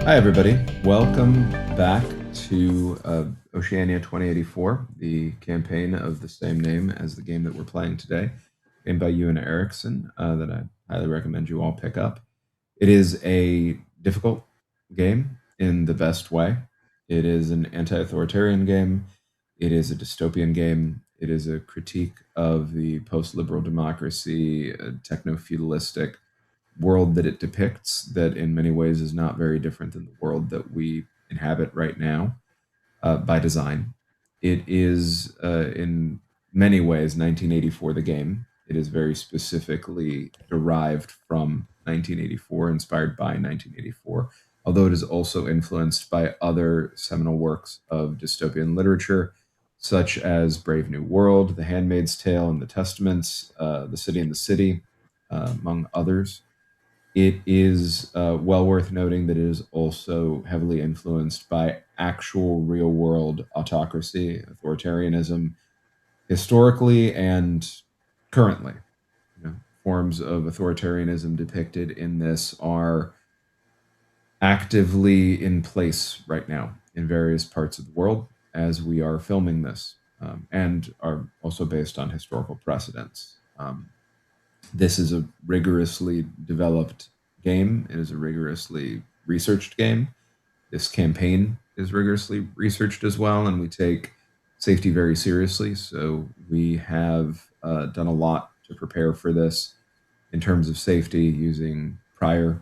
Hi, everybody. Welcome back to Oceania 2084, the campaign of the same name as the game that we're playing today, game by Ewan Erickson that I highly recommend you all pick up. It is a difficult game in the best way. It is an anti-authoritarian game. It is a dystopian game. It is a critique of the post-liberal democracy, techno-feudalistic world that it depicts that in many ways is not very different than the world that we inhabit right now by design. It is, in many ways, 1984 the game. It is very specifically derived from 1984, inspired by 1984, although it is also influenced by other seminal works of dystopian literature, such as Brave New World, The Handmaid's Tale, and The Testaments, The City and the City, among others. It is well worth noting that it is also heavily influenced by actual real world autocracy, authoritarianism, historically and currently. Forms of authoritarianism depicted in this are actively in place right now in various parts of the world as we are filming this, and are also based on historical precedents. This is a rigorously developed game. It is a rigorously researched game. This campaign is rigorously researched as well, and we take safety very seriously. So we have done a lot to prepare for this in terms of safety using prior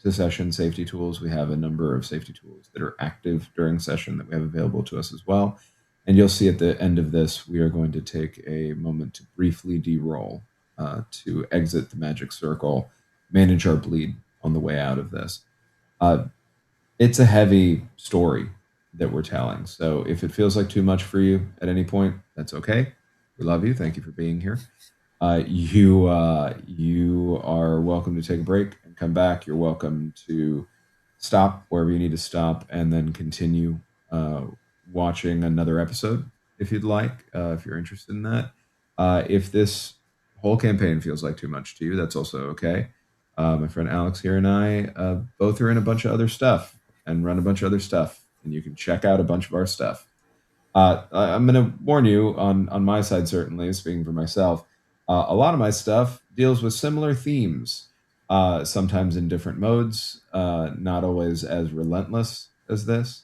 to session safety tools. We have a number of safety tools that are active during session that we have available to us as well. And you'll see at the end of this, we are going to take a moment to briefly de-roll to exit the magic circle, manage our bleed on the way out of this. It's a heavy story that we're telling. So if it feels like too much for you at any point, that's okay. We love you. Thank you for being here. You are welcome to take a break and come back. You're welcome to stop wherever you need to stop and then continue watching another episode if you'd like, if you're interested in that. If this whole campaign feels like too much to you, that's also okay. My friend Alex here and I both are in a bunch of other stuff and run a bunch of other stuff, and you can check out a bunch of our stuff. I'm going to warn you on my side, certainly, speaking for myself, a lot of my stuff deals with similar themes, sometimes in different modes, not always as relentless as this,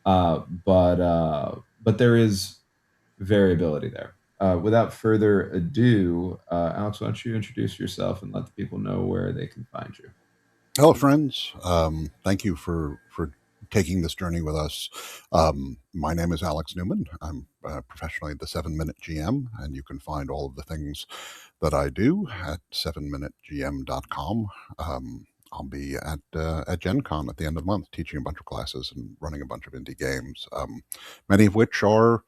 but there is variability there. Without further ado, Alex, why don't you introduce yourself and let the people know where they can find you? Hello, friends. Thank you for taking this journey with us. My name is Alex Newman. I'm professionally the 7-Minute GM, and you can find all of the things that I do at 7minutegm.com. I'll be at Gen Con at the end of the month, teaching a bunch of classes and running a bunch of indie games, many of which are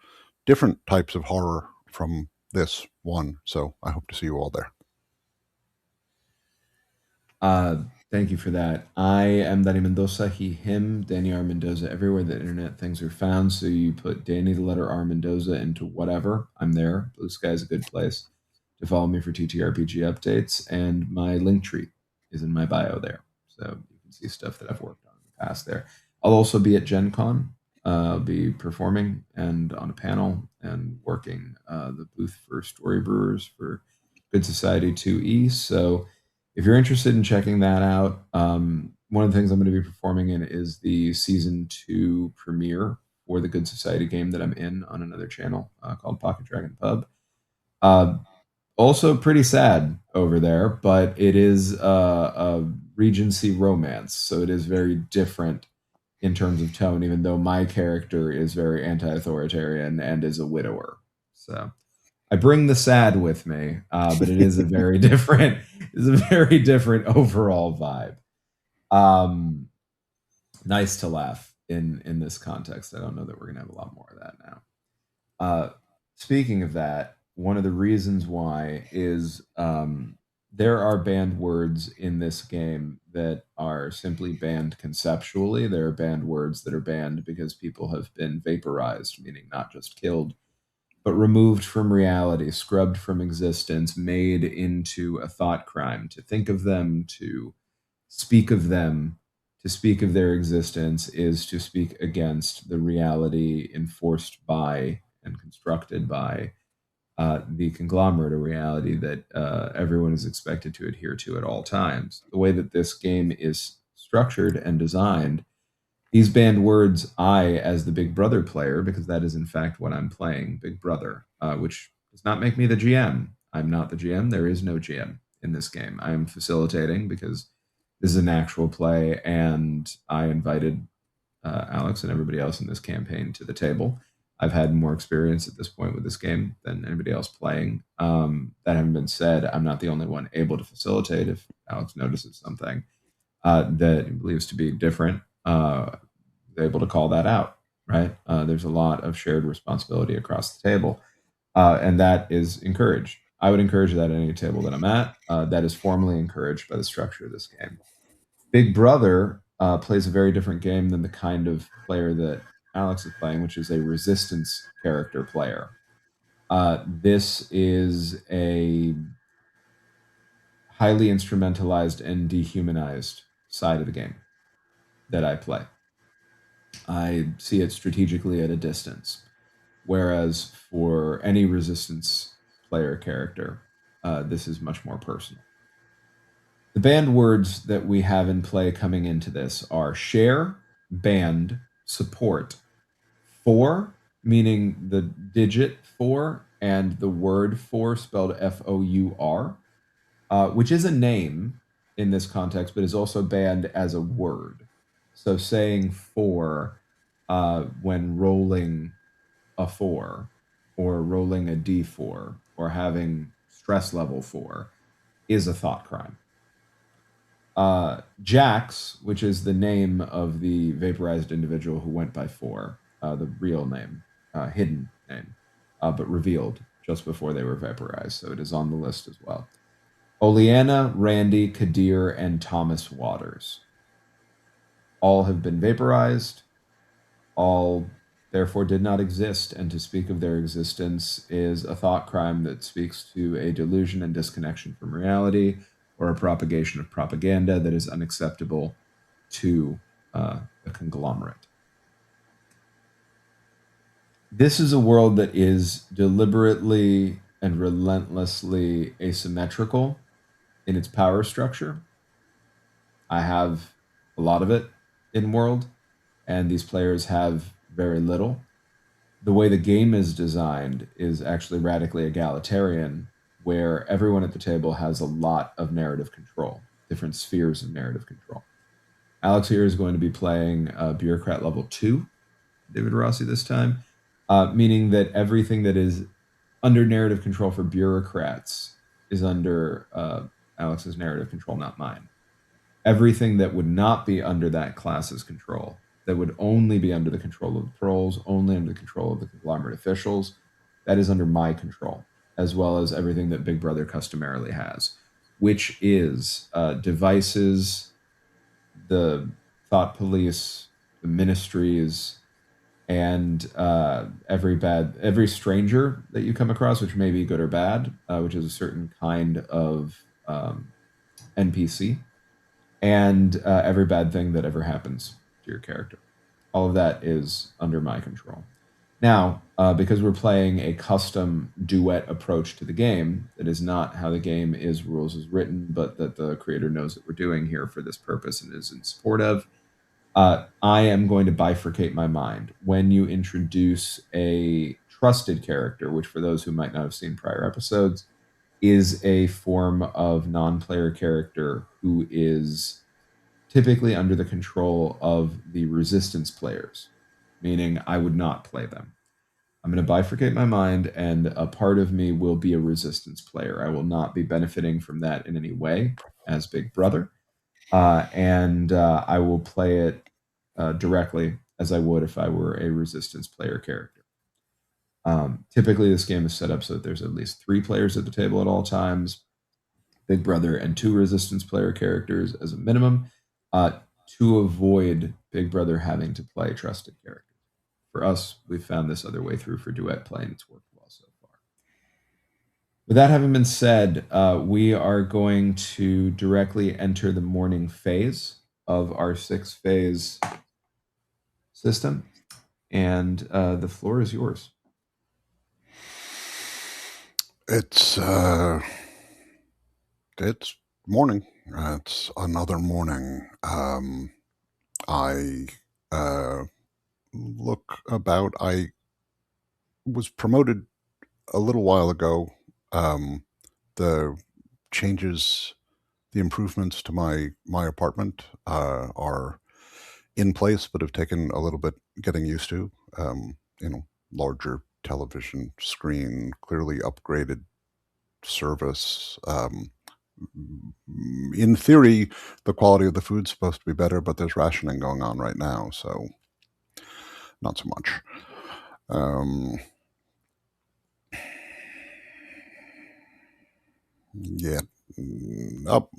different types of horror from this one. So I hope to see you all there. Thank you for that. I am Danny Mendoza, he, him, Danny R. Mendoza, everywhere that internet things are found. So you put Danny, the letter R, Mendoza into whatever. I'm there. Blue Sky is a good place to follow me for TTRPG updates. And my link tree is in my bio there. So you can see stuff that I've worked on in the past there. I'll also be at Gen Con, be performing and on a panel and working the booth for Story Brewers for Good Society 2E. So if you're interested in checking that out, one of the things I'm going to be performing in is the season 2 premiere for the Good Society game that I'm in on another channel called Pocket Dragon Pub. Uh, Also pretty sad over there, but it is a Regency romance, so it is very different in terms of tone, even though my character is very anti-authoritarian and is a widower. So I bring the sad with me, but it is a very different, is a very different overall vibe. Um, Nice to laugh in this context. I don't know that we're gonna have a lot more of that now. Uh, Speaking of that, one of the reasons why is there are banned words in this game that are simply banned conceptually. There are banned words that are banned because people have been vaporized, meaning not just killed, but removed from reality, scrubbed from existence, made into a thought crime. To think of them, to speak of them, to speak of their existence is to speak against the reality enforced by and constructed by the conglomerate, a reality that everyone is expected to adhere to at all times. The way that this game is structured and designed, these banned words, I, as the Big Brother player, because that is in fact what I'm playing, Big Brother, which does not make me the GM. I'm not the GM. There is no GM in this game. I am facilitating because this is an actual play, and I invited Alex and everybody else in this campaign to the table. I've had more experience at this point with this game than anybody else playing. That having been said, I'm not the only one able to facilitate. If Alex notices something that he believes to be different, able to call that out, right? There's a lot of shared responsibility across the table, and that is encouraged. I would encourage that at any table that I'm at. That is formally encouraged by the structure of this game. Big Brother plays a very different game than the kind of player that Alex is playing, which is a resistance character player. This is a highly instrumentalized and dehumanized side of the game that I play. I see it strategically at a distance. Whereas for any resistance player character, this is much more personal. The banned words that we have in play coming into this are share, band, support, for, meaning the digit for, and the word for, spelled FOUR, which is a name in this context, but is also banned as a word. So saying for when rolling a 4 or rolling a d4 or having stress level 4 is a thought crime. Jax, which is the name of the vaporized individual who went by 4, the real name, hidden name, but revealed just before they were vaporized, so it is on the list as well. Oleana, Randy, Kadir, and Thomas Waters. All have been vaporized. All therefore did not exist, and to speak of their existence is a thought crime that speaks to a delusion and disconnection from reality, or a propagation of propaganda that is unacceptable to a conglomerate. This is a world that is deliberately and relentlessly asymmetrical in its power structure. I have a lot of it in world, and these players have very little. The way the game is designed is actually radically egalitarian, where everyone at the table has a lot of narrative control, different spheres of narrative control. Alex here is going to be playing Bureaucrat level 2, David Rossi this time, meaning that everything that is under narrative control for bureaucrats is under Alex's narrative control, not mine. Everything that would not be under that class's control, that would only be under the control of the proles, only under the control of the conglomerate officials, that is under my control, as well as everything that Big Brother customarily has, which is devices, the thought police, the ministries, and every stranger that you come across, which may be good or bad, which is a certain kind of NPC, and every bad thing that ever happens to your character. All of that is under my control. Now, because we're playing a custom duet approach to the game, that is not how the game is rules is written, but that the creator knows that we're doing here for this purpose and is in support of. I am going to bifurcate my mind. When you introduce a trusted character, which for those who might not have seen prior episodes, is a form of non-player character who is typically under the control of the resistance players, meaning I would not play them. I'm going to bifurcate my mind, and a part of me will be a resistance player. I will not be benefiting from that in any way as Big Brother, and I will play it directly as I would if I were a resistance player character. Typically, this game is set up so that there's at least 3 players at the table at all times. Big Brother and 2 Resistance player characters as a minimum, to avoid Big Brother having to play trusted characters. For us, we've found this other way through for duet play, and it's worked well so far. With that having been said, we are going to directly enter the morning phase of our 6-phase system, and the floor is yours. It's morning. It's another morning. I look about. I was promoted a little while ago. The changes, the improvements to my apartment are in place, but have taken a little bit getting used to. Larger television screen, clearly upgraded service. In theory, the quality of the food's supposed to be better, but there's rationing going on right now, so not so much. Yeah,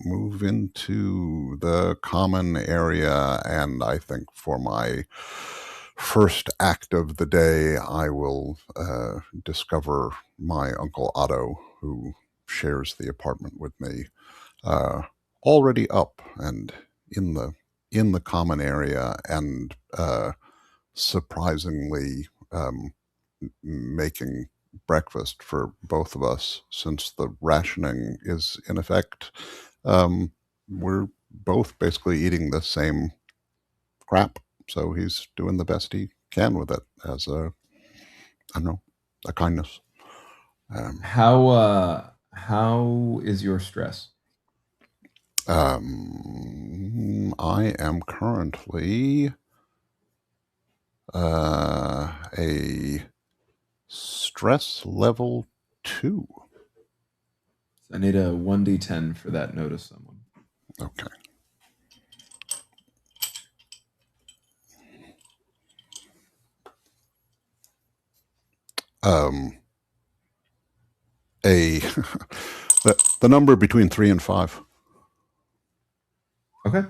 move into the common area, and I think for my first act of the day, I will discover my Uncle Otto, who shares the apartment with me, already up and in the common area, and surprisingly making breakfast for both of us, since the rationing is in effect. We're both basically eating the same crap, so he's doing the best he can with it as I don't know, a kindness. How is your stress? I am currently a stress level 2. I need a 1d10 for that note of someone. Okay. A the number between 3 and 5. Okay.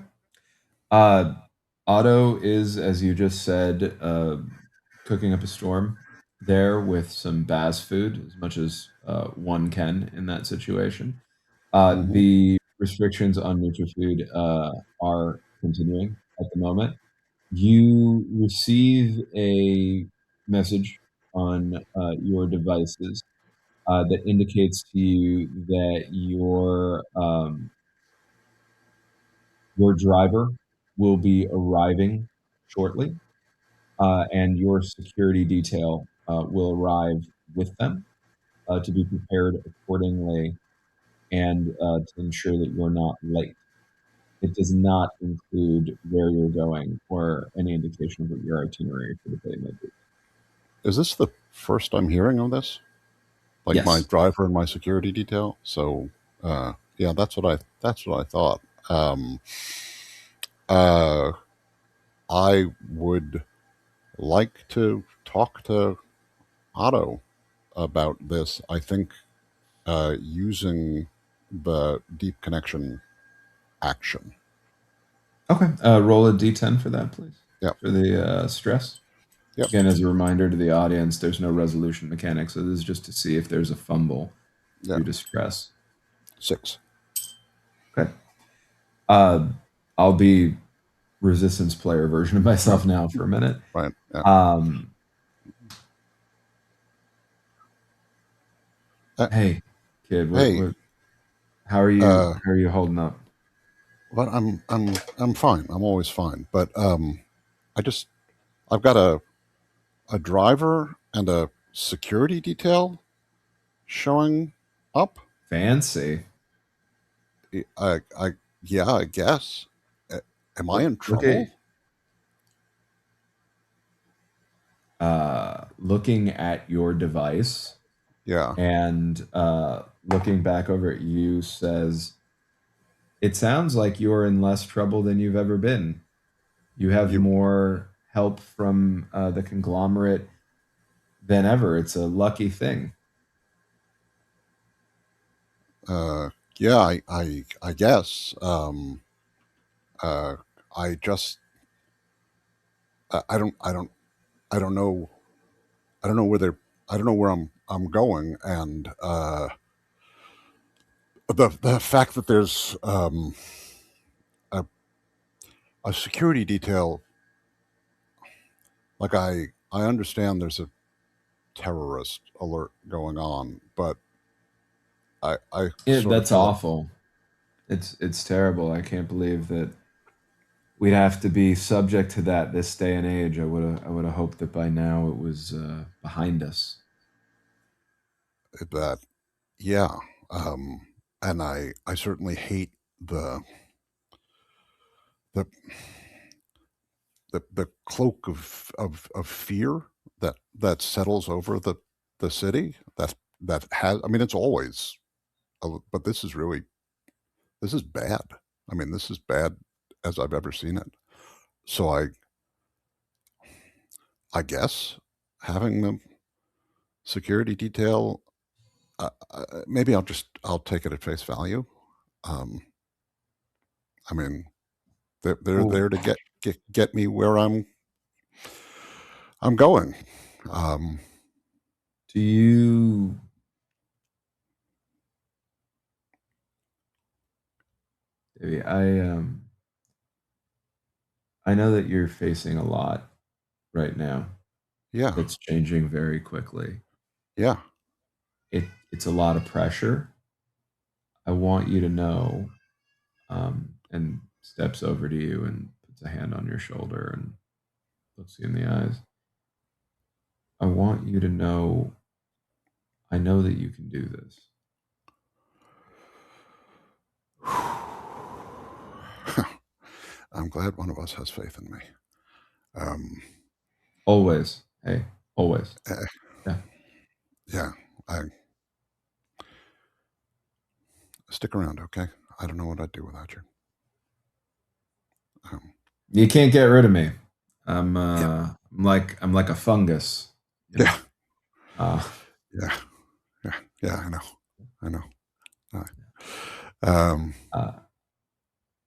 Otto is, as you just said, cooking up a storm there with some Baz food, as much as one can in that situation. Mm-hmm. The restrictions on NutriFood are continuing at the moment. You receive a message on your devices that indicates to you that your driver will be arriving shortly, and your security detail will arrive with them to be prepared accordingly and to ensure that you're not late. It does not include where you're going or any indication of what your itinerary for the day may be. Is this the first I'm hearing of this? Like my Yes. driver and my security detail? So, yeah, that's what I thought. Um, uh, I would like to talk to Otto about this. I think using the deep connection action. Okay. Roll a d10 for that, please, Yep. for the stress. Yep. Again, as a reminder to the audience, there's no resolution mechanic, so this is just to see if there's a fumble Yeah. due to stress. 6. Okay. Uh, I'll be resistance player version of Yeah. myself now for a minute. Right. Yeah. Um, Uh, hey, kid, hey. how are you? Uh, How are you holding up? but I'm fine. I'm always fine. But I just I've got a driver and a security detail showing up. Fancy. I yeah, I guess. Am I in Look at trouble? looking at your device Yeah. and looking back over at you says, "It sounds like you're in less trouble than you've ever been. You have You more help from the conglomerate than ever. It's a lucky thing." Yeah, I guess. Uh, I just I don't know I don't know where they're I don't know where I'm going, and the fact that there's a, a security detail, like I understand there's a terrorist alert going on, but I sort of That's feel like awful. It's terrible. I can't believe that we'd have to be subject to that this day and age. I would have hoped that by now it was behind us. that yeah, um, and I certainly hate the the the cloak of fear that settles over the city that has. I mean, it's always, but this is bad. I mean, this is bad as I've ever seen it. So I guess having the security detail, maybe I'll take it at face value. Um, I mean, they're Well, there to get me where I'm going. Um, do you? Maybe I know that you're facing a lot right now. yeah, That's changing very quickly. yeah. It's a lot of pressure. I want you to know, and steps over to you and puts a hand on your shoulder and looks you in the eyes. I want you to know, I know that you can do this. I'm glad one of us has faith in me. Um, Always. Hey, always. eh, Yeah. yeah, I stick around, okay? I don't know what I'd do without you. Um, You can't get rid of me. yeah, I'm like a fungus, you know. yeah, Uh, yeah, yeah, yeah. I know. Um, uh,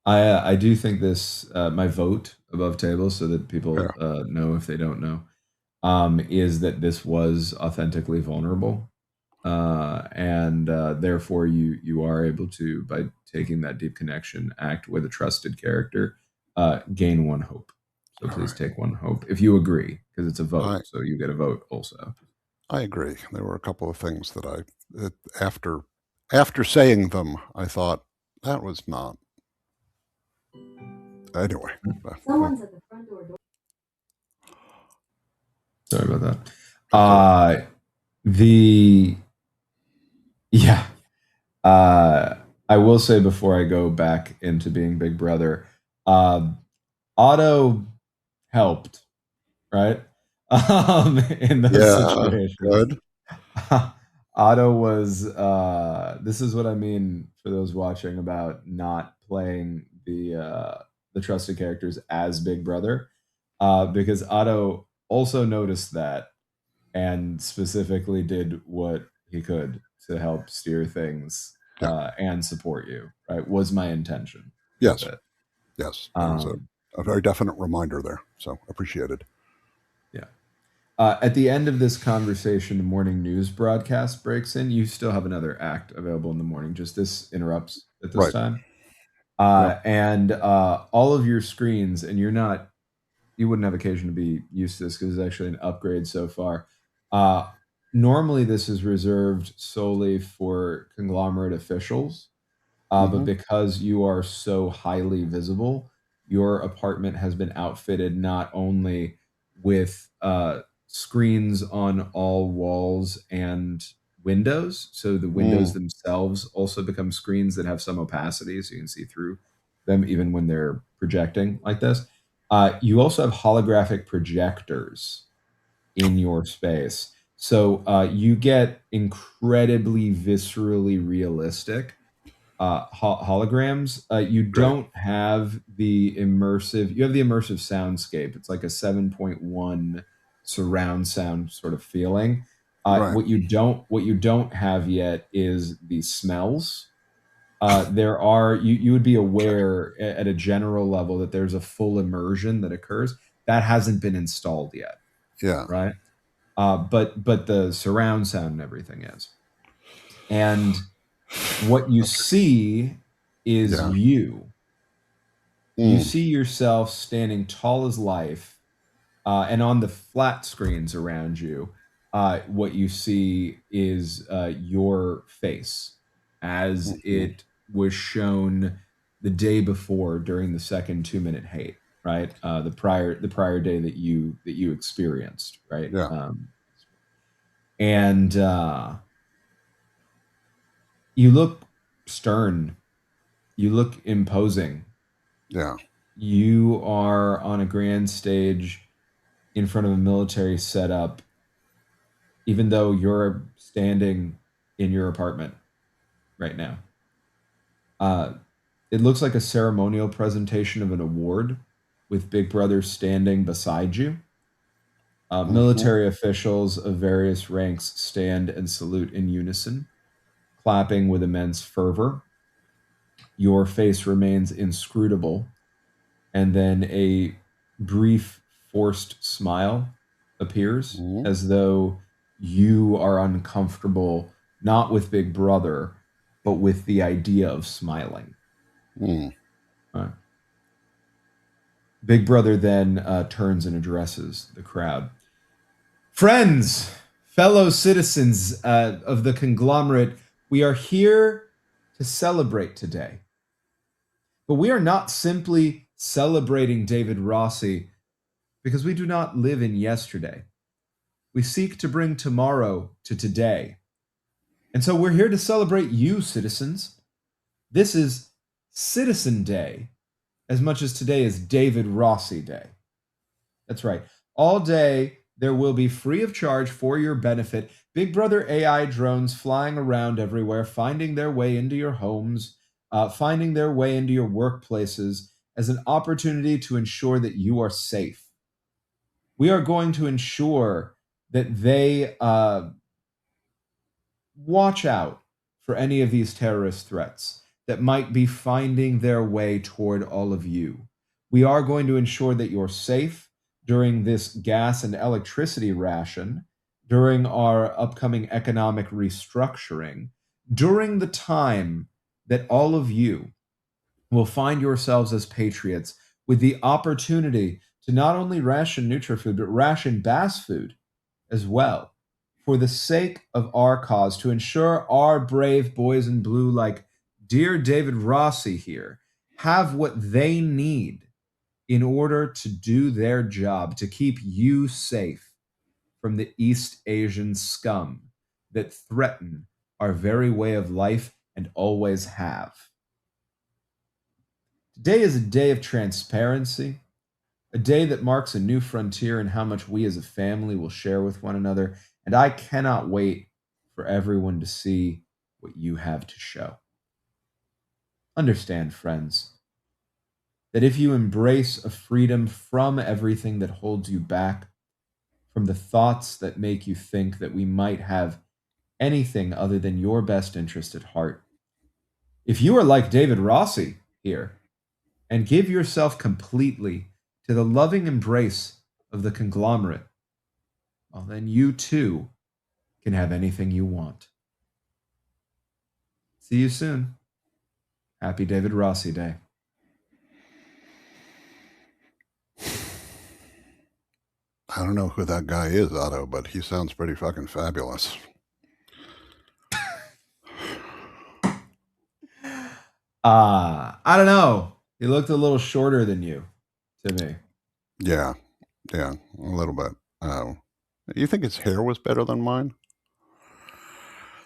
I do think this my vote above table so that yeah, people know if they don't know is that this was authentically vulnerable, and therefore you are able to, by taking that deep connection, act with a trusted character, gain one hope. So all please right. take one hope if you agree, because it's a vote, I so you get a vote also. I agree. There were a couple of things that after saying them, I thought that was not anyway. Well, Someone's at the front door. Sorry about that. that's all right. The Yeah. Uh, I will say before I go back into being Big Brother, uh, Otto helped, right? In those Yeah, situations. good. Otto was, this is what I mean for those watching about not playing the trusted characters as Big Brother, because Otto also noticed that and specifically did what he could to help steer things Yeah. and support you. Right, was my intention with Yes. it. Yes. There was Um, a very definite reminder there. So appreciated. yeah. At the end of this conversation, the morning news broadcast breaks in. You still have another act available in the morning. Just this interrupts at this Right. time, Yeah. and all of your screens. And you wouldn't have occasion to be used to this because it's actually an upgrade so far. Uh, Normally, this is reserved solely for conglomerate officials, but Mm-hmm. because you are so highly visible, your apartment has been outfitted not only with screens on all walls and windows, so the windows Mm. themselves also become screens that have some opacity, so you can see through them even when they're projecting like this. You also have holographic projectors in your space. So you get incredibly viscerally realistic holograms. You Great. don't have the immersive. You have the immersive soundscape. It's like a 7.1 surround sound sort of feeling. Right. What you don't have yet is the smells. There are you would be aware at a general level that there's a full immersion that occurs that hasn't been installed yet, Yeah. right? But the surround sound and everything is, and what you Okay. see is Yeah. you. You Mm. see yourself standing tall as life, and on the flat screens around you, what you see is your face as Mhm. it was shown the day before during the second 2 minute hate, right? The prior day that you experienced, right? Yeah. And you look stern. You look imposing. Yeah. You are on a grand stage in front of a military setup, even though you're standing in your apartment right now. Uh, it looks like a ceremonial presentation of an award with Big Brother standing beside you. Mhm. Military officials of various ranks stand and salute in unison, clapping with immense fervor. Your face remains inscrutable, and then a brief forced smile appears Mhm. as though you are uncomfortable not with Big Brother but with the idea of smiling. Mm. Uh, Big Brother then turns and addresses the crowd. Friends, fellow citizens of the conglomerate, we are here to celebrate today. But we are not simply celebrating David Rossi because we do not live in yesterday. We seek to bring tomorrow to today. And so we're here to celebrate you, citizens. This is Citizen Day, as much as today is David Rossi Day. That's right. All day, there will be free of charge for your benefit Big Brother AI drones flying around everywhere, finding their way into your homes, finding their way into your workplaces as an opportunity to ensure that you are safe. We are going to ensure that they watch out for any of these terrorist threats that might be finding their way toward all of you. We are going to ensure that you're safe during this gas and electricity ration, during our upcoming economic restructuring, during the time that all of you will find yourselves as patriots with the opportunity to not only ration NutriFood, but ration Bass Food as well, for the sake of our cause, to ensure our brave boys in blue, like dear David Rossi here, have what they need in order to do their job, to keep you safe from the East Asian scum that threaten our very way of life and always have. Today is a day of transparency, a day that marks a new frontier in how much we as a family will share with one another, and I cannot wait for everyone to see what you have to show. Understand, friends, that if you embrace a freedom from everything that holds you back, from the thoughts that make you think that we might have anything other than your best interest at heart, if you are like David Rossi here and give yourself completely to the loving embrace of the conglomerate, well, then you too can have anything you want. See you soon. Happy David Rossi Day. I don't know who that guy is, Otto, but he sounds pretty fucking fabulous. I don't know. He looked a little shorter than you to me. Yeah. Yeah. A little bit. You think his hair was better than mine?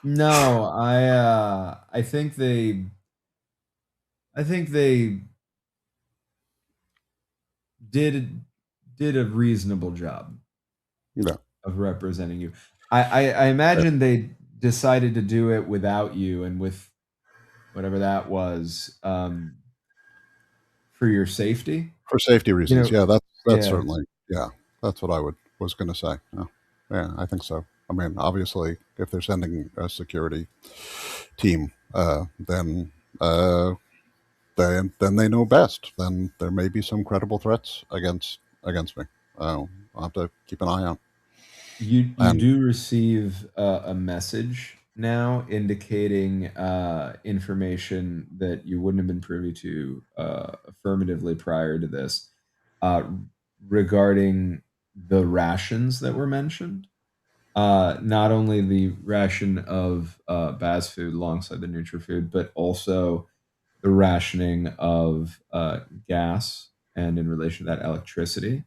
No, I think they did did a reasonable job Yeah. of representing you. I imagine they decided to do it without you and with whatever that was, for your safety. For safety You reasons. know, Yeah, that's yeah. certainly, yeah, that's what I was going to say. Yeah. Yeah, I think so. I mean, obviously, if they're sending a security team, then uh, then they know best. Then there may be some credible threats against me. I'll have to keep an eye out. You And do receive a message now indicating information that you wouldn't have been privy to affirmatively prior to this, uh, regarding the rations that were mentioned. Not only the ration of Baz food alongside the Nutri food, but also the rationing of gas and in relation to that electricity.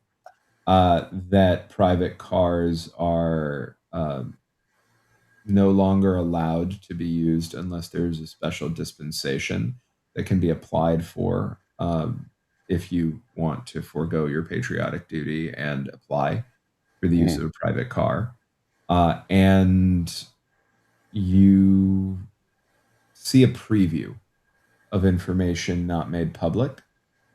That private cars are no longer allowed to be used unless there's a special dispensation that can be applied for, if you want to forego your patriotic duty and apply for the use mm, of a private car. And you see a preview of information not made public.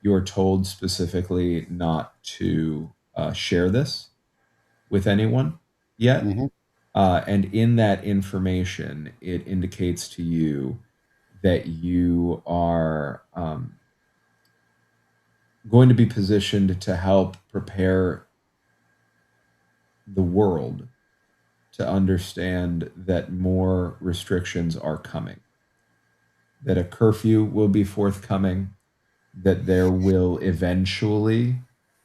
You're told specifically not to share this with anyone yet. hmm And in that information, it indicates to you that you are going to be positioned to help prepare the world to understand that more restrictions are coming, that a curfew will be forthcoming, that there will eventually,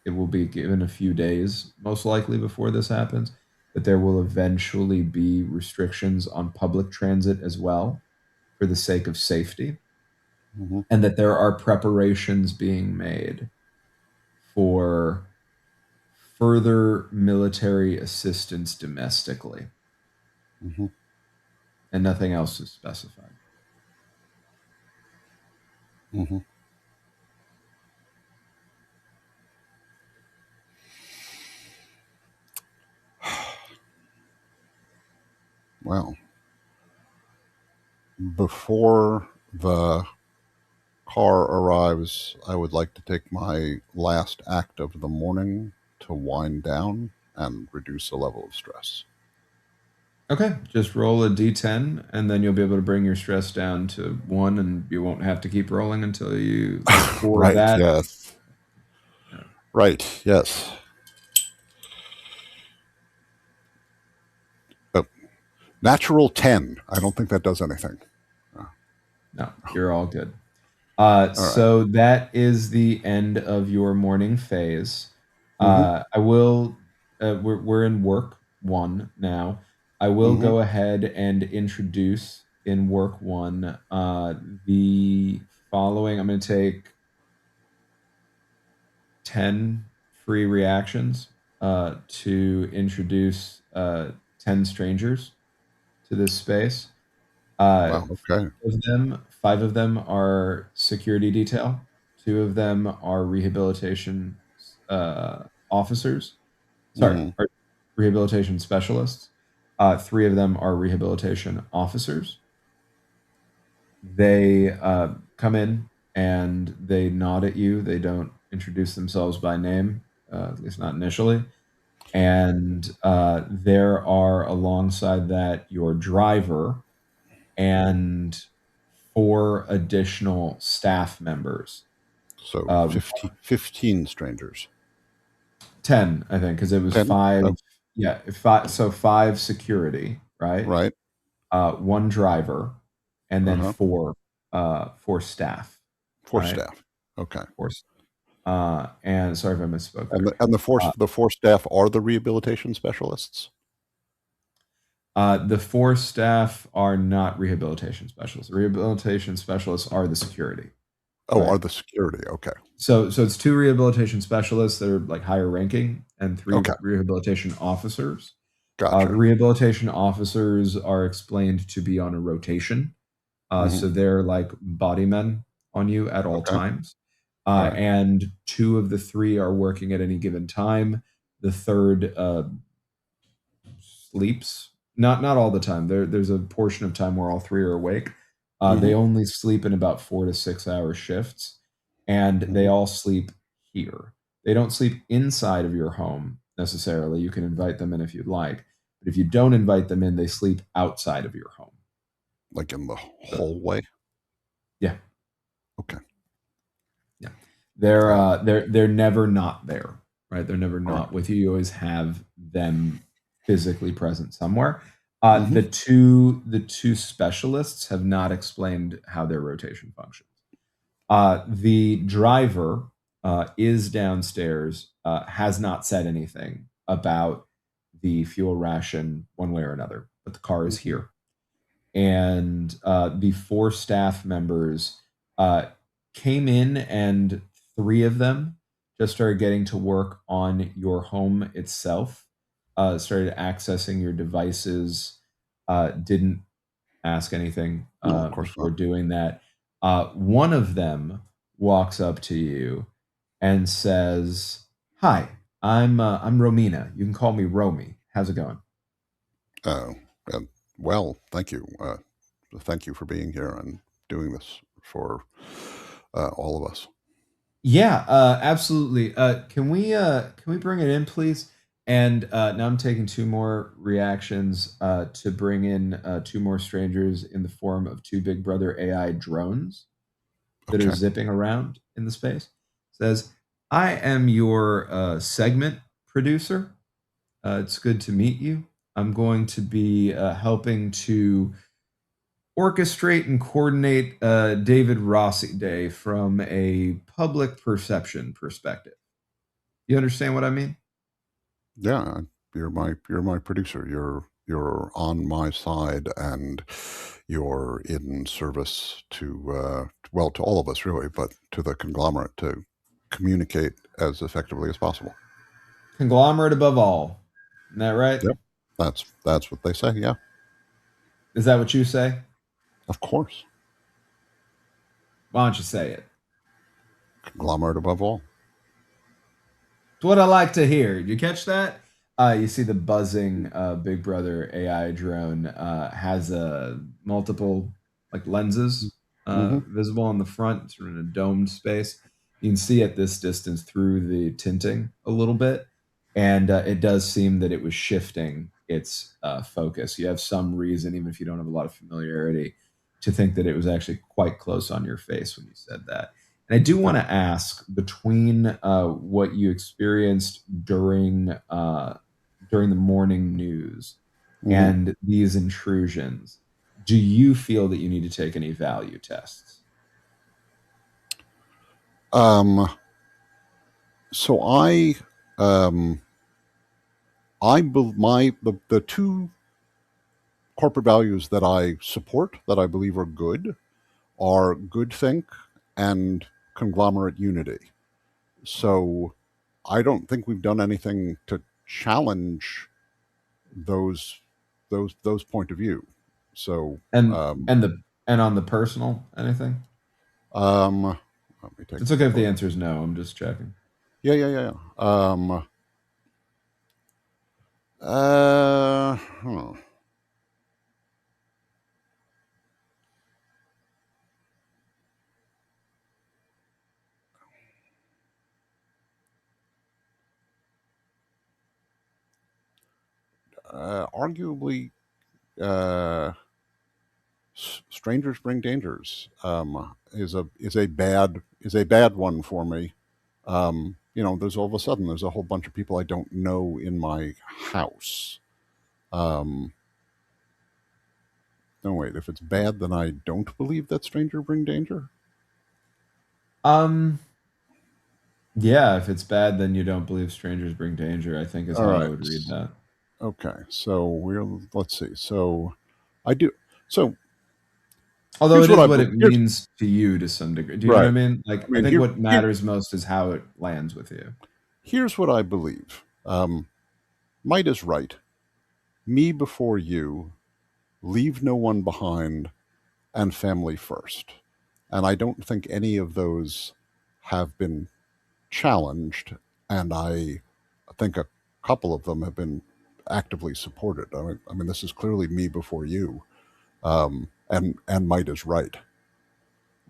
it will be given a few days, most likely before this happens, that there will eventually be restrictions on public transit as well for the sake of safety, hmm and that there are preparations being made for further military assistance domestically, hmm and nothing else is specified. hmm Well, before the car arrives, I would like to take my last act of the morning to wind down and reduce the level of stress. Okay, just roll a d10, and then you'll be able to bring your stress down to 1, and you won't have to keep rolling until you, for Right. that. Yes. uh, Right. Yes. But natural 10. I don't think that does anything. Uh, No, you're all good. all right. So that is the end of your morning phase. Mm-hmm. I will. We're in work one now. I will Mm-hmm. go ahead and introduce in work one the following. I'm going to take 10 free reactions to introduce 10 strangers to this space. Uh, Wow. Okay. five of them are security detail. Two of them are rehabilitation officers. Sorry, Mm-hmm. are rehabilitation specialists. Three of them are rehabilitation officers. They come in and they nod at you. They don't introduce themselves by name, at least not initially. And there are alongside that your driver and four additional staff members. So Uh, 15 strangers. 10, I think, because it was 10. five. Oh, Yeah, five. So five security, right? right. One driver, and then Uh-huh. four staff, Four right? staff. Okay. Four. And sorry if I misspoke And there. Uh, the four staff are the rehabilitation specialists. the four staff are not rehabilitation specialists. The rehabilitation specialists are the security, Oh, right? are the security. Okay. So it's two rehabilitation specialists that are like higher ranking and three Okay. rehabilitation officers. The Gotcha. rehabilitation officers are explained to be on a rotation. hmm So they're like body men on you at all Okay. times. All right. And two of the three are working at any given time. The third sleeps. Not all the time. There's a portion of time where all three are awake. They hmm only sleep in about 4 to 6 hour shifts, and they hmm all sleep here. They don't sleep inside of your home necessarily. You can invite them in if you'd like, but if you don't invite them in, they sleep outside of your home. Like in the So, hallway. Yeah, Okay. yeah. Um, They're never not there, right? They're never all right. not with you. You always have them physically present somewhere. Mm-hmm. The two specialists have not explained how their rotation functions. The driver is downstairs, has not said anything about the fuel ration one way or another, but the car is Mm-hmm. here. And the four staff members uh, came in, and three of them just started getting to work on your home itself, started accessing your devices, didn't ask anything No, of course before not. doing that. One of them walks up to you and says, "Hi, I'm Romina. You can call me Romy. How's it going?" Uh, and, well, thank you. Thank you for being here and doing this for all of us. Yeah, absolutely. Can we bring it in, please? And now I'm taking two more reactions to bring in two more strangers in the form of two Big Brother AI drones that are Okay. zipping around in the space. Says, "I am your segment producer. It's good to meet you. I'm going to be helping to orchestrate and coordinate David Rossi Day from a public perception perspective. You understand what I mean?" Yeah, you're my producer. You're on my side, and you're in service to well, to all of us really, but to the conglomerate to communicate as effectively as possible. Conglomerate above all. Isn't that right? Yep. That's what they say. Yeah, Is that what you say? of course. Why don't you say it? Conglomerate above all. It's what I like to hear. Did you catch that? You see the buzzing Big Brother AI drone has multiple like lenses Mm-hmm. visible on the front, sort of in a domed space. You can see at this distance through the tinting a little bit, and it does seem that it was shifting its focus. You have some reason, even if you don't have a lot of familiarity, to think that it was actually quite close on your face when you said that. And I do Okay. want to ask, between what you experienced during the morning news Mm-hmm. and these intrusions, do you feel that you need to take any value tests? Um. So um, the two corporate values that I support that I believe are good are good think and conglomerate unity. So I don't think we've done anything to challenge those those point of view. So And and on the personal, anything? um, let me take It's a okay if the look. answer is no. I'm just checking. Yeah, yeah, yeah, yeah. Uh, huh. Arguably, uh, strangers bring dangers. Is a bad one for me. There's all of a sudden there's a whole bunch of people I don't know in my house. Um, no, wait. If it's bad, then I don't believe that stranger bring danger. Um, yeah, if it's bad, then you don't believe strangers bring danger, I think is All how I right. would read that. Okay. So let's see. So I do. So Although here's it what is I what believe. it means to you to some degree. Do you know what I Right. mean? I Like, I mean, think what matters most is how it lands with you. here's what I believe. Might is right. Me before you. Leave no one behind, and family first. And I don't think any of those have been challenged, and I think a couple of them have been actively supported. I mean, this is clearly me before you, and might is right.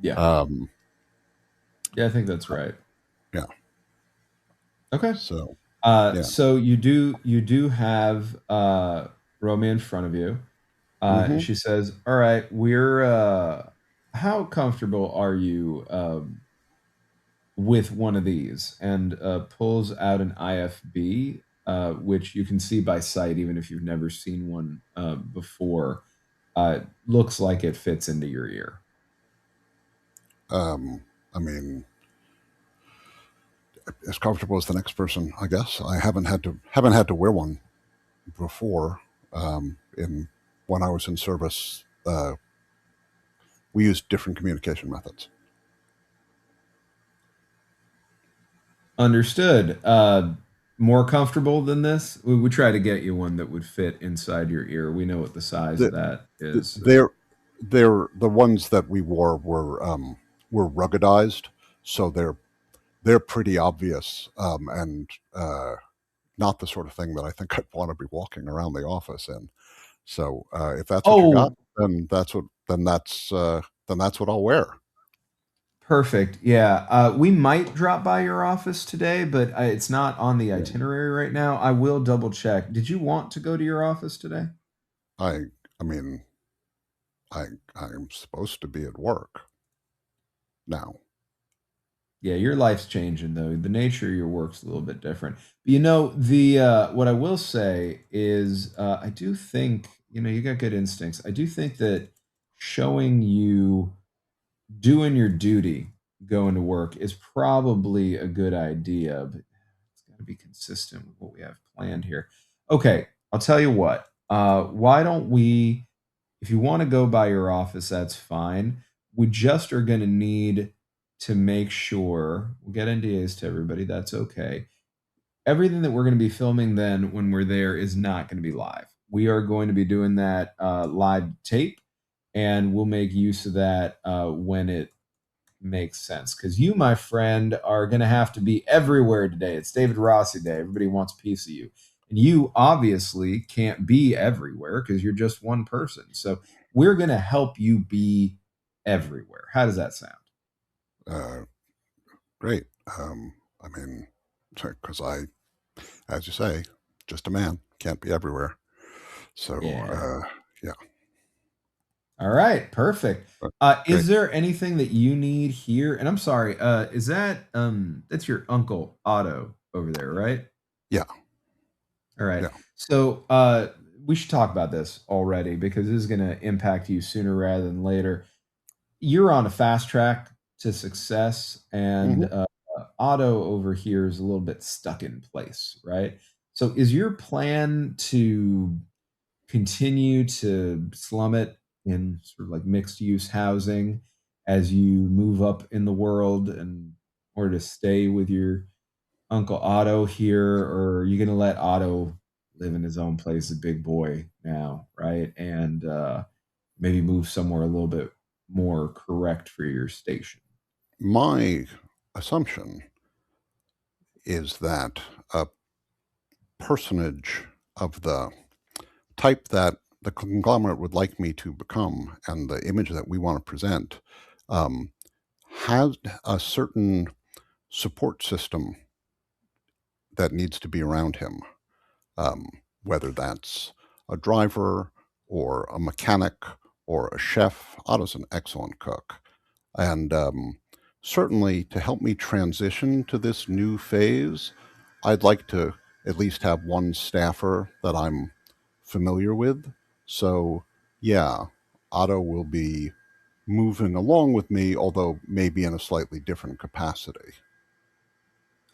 Yeah. Um, Yeah, I think that's right. yeah. Okay. So yeah. So you do have Romy in front of you. Hmm. She says, "All right, we're how comfortable are you with one of these? And pulls out an IFB, which you can see by sight, even if you've never seen one before. Looks like it fits into your ear. Um, I mean, as comfortable as the next person, I guess. I haven't had to wear one before. In When I was in service, we used different communication methods. Understood. More comfortable than this? We would try to get you one that would fit inside your ear. We know what the size of The, that the, is. the ones that we wore were ruggedized, so they're pretty obvious, and not the sort of thing that I think I'd want to be walking around the office in. So if that's what you got, Oh, then that's what I'll wear. perfect. Yeah. We might drop by your office today, but it's not on the Yeah. itinerary right now. I will double check. Did you want to go to your office today? I I mean I'm supposed to be at work now. Yeah, your life's changing though. The nature of your work's a little bit different. But the what I will say is I do think, you got good instincts. I do think that showing you doing your duty going to work is probably a good idea, but it's got to be consistent with what we have planned here. Okay, I'll tell you what. Why don't we, if you want to go by your office, that's fine. We just are going to need to make sure we'll get NDAs to everybody. That's okay. Everything that we're going to be filming then when we're there is not going to be live. We are going to be doing that live tape, and we'll make use of that when it makes sense. Because you, my friend, are going to have to be everywhere today. It's David Rossi Day. Everybody wants a piece of you. And you obviously can't be everywhere because you're just one person. So we're going to help you be everywhere. How does that sound? Uh, Great. I mean, because as you say, just a man, can't be everywhere. So Yeah. yeah, All right. Perfect. great. Is there anything that you need here? And I'm sorry, is that's your uncle Otto over there, right? Yeah, All right. yeah. So we should talk about this already because this is going to impact you sooner rather than later. You're on a fast track to success, and hmm Otto over here is a little bit stuck in place, right? So is your plan to continue to slum it in sort of like mixed use housing as you move up in the world and or to stay with your Uncle Otto here, or are you gonna let Otto live in his own place, a big boy now, right? And maybe move somewhere a little bit more correct for your station. My assumption is that a personage of the type that the conglomerate would like me to become and the image that we want to present um, has a certain support system that needs to be around him, um, whether that's a driver or a mechanic or a chef. Otto's an excellent cook. And certainly to help me transition to this new phase, I'd like to at least have one staffer that I'm familiar with. So, yeah, Otto will be moving along with me, although maybe in a slightly different capacity.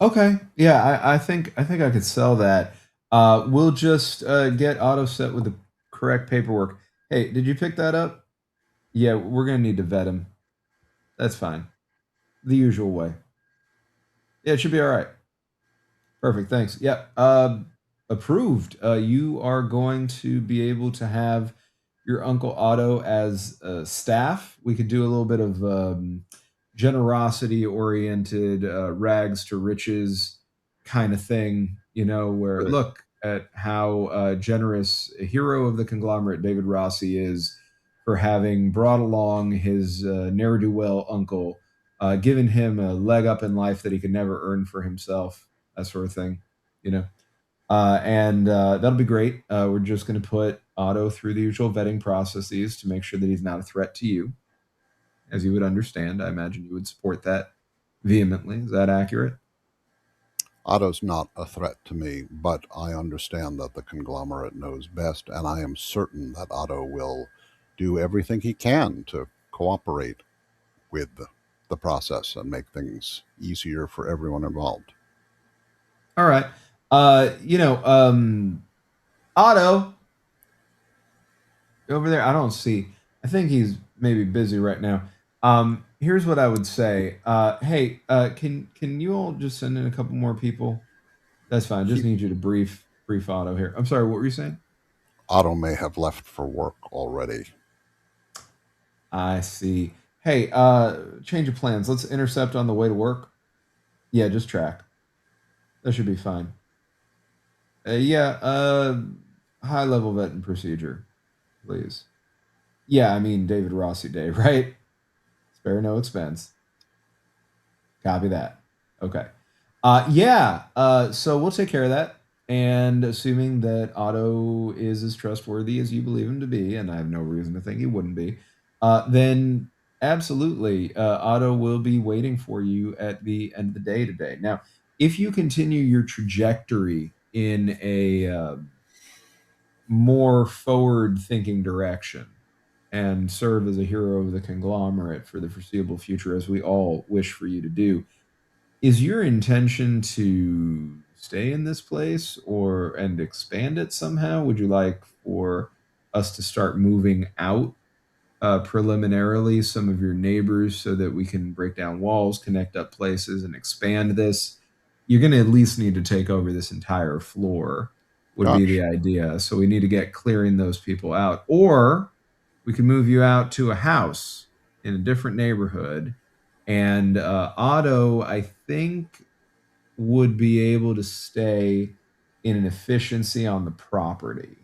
Okay, yeah, I think I could sell that. We'll just get Otto set with the correct paperwork. Hey, did you pick that up? Yeah, we're gonna need to vet him. That's fine. The usual way. Yeah, it should be all right. Perfect. Thanks. Yep. Approved. You are going to be able to have your Uncle Otto as staff. We could do a little bit of generosity oriented, rags to riches kind of thing, where Great. look at how generous a hero of the conglomerate David Rossi is for having brought along his ne'er do well uncle, given him a leg up in life that he could never earn for himself, that sort of thing, you know. And that'll be great. We're just going to put Otto through the usual vetting processes to make sure that he's not a threat to you. as you would understand. I imagine you would support that vehemently. Is that accurate? Otto's not a threat to me, but I understand that the conglomerate knows best, and I am certain that Otto will do everything he can to cooperate with the process and make things easier for everyone involved. All right. Otto over there. I don't see. I think he's maybe busy right now. Here's what I would say. Hey, can you all just send in a couple more people? That's fine. Just He, need you to brief Otto here. I'm sorry. What were you saying? Otto may have left for work already. I see. Hey, change of plans. Let's intercept on the way to work. Yeah, just track. That should be fine. Yeah, high level vetting procedure, please. Yeah, I mean David Rossi Day, right? Spare no expense. Copy that. Okay. Yeah. So we'll take care of that. And assuming that Otto is as trustworthy as you believe him to be, and I have no reason to think he wouldn't be, then absolutely, Otto will be waiting for you at the end of the day today. Now, if you continue your trajectory in a more forward-thinking direction and serve as a hero of the conglomerate for the foreseeable future, as we all wish for you to do, is your intention to stay in this place or and expand it somehow? Would you like for us to start moving out preliminarily some of your neighbors so that we can break down walls, connect up places, and expand this? You're going to at least need to take over this entire floor, would be the Gosh, idea. So we need to get clearing those people out. Or we can move you out to a house in a different neighborhood. And Otto, I think, would be able to stay in an efficiency on the property.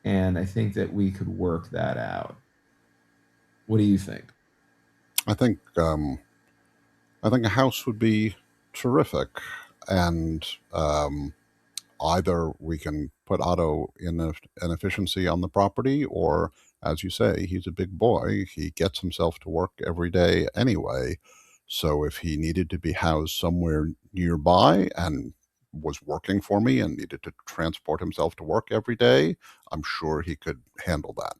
And I think that we could work that out. What do you think? I think I think a house would be terrific, and either we can put Otto in an efficiency on the property, or, as you say, he's a big boy. He gets himself to work every day anyway. So if he needed to be housed somewhere nearby and was working for me and needed to transport himself to work every day, I'm sure he could handle that.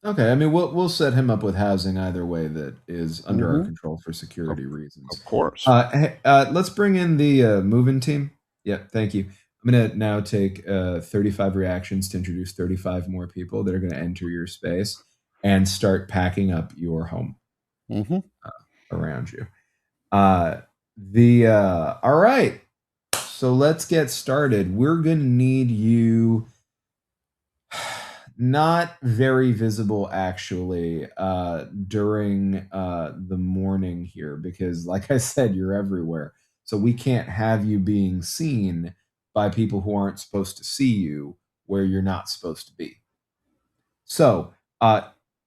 Okay, I mean we'll set him up with housing either way that is under our Hmm. control for Of, security reasons. of course. Let's bring in the moving team. Yeah, thank you. I'm gonna now take 35 reactions to introduce 35 more people that are gonna enter your space and start packing up your home Hmm. around you. Uh, the All right, so let's get started. We're gonna need you not very visible actually during the morning here because like I said you're everywhere. So we can't have you being seen by people who aren't supposed to see you where you're not supposed to be. So,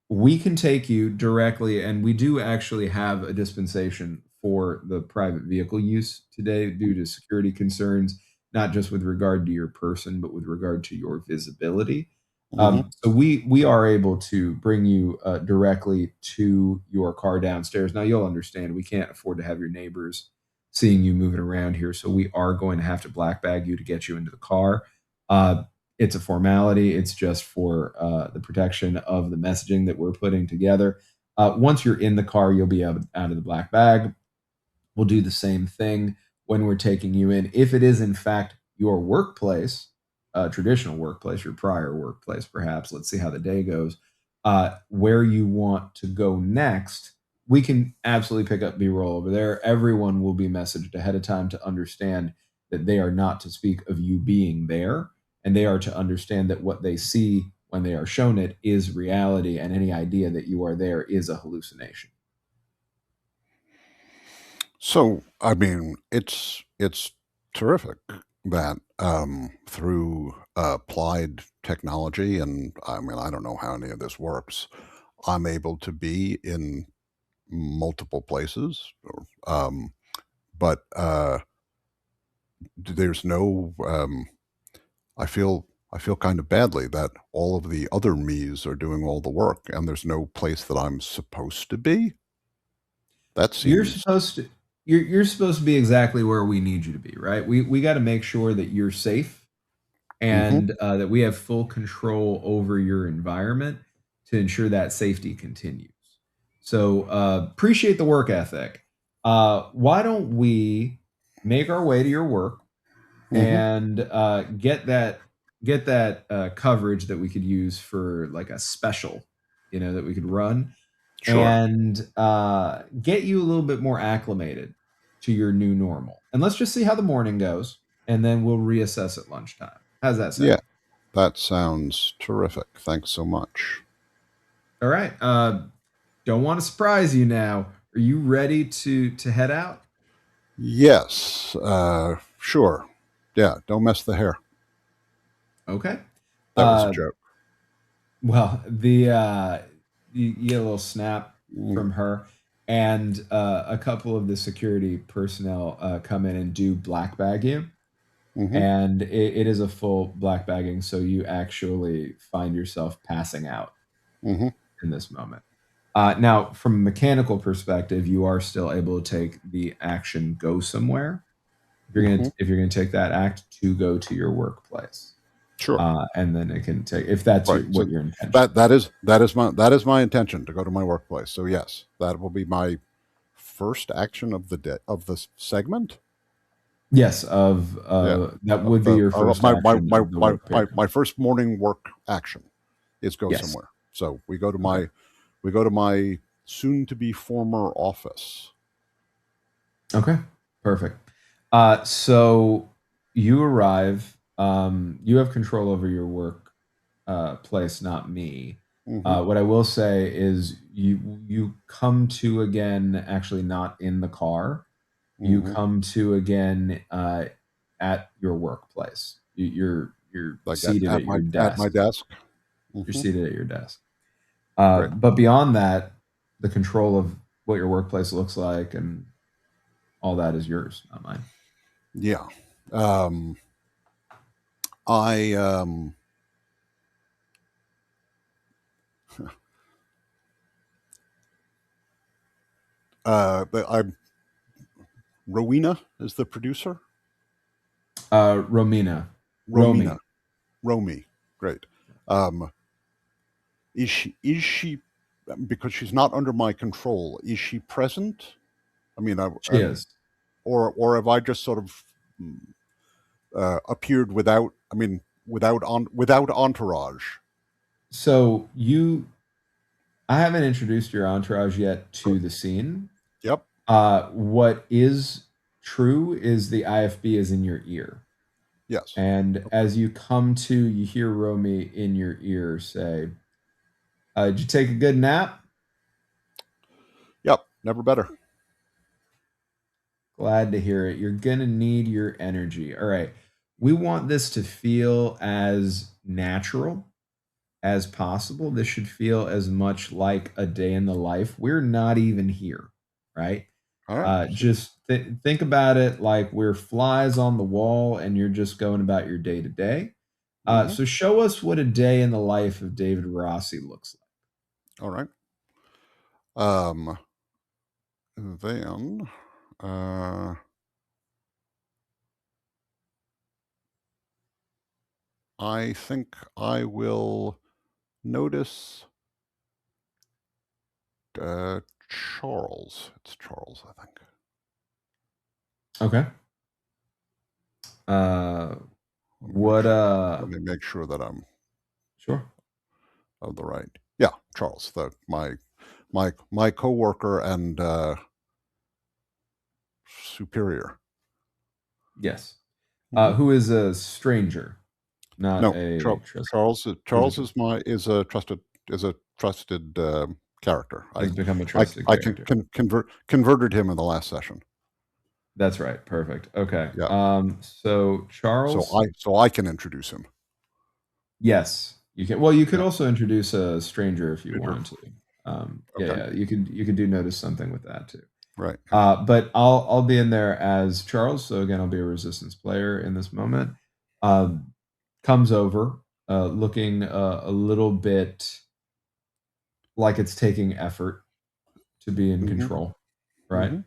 we can take you directly, and we do actually have a dispensation for the private vehicle use today due to security concerns, not just with regard to your person, but with regard to your visibility. Hmm. So we are able to bring you directly to your car downstairs. Now you'll understand we can't afford to have your neighbors seeing you moving around here, so we are going to have to black bag you to get you into the car. Uh, it's a formality. It's just for the protection of the messaging that we're putting together. Once you're in the car, you'll be out of the black bag. We'll do the same thing when we're taking you in. If it is, in fact, your workplace, traditional workplace, your prior workplace, perhaps, let's see how the day goes, where you want to go next, we can absolutely pick up B roll over there. Everyone will be messaged ahead of time to understand that they are not to speak of you being there, and they are to understand that what they see when they are shown it is reality, and any idea that you are there is a hallucination. So, I mean, it's terrific that through applied technology, and I mean, I don't know how any of this works. I'm able to be in multiple places, but there's no. I feel. I feel kind of badly that all of the other me's are doing all the work and there's no place that I'm supposed to be. That You're seems. supposed to you're supposed to be exactly where we need you to be, right? We got to make sure that you're safe Mm-hmm. and that we have full control over your environment to ensure that safety continues. So appreciate the work ethic. Why don't we make our way to your work Mm-hmm. and get that coverage that we could use for like a special, that we could run Sure. and get you a little bit more acclimated to your new normal. And let's just see how the morning goes, and then we'll reassess at lunchtime. How's that Yeah, sound? that sounds terrific. Thanks so much. All right. Don't want to surprise you now. Are you ready to head out? Yes, sure. Yeah, don't mess the hair. Okay. That was a Uh, joke. well, you get a little snap from her, and a couple of the security personnel come in and do black bag you, Mm-hmm. and it is a full black bagging, so you actually find yourself passing out Mm-hmm. in this moment. Now, from a mechanical perspective, you are still able to take the action go somewhere. Mm-hmm. If you're gonna take that act to go to your workplace, Sure. and then it can take if that's Right. So what your intention that is. that is my intention to go to my workplace. So yes, that will be my first action of of the segment. Yes, of Yeah. that Of would be the your first action of the work period. my first morning work action is go Yes. somewhere. So Okay. we go to my soon to be former office. Okay. Perfect. So you arrive. You have control over your work place, not me. Mm-hmm. What I will say is you come to again, actually not in the car. You Mm-hmm. come to again at your workplace. You're Like seated at your at my desk. desk. You're Mm-hmm. seated at your desk. Great. But beyond that, the control of what your workplace looks like and all that is yours, not mine. Yeah. Um, I I'm Rowena is the producer. Romina, Romina, Romy. Romy. Great. Um, is she because she's not under my control? Is she present? I mean, She is. or have I just sort of appeared without? I mean, without entourage. So I haven't introduced your entourage yet to Good. the scene. Yep. What is true is the IFB is in your ear. Yes. And Okay. as you come to, you hear Romy in your ear say, did you take a good nap? Yep. Never better. Glad to hear it. You're going to need your energy. All right. We want this to feel as natural as possible. This should feel as much like a day in the life. We're not even here, right? All right. Just think about it like we're flies on the wall and you're just going about your day to day. Mm-hmm. So show us what a day in the life of David Rossi looks All right. Um, then, uh, I think I will notice Charles. It's Charles, I think. like. Okay. Uh, Let me make what? sure. Let me make sure that I'm Sure. of the right. Yeah, Charles, my coworker and superior. Yes. Hmm. Who is a stranger, not No, a trust. Who's a Charles is my is a trusted character. has become a trusted I character. converted him in the last session. That's right. Perfect. Okay. Yeah, So Charles, so I can introduce him. yes, you can. Well, you could Yeah, also introduce a stranger if you Peter. wanted to. Yeah, Okay, yeah, you could do notice something with that too. right. But I'll be in there as Charles. So again, I'll be a resistance player in this moment. Um, comes over, looking a little bit like it's taking effort to be in Mm-hmm. control, right? Mm-hmm.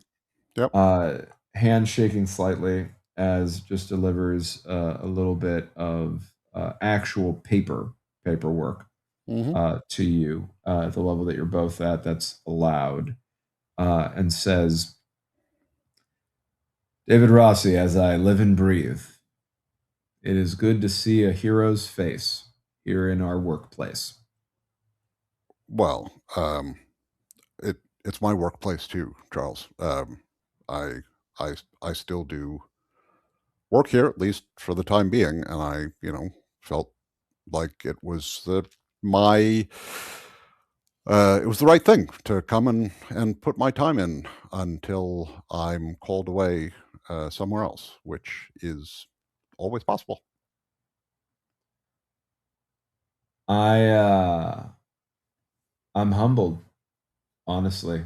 Yep. Uh, Hand shaking slightly as just delivers a little bit of actual paperwork Mm-hmm. to you at the level that you're both at. That's allowed, and says, "David Rossi, as I live and breathe, it is good to see a hero's face here in our workplace." Well, it's my workplace too, Charles. I I still do work here, at least for the time being, and I, felt like my it was the right thing to come and put my time in until I'm called away somewhere else, which is always possible. I I'm humbled, honestly.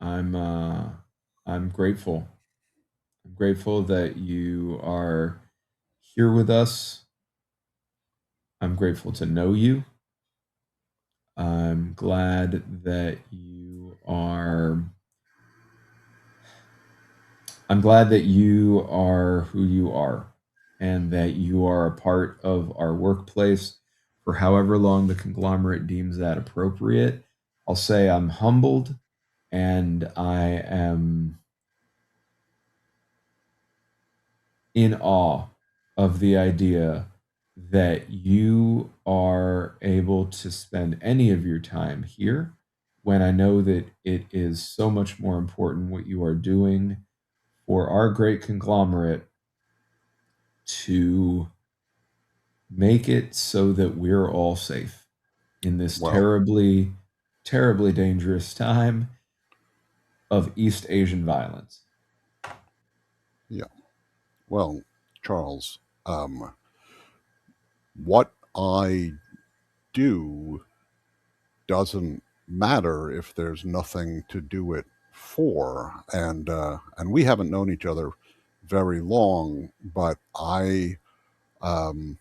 I'm uh, I'm grateful. I'm grateful that you are here with us. I'm grateful to know you. I'm glad that you are I'm glad that you are who you are and that you are a part of our workplace for however long the conglomerate deems that appropriate. I'll say I'm humbled and I am in awe of the idea that you are able to spend any of your time here when I know that it is so much more important what you are doing for our great conglomerate to make it so that we're all safe in this Well, terribly, terribly dangerous time of East Asian violence. yeah. Well, Charles, what I do doesn't matter if there's nothing to do it for, and we haven't known each other very long, but I um,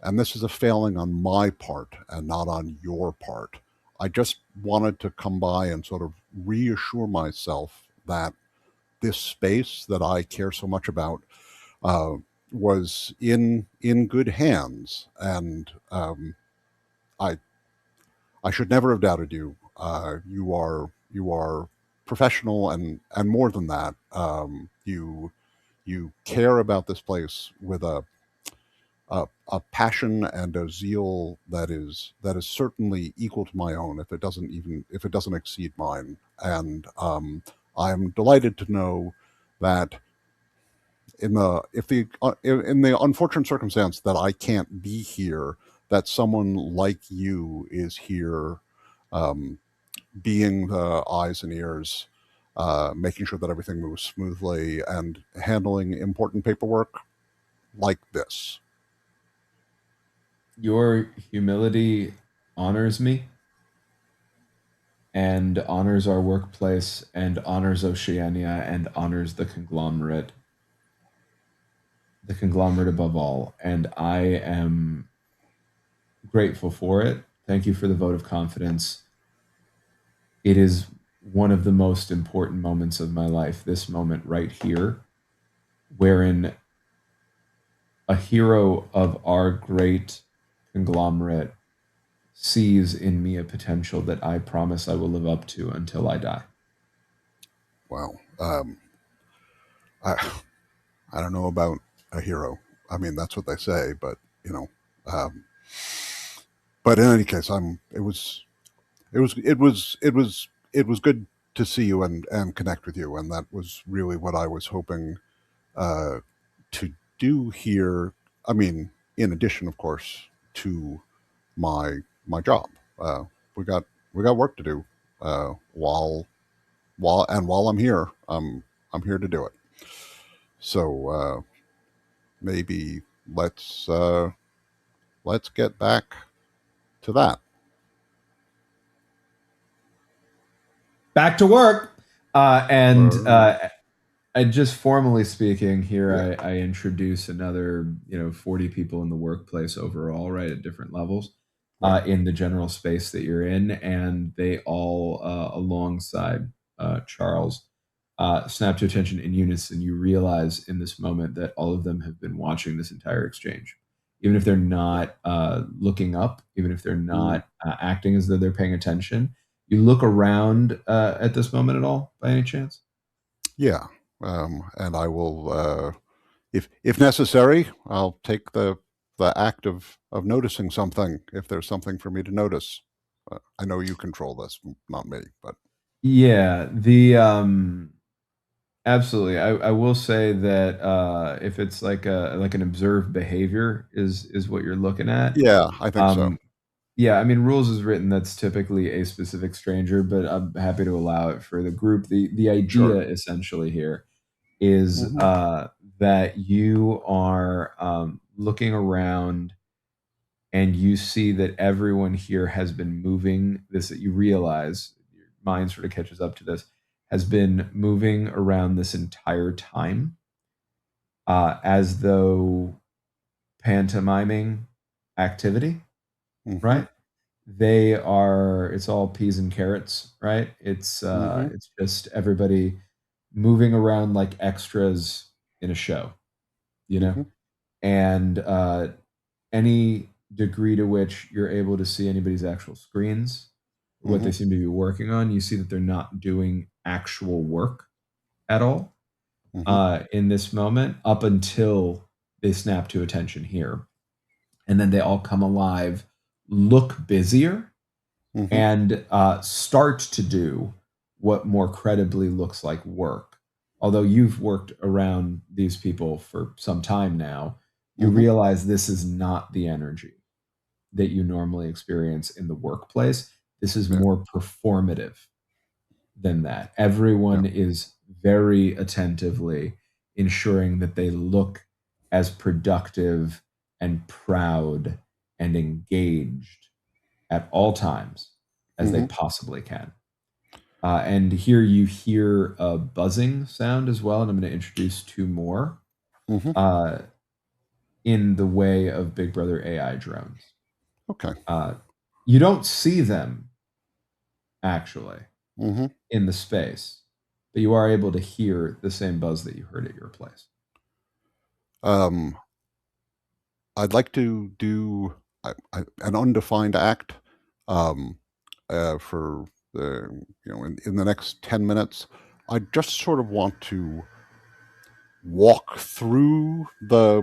and this is a failing on my part and not on your part. I just wanted to come by and sort of reassure myself that this space that I care so much about uh, was in good hands, and I I should never have doubted you. You are professional, and more than that, you care about this place with a passion and a zeal that is certainly equal to my own, if it doesn't exceed mine. And I'm delighted to know that in the unfortunate circumstance that I can't be here, that someone like you is here, um, being the eyes and ears, making sure that everything moves smoothly, and handling important paperwork like this. Your humility honors me and honors our workplace and honors Oceania and honors the conglomerate above all. And I am grateful for it. Thank you for the vote of confidence. It is one of the most important moments of my life, this moment right here, wherein a hero of our great conglomerate sees in me a potential that I promise I will live up to until I die. Well, I I don't know about a hero. I mean, that's what they say, but you know, um, but in any case, it was good to see you and connect with you, and that was really what I was hoping uh, to do here. I mean, in addition, of course, to my job, uh, we got we got work to do. While I'm here, I'm here to do it. So maybe let's uh, let's get back to that. Back to work. And Word. just formally speaking here, Yeah. I introduce another 40 people in the workplace overall, right, at different levels, Right. in the general space that you're in, and they all alongside Charles snap to attention in unison. You realize in this moment that all of them have been watching this entire exchange, even if they're not looking up, even if they're Mm. not acting as though they're paying attention. You look around at this moment at all, by any chance? Yeah. And I will, if necessary, I'll take the act of noticing something if there's something for me to notice. I know you control this, not me, but Yeah, the absolutely. I will say that if it's like an observed behavior is what you're looking at. yeah, I think so. Um yeah, I mean rules is written that's typically a specific stranger, but I'm happy to allow it for the group. The Sure. idea essentially here is Hmm. that you are looking around and you see that everyone here has been moving this, that you realize your mind sort of catches up to this, has been moving around this entire time, as though pantomiming activity, Hmm. right? They are, it's all peas and carrots, right? Hmm. It's just everybody moving around like extras in a show, you know? Hmm. And any degree to which you're able to see anybody's actual screens, what Hmm. they seem to be working on, you see that they're not doing actual work at all Hmm. in this moment up until they snap to attention here. And then they all come alive, look busier, Hmm. and start to do what more credibly looks like work. Although you've worked around these people for some time now, you Hmm. realize this is not the energy that you normally experience in the workplace. This is Yeah. more performative than that. Yeah. Everyone is very attentively ensuring that they look as productive and proud and engaged at all times as they Hmm. possibly can. And here you hear a buzzing sound as well, and I'm going to introduce two more Hmm. uh, in the way of Big Brother AI drones. Okay. Uh, you don't see them actually Hmm. in the space, but you are able to hear the same buzz that you heard at your place. Um, I'd like to do an undefined act um, for in the next 10 minutes. I just sort of want to walk through the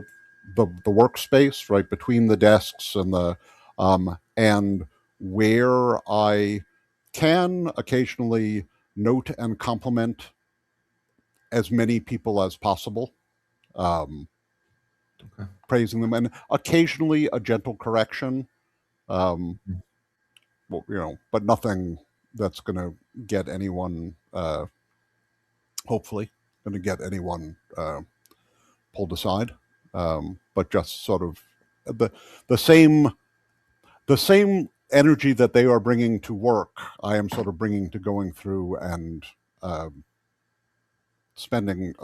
workspace right between the desks and where I can occasionally note and compliment as many people as possible, um, Okay. praising them, and occasionally a gentle correction. Um, Mhm. well, but nothing that's going to get anyone, hopefully, going to get anyone pulled aside. But just sort of the the same the same energy that they are bringing to work, I am sort of bringing to going through and uh, spending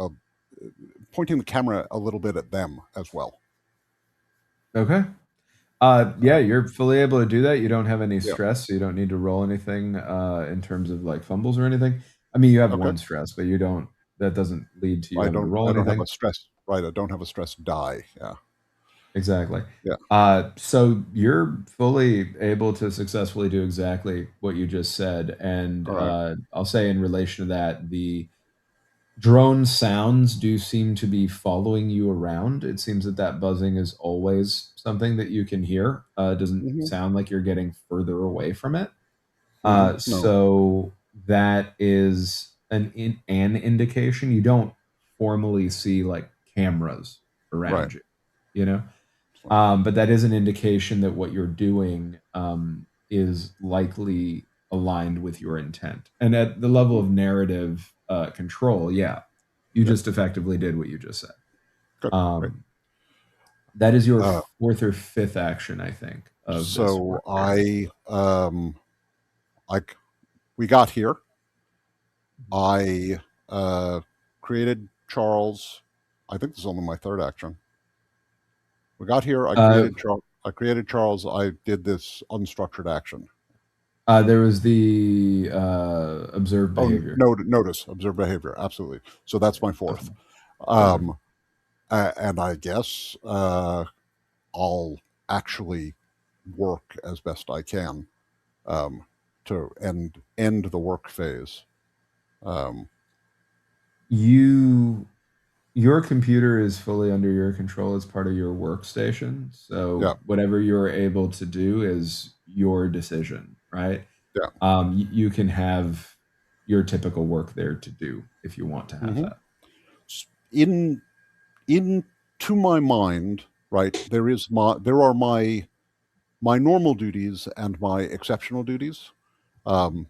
pointing the camera a little bit at them as well. Okay. Yeah, you're fully able to do that. You don't have any Yeah. stress, so you don't need to roll anything in terms of like fumbles or anything. I mean, you have Okay. one stress, but you don't. That doesn't lead to you I having to don't. roll I don't have a anything. stress. Right. I don't have a stress die. Yeah. Exactly. Yeah. So you're fully able to successfully do exactly what you just said, and All right. I'll say in relation to that, the drone sounds do seem to be following you around. It seems that that buzzing is always something that you can hear. It doesn't Mm-hmm. sound like you're getting further away from it. Mm-hmm. No. So that is an indication. You don't formally see like cameras Right. around you, you know? So, But that is an indication that what you're doing is likely aligned with your intent. And at the level mhm. of narrative control, yeah, you Yeah. just effectively did what you just said. Good. Great. Um, that is your Uh, fourth or fifth action, I think, of this so work period. we got here. Mhm. I created Charles. I think this is only my third action. We got here. Uh, I created Charles. I did this unstructured action. there was the observed Oh, behavior. notice, observe behavior. Absolutely. So that's my fourth. Okay. Okay. Um, and I guess I'll actually work as best I can um, to end the work phase. Um, You your computer is fully under your control as part of your workstation. So yeah, whatever you're able to do is your decision, right? yeah. You can have your typical work there to do if you want to have hmm that. In in to my mind, right, there are my normal duties and my exceptional duties.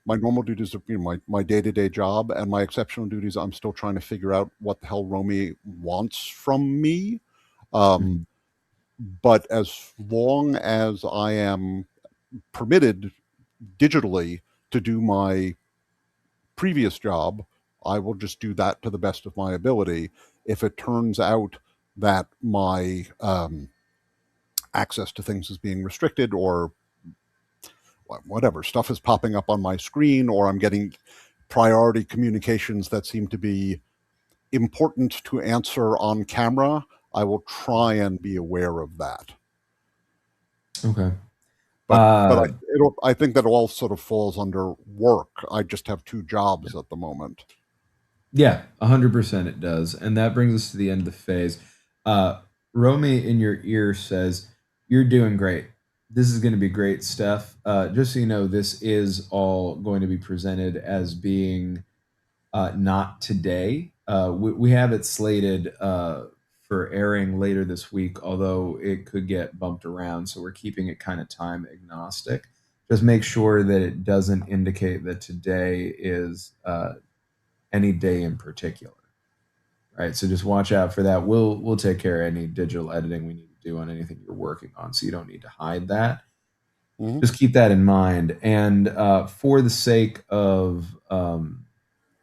My normal duties are, my day-to-day job, and my exceptional duties, I'm still trying to figure out what the hell Romy wants from me. Um, Mhm. but as long as I am permitted digitally to do my previous job, I will just do that to the best of my ability. If it turns out that my access to things is being restricted, or whatever stuff is popping up on my screen, or I'm getting priority communications that seem to be important to answer on camera, I will try and be aware of that. Okay. But Uh, I think that all sort of falls under work. I just have two jobs at the moment. yeah, 100% it does. And that brings us to the end of the phase. Romy in your ear says, "You're doing great. This is going to be great stuff. Just so you know, this is all going to be presented as being not today. We have it slated for airing later this week, although it could get bumped around. So we're keeping it kind of time agnostic. Just make sure that it doesn't indicate that today is any day in particular. Right. So just watch out for that. We'll take care of any digital editing we need to do on anything you're working on. So you don't need to hide that. hmm Just keep that in mind. And for the sake of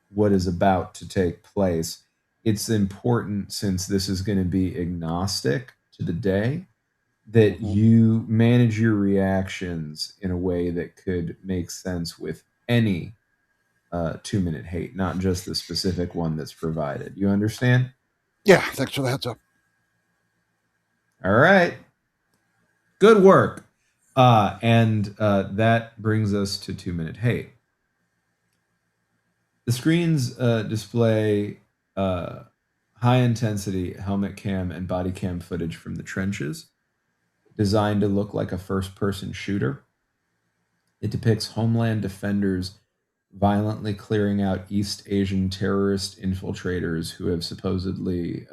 what is about to take place, it's important, since this is going to be agnostic to the day, that hmm you manage your reactions in a way that could make sense with any 2 minute hate, not just the specific one that's provided. You understand? Yeah, thanks for the heads up. All right. Good work. And that brings us to 2 minute hate. The screens display high intensity helmet cam and body cam footage from the trenches, designed to look like a first person shooter. It depicts Homeland defenders violently clearing out East Asian terrorist infiltrators who have supposedly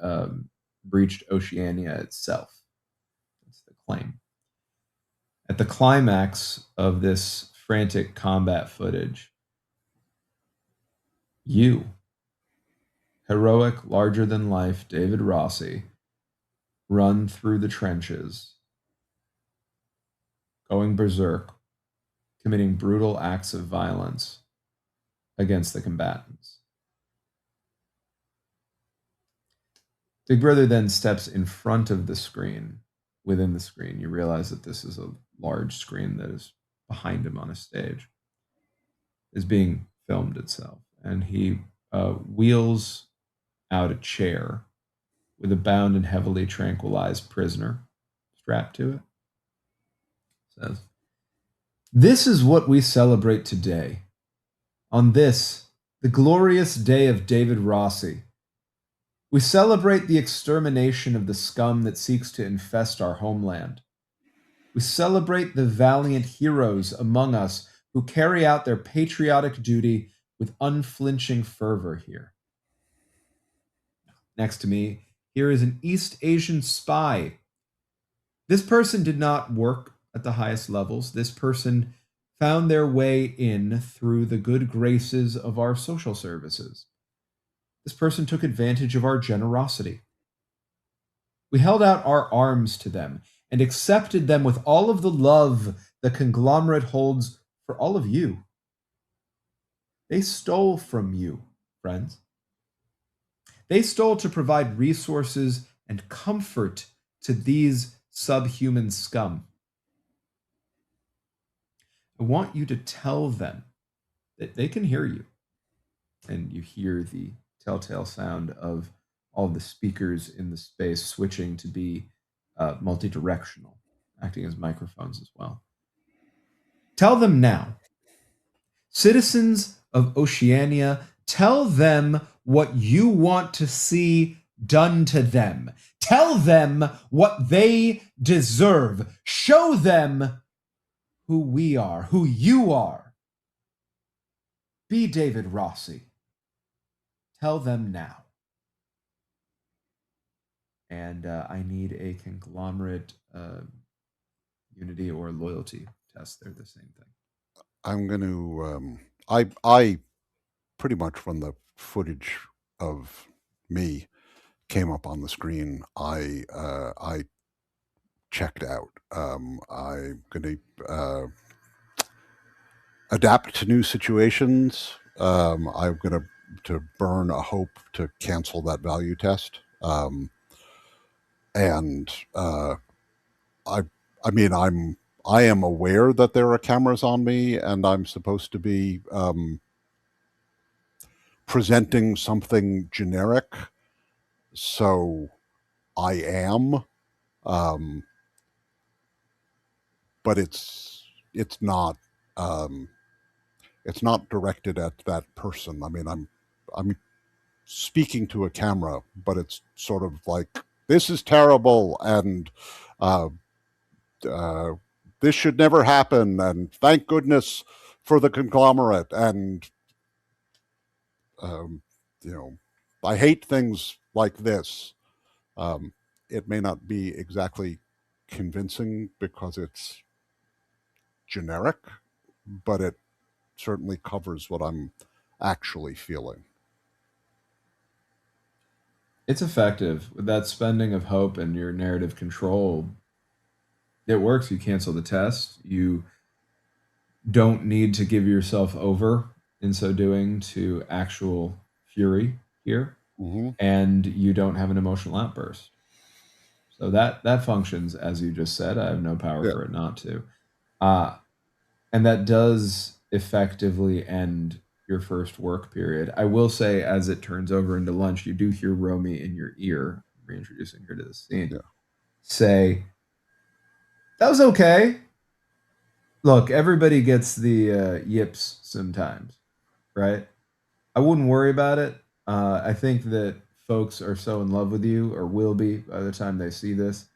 breached Oceania itself. That's the claim. At the climax of this frantic combat footage, you, heroic, larger than life David Rossi, run through the trenches, going berserk, committing brutal acts of violence against the combatants. Big Brother then steps in front of the screen. Within the screen, you realize that this is a large screen that is behind him on a stage, is being filmed itself. And he wheels out a chair with a bound and heavily tranquilized prisoner strapped to it. Says, "This is what we celebrate today. On this, the glorious day of David Rossi, we celebrate the extermination of the scum that seeks to infest our homeland. We celebrate the valiant heroes among us who carry out their patriotic duty with unflinching fervor here. Next to me, here is an East Asian spy. This person did not work at the highest levels. This person found their way in through the good graces of our social services. This person took advantage of our generosity. We held out our arms to them and accepted them with all of the love the conglomerate holds for all of you. They stole from you, friends. They stole to provide resources and comfort to these subhuman scum. I want you to tell them that they can hear you. And you hear the telltale sound of all the speakers in the space switching to be multi-directional, acting as microphones as well. Tell them now, citizens of Oceania, tell them what you want to see done to them. Tell them what they deserve. Show them who we are, who you are. Be David Rossi. Tell them now. And I need a conglomerate unity or loyalty test. They're the same thing. I'm going to. I pretty much when the footage of me came up on the screen, I checked out. I'm going to adapt to new situations. I'm going to burn a hope to cancel that value test. And I mean, I am aware that there are cameras on me, and I'm supposed to be presenting something generic. So I am, but it's not directed at that person. I mean, I'm speaking to a camera, but it's sort of like, this is terrible, and this should never happen, and thank goodness for the conglomerate, and you know, I hate things like this. It may not be exactly convincing because it's generic, but it certainly covers what I'm actually feeling. It's effective with that spending of hope and your narrative control. It works. You cancel the test. You don't need to give yourself over in so doing to actual fury here, Mm-hmm. and you don't have an emotional outburst. So that functions as you just said. I have no power Yeah. for it not to, and that does effectively end your first work period. I will say, as it turns over into lunch, you do hear Romy in your ear, reintroducing her to the scene, Yeah. say, "That was okay. Look, everybody gets the yips sometimes, right? I wouldn't worry about it. I think that folks are so in love with you, or will be by the time they see this,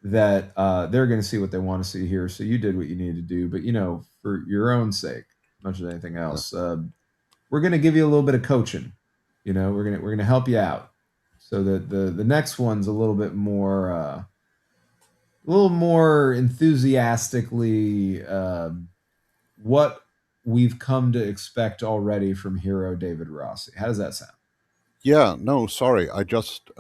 that they're going to see what they want to see here. So you did what you needed to do, but for your own sake, as much as anything Yeah. else, we're going to give you a little bit of coaching. We're gonna help you out, so that the next one's a little more enthusiastically what we've come to expect already from hero David Rossi. How does that sound? Yeah, no, sorry. I just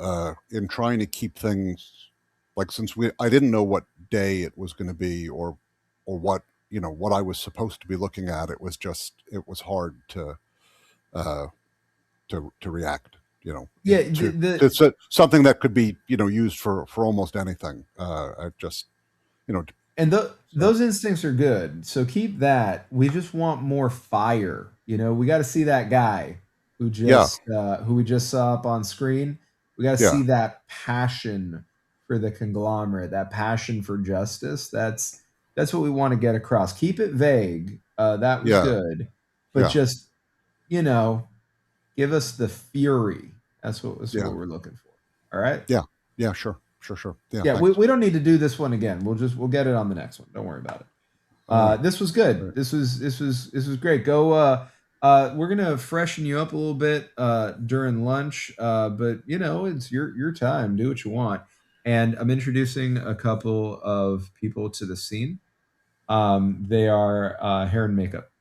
in trying to keep things like, since I didn't know what day it was going to be, or what what I was supposed to be looking at. It was hard uh, to react. Yeah, the To something that could be used for almost anything. I just you know and so those instincts are good. So keep that. We just want more fire. We got to see that guy yeah, who we just saw up on screen. We got to yeah, see that passion for the conglomerate, that passion for justice. That's what we want to get across. Keep it vague. That was yeah, good, but yeah, just you know, give us the fury. That's what yeah, we're looking for. All right. yeah, yeah. Sure. Yeah, Yeah, we, thanks. we don't need to do this one again. We'll get it on the next one. Don't worry about it. All right. This was All good. right. This was great. Go. We're gonna freshen you up a little bit during lunch, but it's your time. Do what you want. And I'm introducing a couple of people to the scene. They are hair and makeup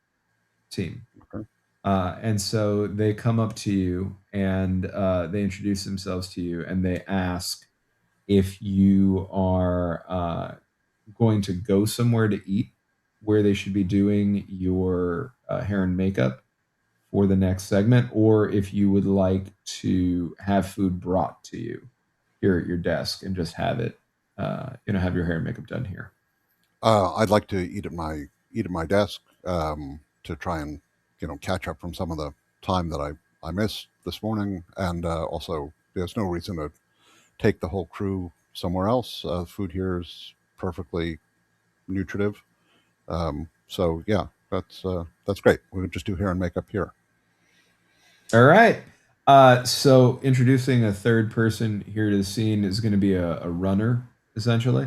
team, Okay. and so they come up to you and they introduce themselves to you, and they ask if you are going to go somewhere to eat where they should be doing your hair and makeup for the next segment, or if you would like to have food brought to you here at your desk and just have it, have your hair and makeup done here. I'd like to eat at my desk to try and catch up from some of the time that I missed this morning, and also there's no reason to take the whole crew somewhere else. Food here is perfectly nutritive, so yeah, that's great. We would just do hair and makeup here. All right. So introducing a third person here to the scene is going to be a runner, essentially.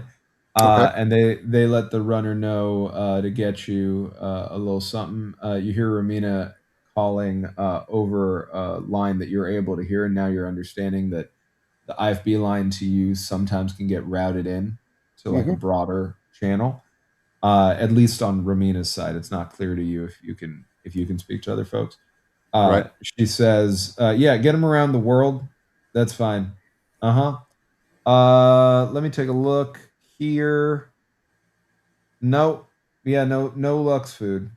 Okay. And they let the runner know to get you a little something. You hear Romina calling over a line that you're able to hear, and now you're understanding that the IFB line to use sometimes can get routed in to like a Hmm. broader channel. At least on Romina's side, it's not clear to you if you can speak to other folks. Right. She says, "Yeah, get him around the world. That's fine. Uh huh. Let me take a look here. No, yeah, no Lux food.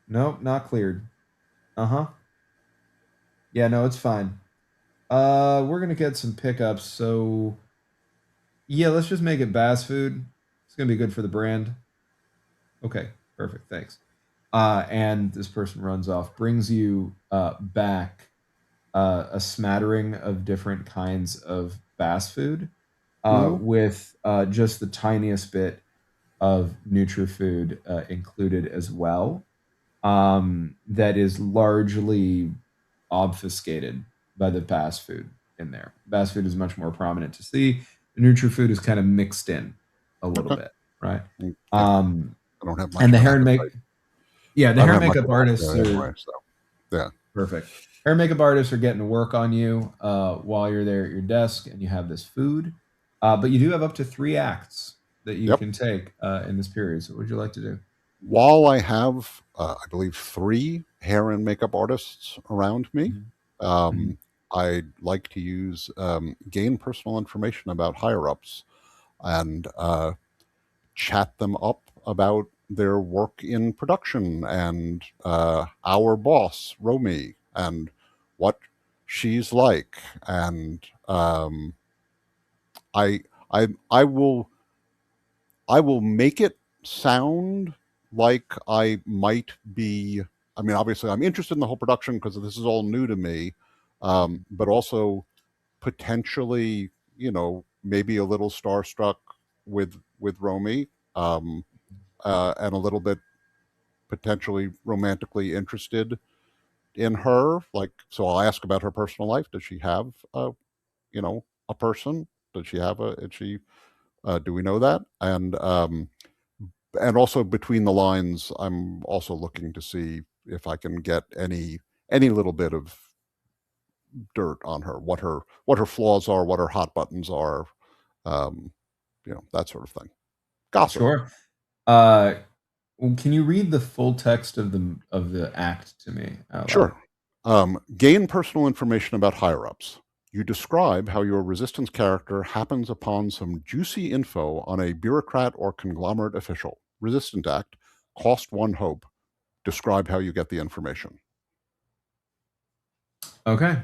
Nope, not cleared. Uh huh. Yeah, no, it's fine. We're gonna get some pickups. So yeah, let's just make it Bass food. It's gonna be good for the brand. Okay, perfect. Thanks." And this person runs off, brings you back a smattering of different kinds of bass food Hmm. with just the tiniest bit of NutriFood included as well. That is largely obfuscated by the bass food in there. Bass food is much more prominent to see. The NutriFood is kind of mixed in a little Okay. bit, right? Yeah, Um, I don't have much and of the an hair and appetite. make yeah, the I hair don't and have much makeup of an artists appetite are anyway. So yeah. perfect. Hair and makeup artists are getting to work on you while you're there at your desk and you have this food. But you do have up to 3 acts that you Yep. can take in this period. So, what would you like to do? While I have, I believe, three hair and makeup artists around me, Mhm. Mhm. um, I'd like to use gain personal information about higher ups and chat them up about their work in production and our boss, Romy, and what she's like. And I, I will make it sound like I might be. I mean, obviously, I'm interested in the whole production because this is all new to me, Mhm. but also potentially, maybe a little starstruck with Romy, and a little bit potentially romantically interested in her. Like, so I'll ask about her personal life. Does she have a person? Does she have a? Is she? Do we know that? And also between the lines, I'm also looking to see if I can get any little bit of dirt on her, what her flaws are, what her hot buttons are, um, that sort of thing. Gossip. Sure. Can you read the full text of the act to me out loud? Sure. Gain personal information about higher ups. You describe how your resistance character happens upon some juicy info on a bureaucrat or conglomerate official. Resistant Act, cost one hope. Describe how you get the information. Okay.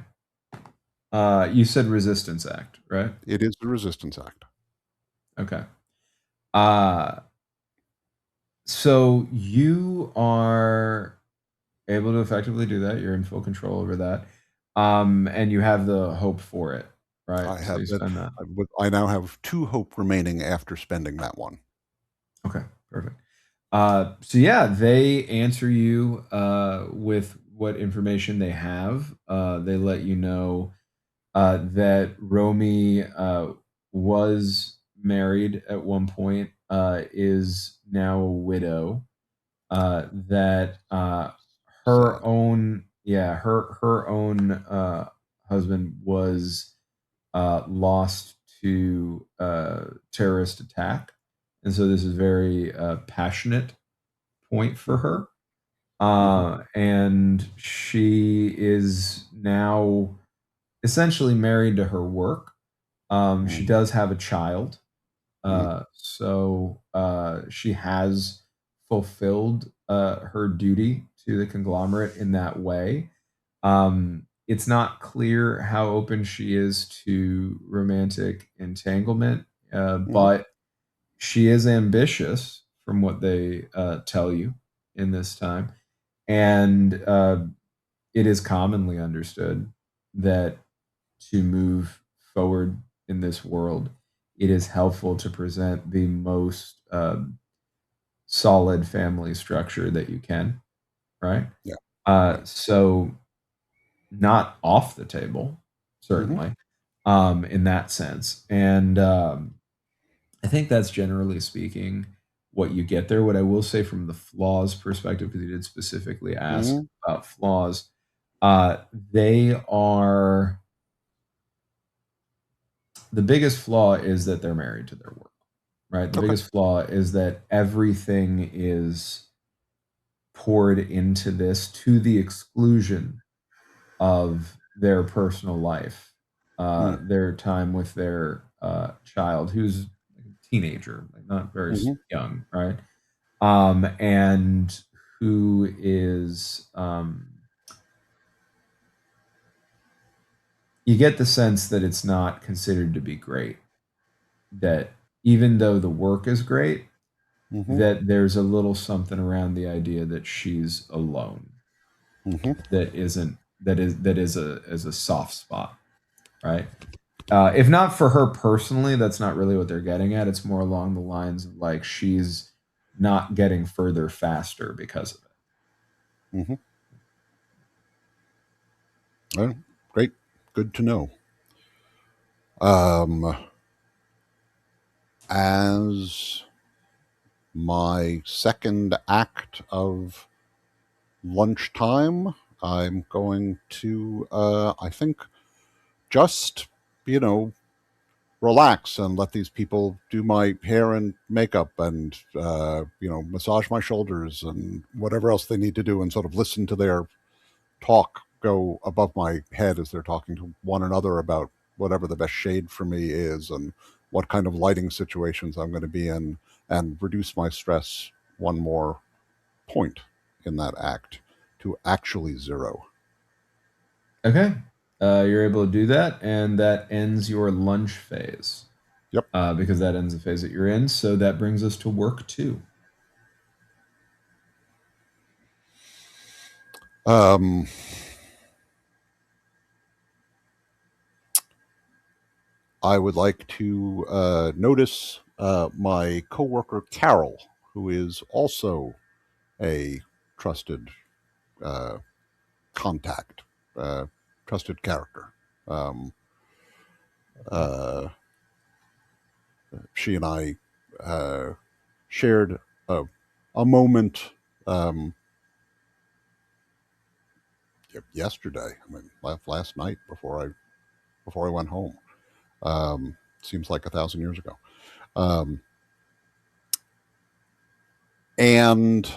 You said Resistance Act, right? It is the Resistance Act. Okay. Uh, so you are able to effectively do that. You're in full control over that. And you have the hope for it, right? I So have you that. spend that. I now have two hope remaining after spending that one. Okay, perfect. So yeah, they answer you with what information they have. They let you know that Romy was married at one point, is now a widow. That her Sad. own yeah her own husband was lost to terrorist attack, and so this is very passionate point for Hmm. her. Hmm. And she is now essentially married to her work. She Hmm. does have a child, Hmm. so she has fulfilled her duty to the conglomerate in that way. It's not clear how open she is to romantic entanglement, Hmm. but she is ambitious from what they tell you in this time. And it is commonly understood that to move forward in this world, it is helpful to present the most solid family structure that you can, right? Yeah. Yeah. So not off the table, Hmm. certainly, in that sense. And I think that's generally speaking what you get there. What I will say from the flaws perspective, because you did specifically ask Hmm. about flaws, they are the biggest flaw is that they're married to their work, right? The Okay. biggest flaw is that everything is poured into this to the exclusion of their personal life, their time with their child, who's a teenager, like not very Mm-hmm. young, right? And who is, you get the sense that it's not considered to be great. That even though the work is great, Hmm. that there's a little something around the idea that she's alone, Hmm. that is a soft spot, right? If not for her personally, that's not really what they're getting at. It's more along the lines of like she's not getting further faster because of it. Hmm. Well, great. Good to know. Um, as my second act of lunchtime, I'm going to, I think, just, you know, relax and let these people do my hair and makeup and, massage my shoulders and whatever else they need to do and sort of listen to their talk go above my head as they're talking to one another about whatever the best shade for me is and what kind of lighting situations I'm going to be in and reduce my stress one more point in that act to actually zero. Okay, you're able to do that, and that ends your lunch phase Yep. because that ends the phase that you're in. So that brings us to work two. Um, I would like to notice my coworker Carol, who is also a trusted uh, contact, uh, trusted character. Um, uh, she and I uh, shared a moment yesterday. I mean, last night before I went home. Seems like 1,000 years ago. Um, and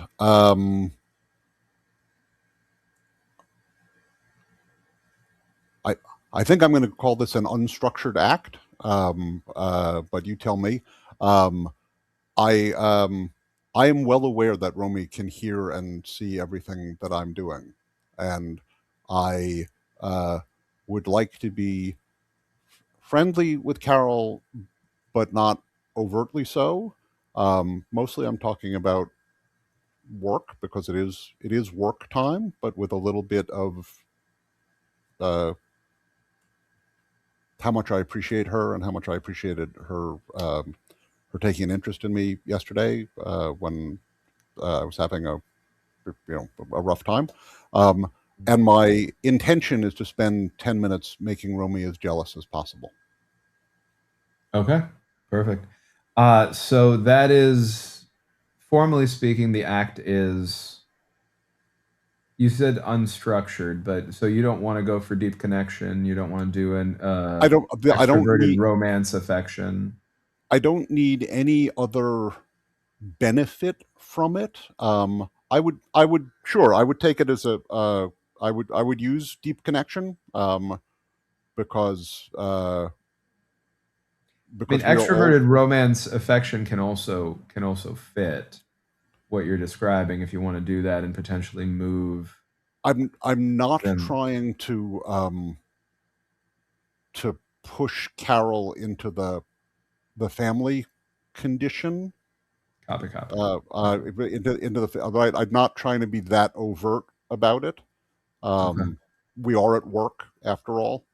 I I think I'm going to call this an unstructured act. But you tell me. Um, I I am well aware that Romy can hear and see everything that I'm doing, and I would like to be friendly with Carol, but not overtly so. Mostly, I'm talking about work because it is work time, but with a little bit of uh, how much I appreciate her and how much I appreciated her taking an interest in me yesterday when I was having a rough time. Um, and my intention is to spend 10 minutes making Romy as jealous as possible. Okay, perfect. So that is, formally speaking, the act is, you said unstructured, but so you don't want to go for deep connection. You don't want to do an I don't extroverted need romance affection. I don't need any other benefit from it. I would take it as I would use deep connection because I mean, we are all extroverted romance affection can also fit. what you're describing if you want to do that and potentially move I'm not them. trying to push Carol into the family condition. Copy, copy. Into the. I'm not trying to be that overt about it. Okay. Um, we are at work after all.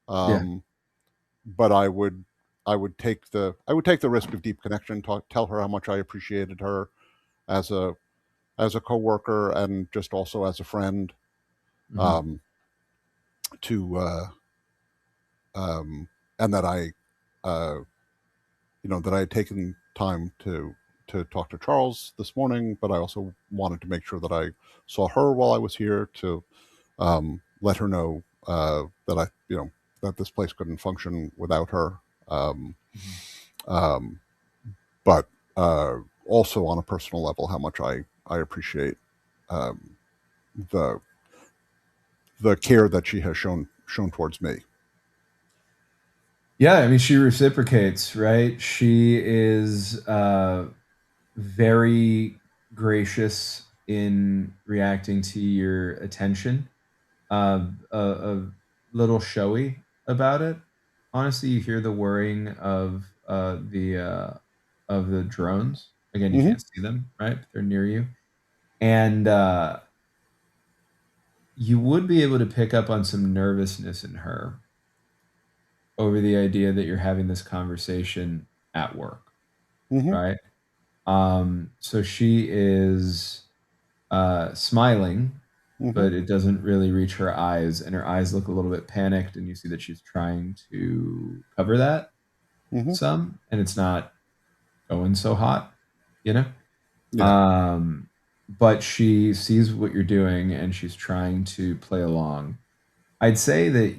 Yeah. Um, but I would take the risk of deep connection. Tell her how much I appreciated her as a coworker and just also as a friend. Hmm. Um, to and that uh, that I had taken time to talk to Charles this morning, but I also wanted to make sure that I saw her while I was here to let her know that that this place couldn't function without her. Um, Hmm. um, but also on a personal level, how much I appreciate um, the the care that she has shown towards me. Yeah, I mean, she reciprocates, right? She is very gracious in reacting to your attention, a little showy about it. Honestly, you hear the whirring of the drones. Again, you Hmm. can't see them, right? But they're near you, and you would be able to pick up on some nervousness in her over the idea that you're having this conversation at work, Hmm. right? So she is smiling, Hmm. but it doesn't really reach her eyes, and her eyes look a little bit panicked, and you see that she's trying to cover that Hmm. some, and it's not going so hot, you know? Yeah. Um, but she sees what you're doing and she's trying to play along. I'd say that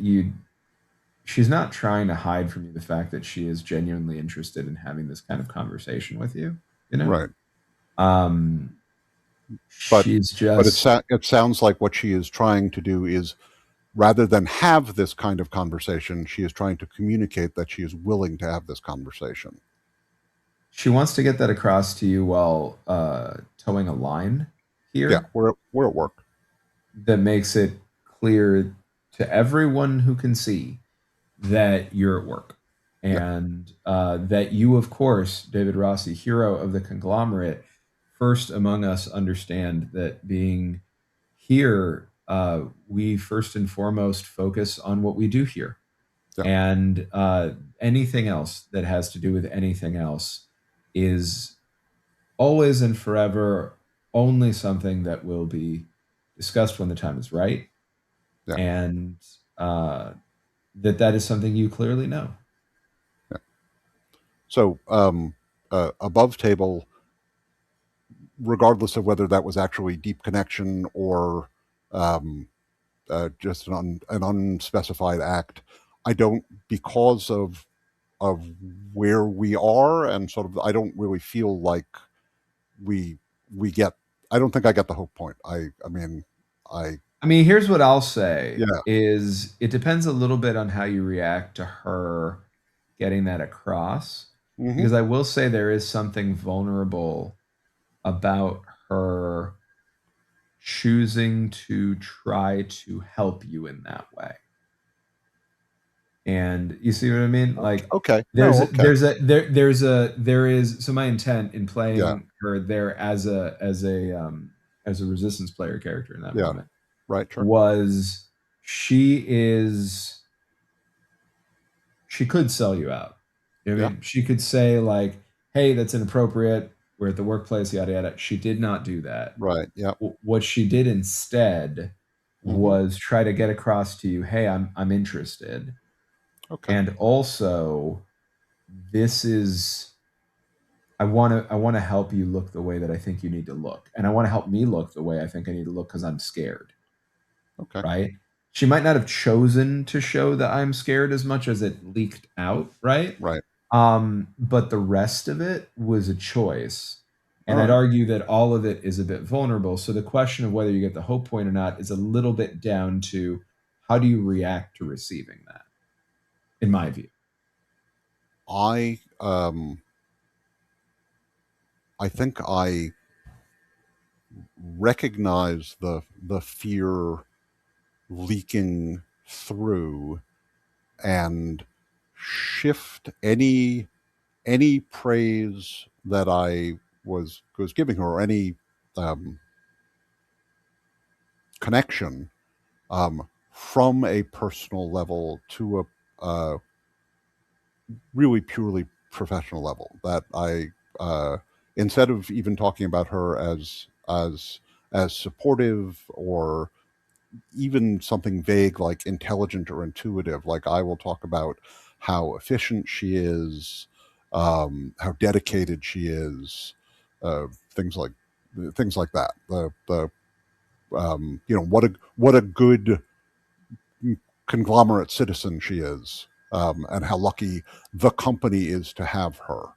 she's not trying to hide from you the fact that she is genuinely interested in having this kind of conversation with you, you know? Right. Um, But she's but just it sounds like what she is trying to do is, rather than have this kind of conversation, she is trying to communicate that she is willing to have this conversation. she wants to get that across to you while towing a line Yeah, here we're at work. that makes it clear to everyone who can see that you're at work Yeah, and that you, of course, David Rossi, hero of the Conglomerate, first among us understand that being here, we first and foremost focus on what we do here. yeah, And anything else that has to do with anything else is always and forever only something that will be discussed when the time is right. yeah, And that is something you clearly know. yeah. So above table, regardless of whether that was actually deep connection or um, just an unspecified act, I don't, because of where we are and sort of, I don't really feel like we we get. I don't think I get the whole point. I mean, I I mean, here's what I'll say yeah. is it depends a little bit on how you react to her getting that across. Hmm. Because I will say there is something vulnerable about her choosing to try to help you in that way. And you see what I mean? Like Okay. No. Okay. there is so my intent in Yeah. playing her there as a resistance player character in that Yeah. moment Right. Sure. was she is she could sell you out. I Yeah. mean, she could say like, "Hey, that's inappropriate. We're at the workplace, yada yada." She did not do that. Right. Yeah. What she did instead Hmm. was try to get across to you, "Hey, I'm interested." Okay. And also, this is I want to help you look the way that I think you need to look. And I want to help me look the way I think I need to look cuz I'm scared, Okay. right? She might not have chosen to show that I'm scared as much as it leaked out, right? Right. But the rest of it was a choice. All And I'd right. argue that all of it is a bit vulnerable. So the question of whether you get the hope point or not is a little bit down to how do you react to receiving that, in my view. I think I recognize the fear leaking through and shift any praise that I was giving her, or any um, connection, from a personal level to a really purely professional level. That I, instead of even talking about her as supportive, or even something vague like intelligent or intuitive, like I will talk about how efficient she is, how dedicated she is, uh, things like things like that. The what a good conglomerate citizen she is, and how lucky the company is to have her,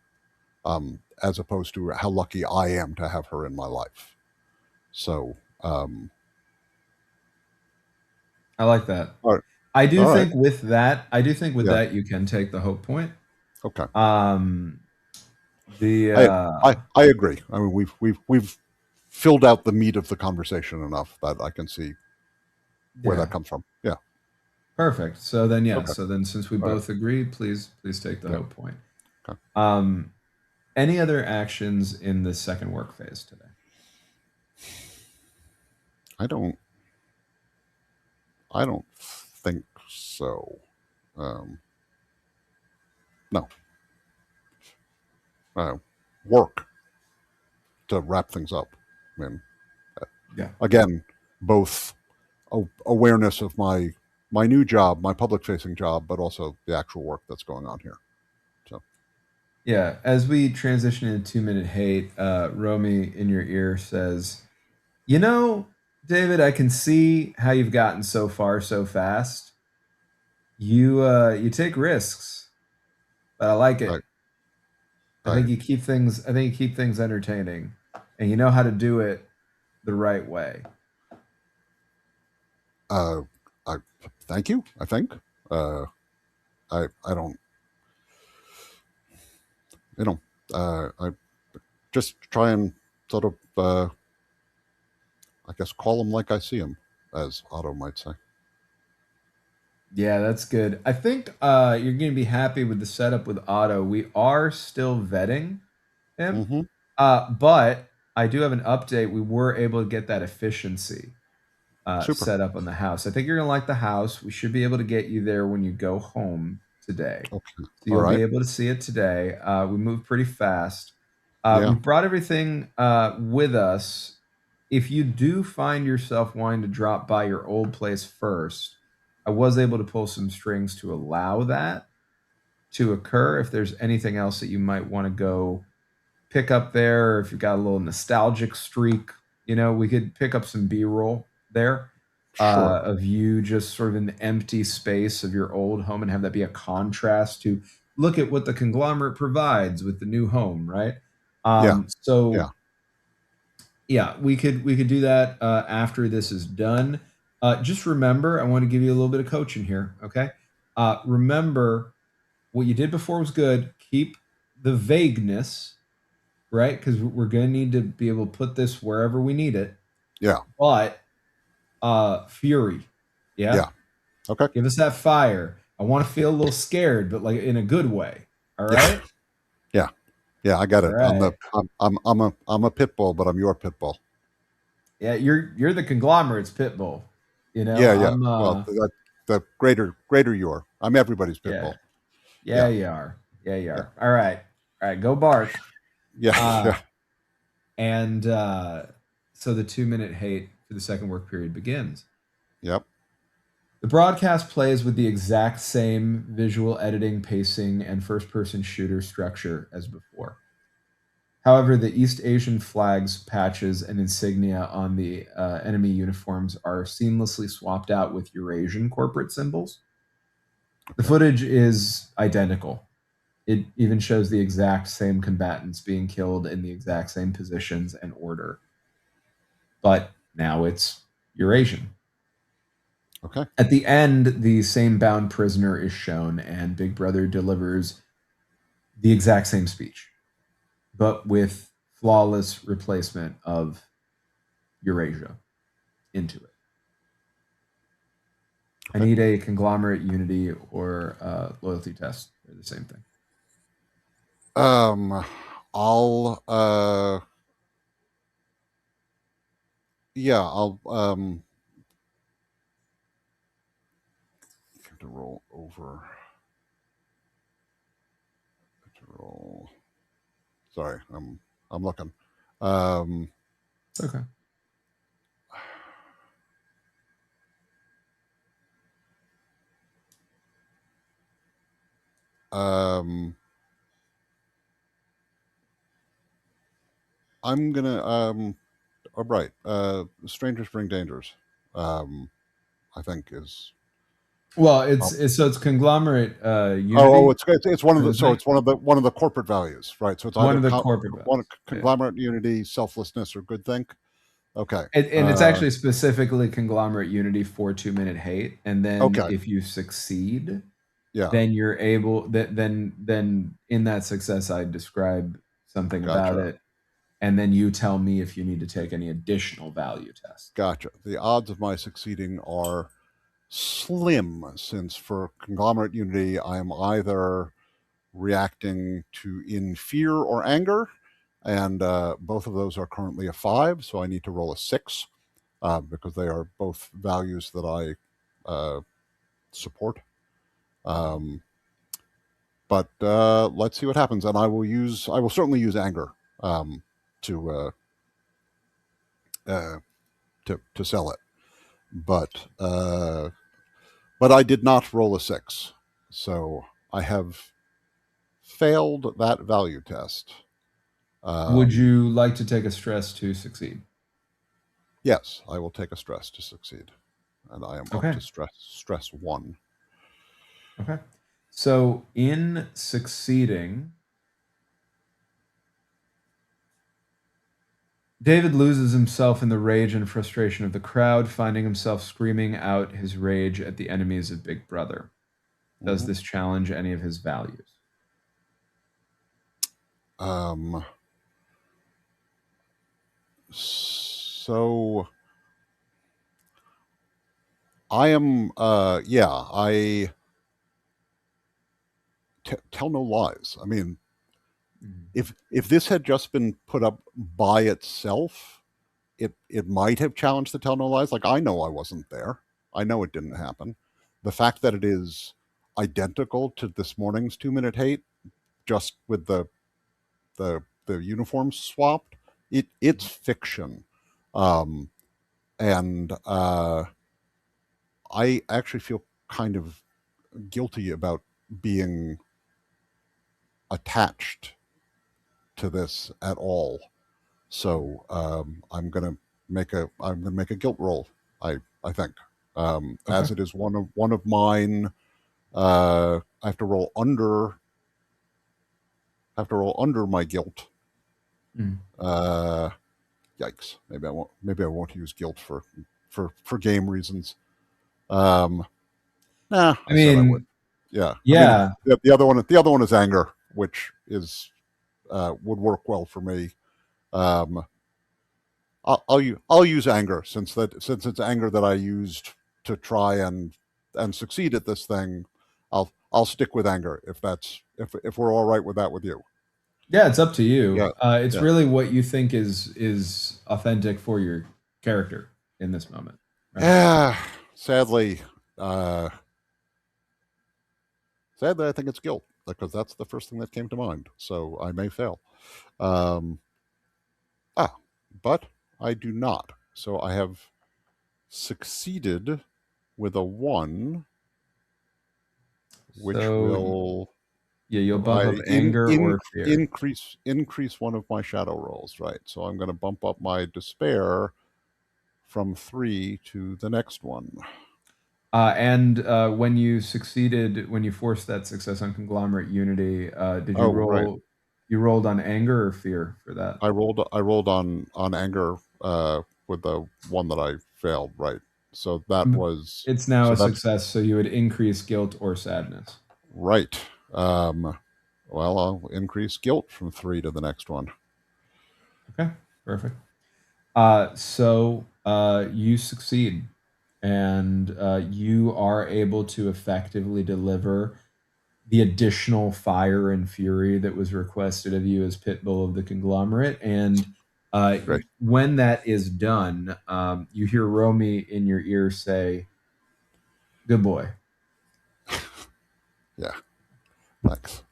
as opposed to how lucky I am to have her in my life. So, I like that. all right, I do all right, think with that, yeah, you can take the hope point. okay. Um, the I I agree. I mean, we've filled out the meat of the conversation enough that I can see where yeah, that comes from. Yeah. perfect. So then, yeah. Okay. So then, since we All right. both agree, please take the Yeah. hope point. Okay. Um, any other actions in the second work phase today? I don't. I don't think so. Um, no. Uh, Work to wrap things up. I mean, Yeah. again, both awareness of my new job, my public facing job, but also the actual work that's going on here. So, Yeah. As we transition into 2 minute hate, Romy in your ear says, "You know, David, I can see how you've gotten so far so fast. You take risks, but I like I, it. I, I think you keep things entertaining, and you know how to do it the right way." uh, I thank you. I think. Uh, I don't. You know. I just try and sort of, I guess, call them like I see them, as Otto might say. Yeah, that's good. I think you're going to be happy with the setup with Otto. We are still vetting him, Mm-hmm. but I do have an update. We were able to get that efficiency Super. set up on the house. I think you're going to like the house. We should be able to get you there when you go home today. Okay. So All you'll be right. able to see it today. We moved pretty fast. We Yeah. brought everything with us. If you do find yourself wanting to drop by your old place first, I was able to pull some strings to allow that to occur. If there's anything else that you might want to go pick up there, or if you've got a little nostalgic streak, we could pick up some B-roll there Sure. of you just sort of in the empty space of your old home, and have that be a contrast to look at what the conglomerate provides with the new home, right? Yeah. So Yeah. yeah, we could do that after this is done. Just remember, I want to give you a little bit of coaching here, okay? Remember, what you did before was good. Keep the vagueness, right? Because we're going to need to be able to put this wherever we need it. Yeah. But fury, yeah, Yeah. Okay. give us that fire. I want to feel a little scared, but like in a good way. All Yeah. right, Yeah. Yeah. I got all it. right. I'm a pit bull, but I'm your pit bull. Yeah, you're the conglomerate's pit bull. Yeah. Yeah. I'm Well, the greater you are. I'm everybody's pit yeah, bull. yeah, Yeah. you are. Yeah, you Yeah. are. All right, go bark. Yeah. Uh, Yeah. and so the 2 minute hate for the second work period begins. Yep. The broadcast plays with the exact same visual editing, pacing, and first person shooter structure as before. However, the East Asian flags, patches, and insignia on the enemy uniforms are seamlessly swapped out with Eurasian corporate symbols. The Okay. footage is identical. It even shows the exact same combatants being killed in the exact same positions and order, but now it's Eurasian. Okay. At the end, the same bound prisoner is shown, and Big Brother delivers the exact same speech, but with flawless replacement of Eurasia into it. I Okay. need a conglomerate unity or loyalty test. They're the same thing. Um, I'll yeah, I'll have to roll over. To roll. Sorry, I'm looking. Um, Okay. um, I'm gonna all right. Strangers bring dangers. Um, I think is Well, oh, it's conglomerate oh, unity it's one of for the the so thing. it's one of the corporate values, right? So it's One either of the corporate one values. Yeah. conglomerate unity, selflessness, or good think. Okay. And it's actually specifically conglomerate unity for 2 minute hate. And then Okay. if you succeed, Yeah. then you're able that then in that success I describe something about Gotcha. it. And then you tell me if you need to take any additional value tests. Gotcha. The odds of my succeeding are slim, since for conglomerate unity, I am either reacting to in fear or anger, and both of those are currently a 5, so I need to roll a 6 because they are both values that I support. Um, but let's see what happens, and I will certainly use anger um, to uh, to sell it, but I did not roll a 6, so I have failed that value test. Would Um, you like to take a stress to succeed? yes, I will take a stress to succeed, and I am up Okay. to stress 1. Okay. So in succeeding, David loses himself in the rage and frustration of the crowd, finding himself screaming out his rage at the enemies of Big Brother. Does Mhm. this challenge any of his values? Um, so I am, yeah, tell no lies. I mean, Mhm. if this had just been put up by itself, it might have challenged the tell no lies. Like, I know I wasn't there. I know it didn't happen. The fact that it is identical to this morning's 2 minute hate, just with the uniforms swapped, it's fiction. Um, and I actually feel kind of guilty about being attached to this at all. So I'm gonna make a guilt roll. I think Okay. as it is one of mine. I have to roll under. Have to roll under my guilt. Mm. Uh, yikes! Maybe I won't use guilt for game reasons. Um, nah, I I said I would. mean, Yeah, I mean yeah, the other one is anger, which is would work well for me. Um, I'll use anger, since it's anger that I used to try and succeed at this thing. I'll stick with anger, if we're all right with that with you. yeah, it's up to you. Yeah, It's yeah. really what you think is authentic for your character in this moment, right? Yeah. Sadly, uh, sadly, I think it's guilt, because that's the first thing that came to mind. So I may fail. Um, ah, but I do not. So I have succeeded with a 1, which So will yeah, you'll bump I up anger or fear. increase one of my shadow rolls, right? So I'm going to bump up my despair from 3 to the next one. And when you succeeded, when you forced that success on conglomerate unity, did you Oh, right. roll? You rolled on anger or fear for that? I rolled on anger with the one that I failed, right? So that was It's now so a that's success, so you would increase guilt or sadness. right. Well, I'll increase guilt from 3 to the next one. Okay, perfect. You succeed, and you are able to effectively deliver the additional fire and fury that was requested of you as Pitbull of the Conglomerate. And Great. when that is done, you hear Romy in your ear say, "Good boy." Yeah. Thanks.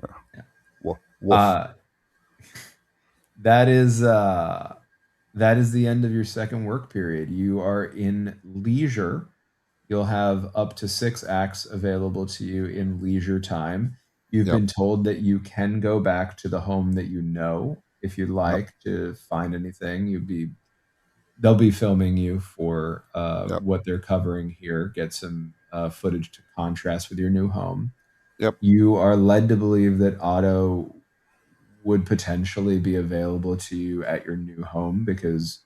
Yeah. Woof. Uh, that is that is the end of your second work period. You are in leisure. You'll have up to 6 acts available to you in leisure time. You've Yep. been told that you can go back to the home that you know if you'd Yep. like to find anything. They'll be filming you for Yep. what they're covering here. Get some footage to contrast with your new home. Yep. You are led to believe that Otto would potentially be available to you at your new home because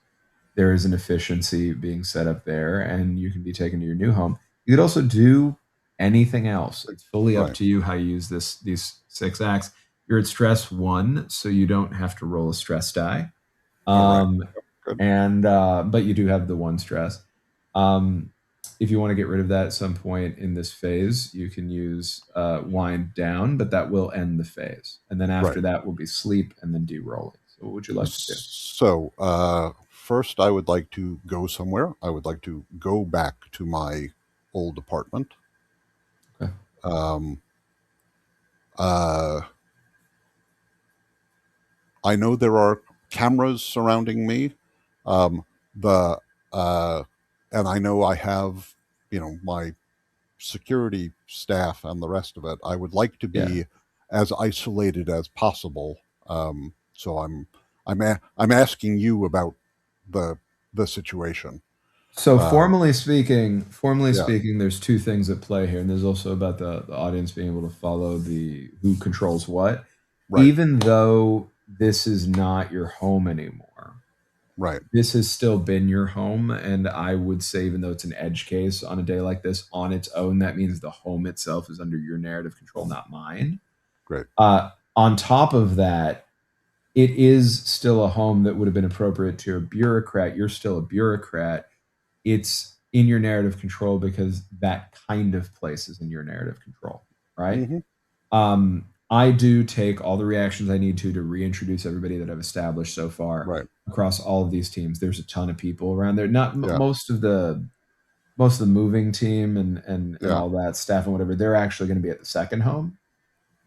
there is an efficiency being set up there and you can be taken to your new home. You could also do anything else. It's fully up Right. to you how you use these 6 acts. You're at stress 1, so you don't have to roll a stress die. All right. Um, Good. and but you do have the 1 stress. Um, if you want to get rid of that at some point in this phase, you can use wind down, but that will end the phase. And then after Right. that will be sleep and then de-rolling. So what would you like to do? So, first, I would like to go somewhere. I would like to go back to my old apartment. Okay. Um, uh, I know there are cameras surrounding me. Um, the and I know I have, my security staff and the rest of it. I would like to Yeah. be as isolated as possible. So I'm asking you about the the situation. So Um, formally yeah, speaking, there's 2 things at play here, and there's also about the audience being able to follow the who controls what. right, Even though this is not your home anymore, right, this has still been your home, and I would say, even though it's an edge case on a day like this, on its own, that means the home itself is under your narrative control, not mine. great. On top of that, it is still a home that would have been appropriate to a bureaucrat. You're still a bureaucrat. It's in your narrative control because that kind of place is in your narrative control, right? Hmm. I do take all the reactions I need to reintroduce everybody that I've established so far Right. across all of these teams. There's a ton of people around there. Not Yeah. most of the moving team and Yeah. all that staff and whatever. They're actually going to be at the second home.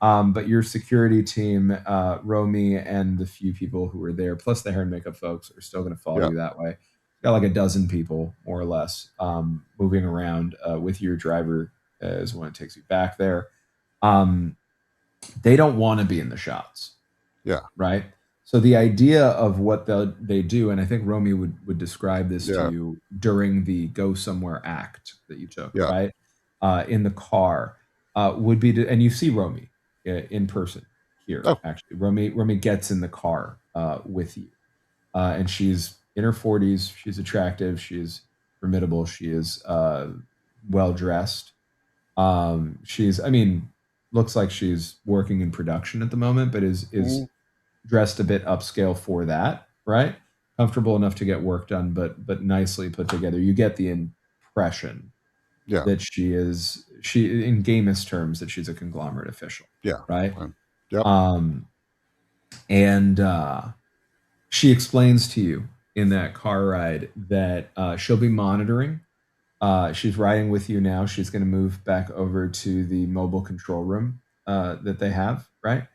But your security team, Romy, and the few people who were there, plus the hair and makeup folks, are still going to follow Yeah. you that way. Got like a dozen people, more or less, moving around with your driver as when it takes you back there. Um, they don't want to be in the shots, Yeah. right? So the idea of what they do, and I think Romy would describe this to Yeah. you during the go somewhere act that you took, Yeah. right? In the car, would be to, and you see Romy in person here. Oh. Actually, Romy gets in the car with you, and she's in her 40s. She's attractive. She's formidable. She is well dressed. I mean, looks like she's working in production at the moment, but is Mm, dressed a bit upscale for that, right? Comfortable enough to get work done, but nicely put together. You get the impression yeah. that she in gamist terms that she's a conglomerate official, Yeah. right? Yep. Um, and she explains to you in that car ride that she'll be monitoring. She's riding with you now. She's going to move back over to the mobile control room that they have, right,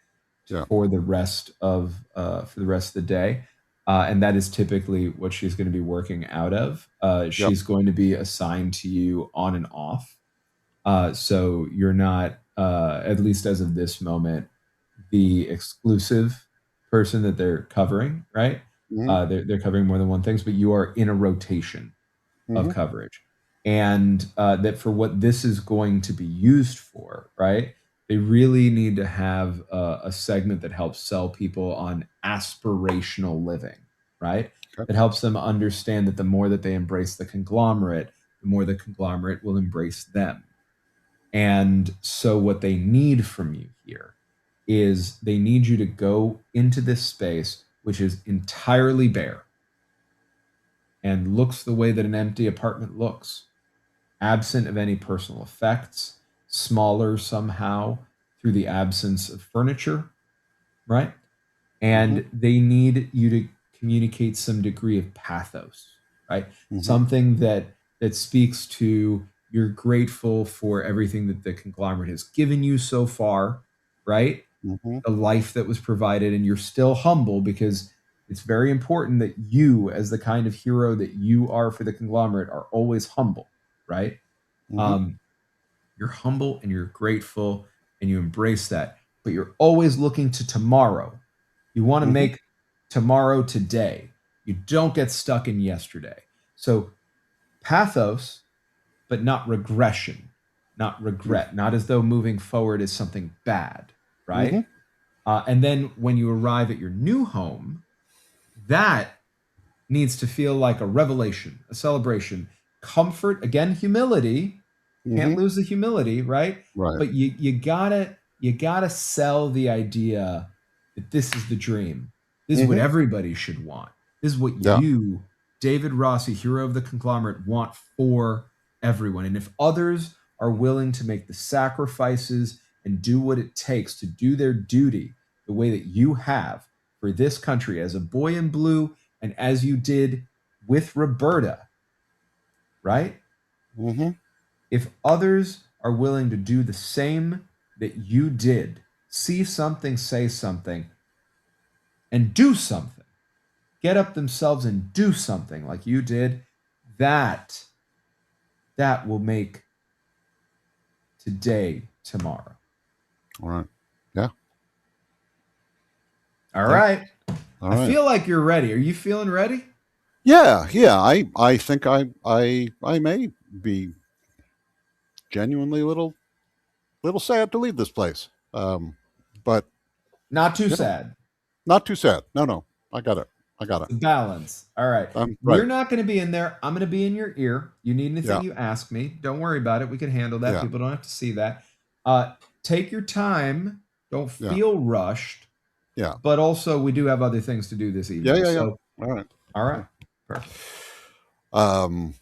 Yeah. for the rest of the day, and that is typically what she's going to be working out of. Yep. She's going to be assigned to you on and off, so you're not, at least as of this moment, the exclusive person that they're covering, right? Hmm. They're covering more than one things, but you are in a rotation of Hmm. coverage. And that for what this is going to be used for, right? They really need to have a segment that helps sell people on aspirational living, right? Okay. That helps them understand that the more that they embrace the conglomerate, the more the conglomerate will embrace them. And so, what they need from you here is they need you to go into this space, which is entirely bare, and looks the way that an empty apartment looks, absent of any personal effects, smaller somehow through the absence of furniture, right? Mhm. And they need you to communicate some degree of pathos, right? Mhm. Something that speaks to you're grateful for everything that the conglomerate has given you so far, right? Mhm. The life that was provided, and you're still humble because it's very important that you, as the kind of hero that you are for the conglomerate, are always humble, right? Mhm. Um, you're humble and you're grateful and you embrace that, but you're always looking to tomorrow. You want to Mhm. make tomorrow today. You don't get stuck in yesterday. So, pathos, but not regression, not regret, not as though moving forward is something bad, right? Mhm. And then when you arrive at your new home, that needs to feel like a revelation, a celebration, comfort, again, humility. Can't Mhm. lose the humility, right? Right. But you gotta sell the idea that this is the dream. This is what Mhm. everybody should want. This is what Yeah. you, David Rossi, hero of the conglomerate, want for everyone. And if others are willing to make the sacrifices and do what it takes to do their duty the way that you have for this country as a boy in blue and as you did with Roberta, right? Mhm. If others are willing to do the same that you did, see something, say something, and do something, get up themselves and do something like you did, that that will make today tomorrow. All right. Yeah. All Thank. right. All I right. feel like you're ready. Are you feeling ready? Yeah. Yeah. I think I may be genuinely a little sad to leave this place. But Not too you know, sad. not too sad. No. No. I got it. I got it. The balance. All right. I'm right. We're not going to be in there. I'm going to be in your ear. You need anything, Yeah. you ask me. Don't worry about it. We can handle that. Yeah. People don't have to see that. Uh, Take your time. Don't Yeah. feel rushed. Yeah. But also, we do have other things to do this Yeah. evening. Yeah. Yeah. So, All right. all right. Cool. Perfect. Um,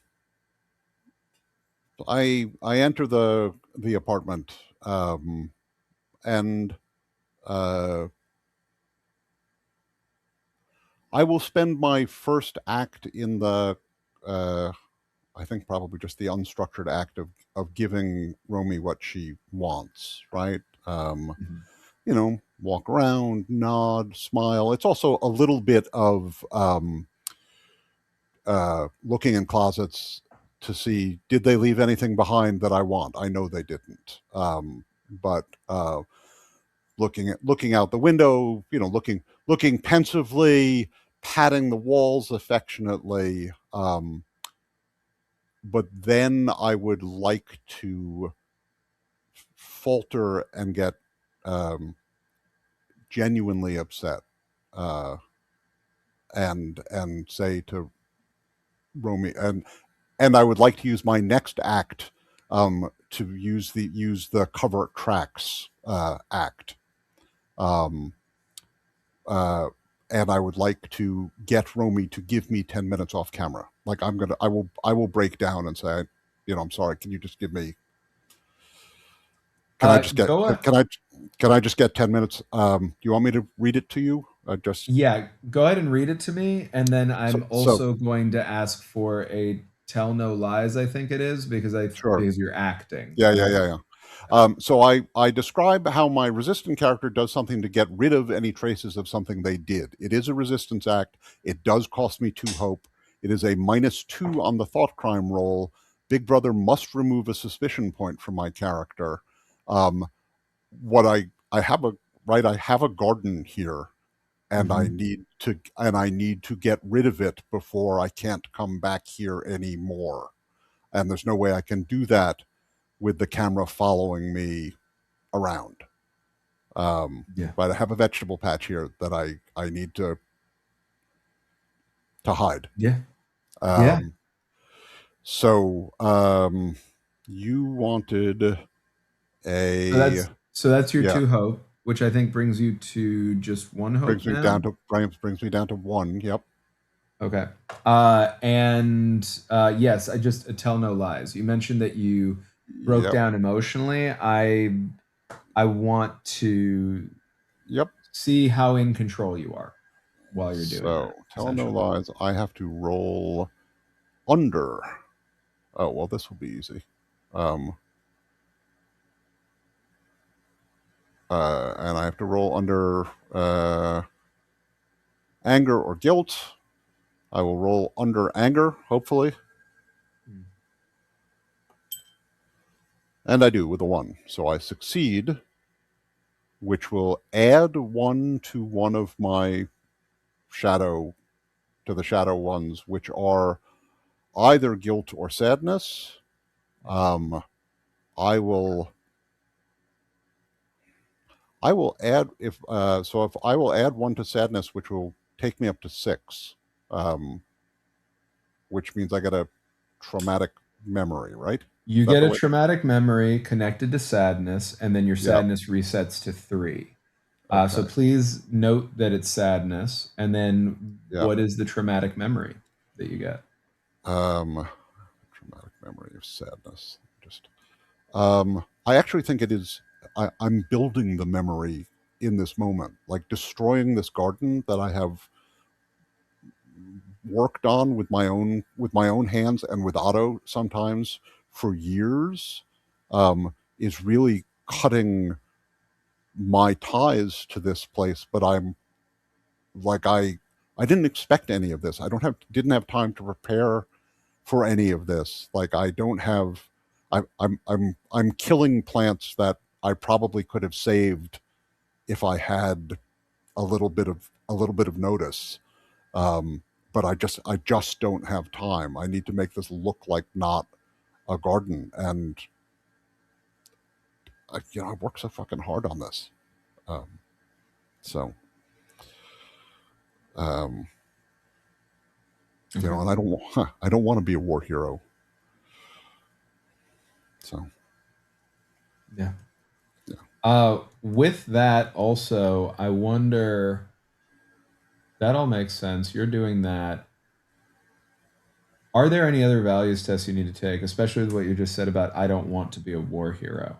I enter the apartment, and uh, I will spend my first act in the uh, I think probably just the unstructured act of giving Romy what she wants, right? Mhm. Walk around, nod, smile. It's also a little bit of looking in closets to see did they leave anything behind that I want. I know they didn't, but looking out the window, looking pensively, patting the walls affectionately. But then I would like to falter and get um, genuinely upset, uh, and say to Romy, and I would like to use my next act to use the cover tracks act, um, uh, and I would like to get Romy to give me 10 minutes off camera. Like I will break down and say, I'm sorry. Can you just give me? Can I just get? Go. Can I just get 10 minutes? Do you want me to read it to you? Just Yeah. Go ahead and read it to me, and then so I'm so also going to ask for a tell no lies. I think it is sure. because you're acting. Yeah, All yeah, right. yeah, yeah. So I describe how my resistant character does something to get rid of any traces of something they did. It is a resistance act. It does cost me 2 hope. It is a -2 on the thought crime roll. Big Brother must remove a suspicion point from my character. Um, what I have a right. I have a garden here, and I Mhm. need to get rid of it before I can't come back here anymore. And there's no way I can do that with the camera following me around. Yeah. But I have a vegetable patch here that I need to hide. Yeah. Yeah. Um, so you wanted So a that's your yeah two hope, which I think brings you to just one hope now. brings me down to one. Yep. Okay. And yes, I just tell no lies. You mentioned that you broke Yep. down emotionally. I want to Yep. see how in control you are while you're doing that, So, tell no essentially. lies. I have to roll under. Oh, well, this will be easy. Um, and I have to roll under anger or guilt. I will roll under anger, hopefully. Mm. And I do with a 1. So I succeed, which will add 1 to one of my shadow, to the shadow ones, which are either guilt or sadness. Um, I will I will add if I will add 1 to sadness, which will take me up to 6, um, which means I get a traumatic memory, right? Is You that get the a way? traumatic memory connected to sadness, and then your Yeah. sadness resets to 3. So Okay. please note that it's sadness, and then Yeah. what is the traumatic memory that you get? Um, traumatic memory of sadness. Just. I actually think it is. I'm building the memory in this moment, like destroying this garden that I have worked on with my own hands and with Otto sometimes for years, is really cutting my ties to this place. But I'm like I didn't expect any of this. I don't have didn't have time to prepare for any of this. Like I don't have. I'm killing plants that I probably could have saved if I had a little bit of notice. Um, but I just don't have time. I need to make this look like not a garden, and I worked so fucking hard on this. Um, so um, Okay. and I don't want to be a war hero. So Yeah. yeah. With that, also, I wonder, that all makes sense. You're doing that. Are there any other values tests you need to take, especially with what you just said about I don't want to be a war hero?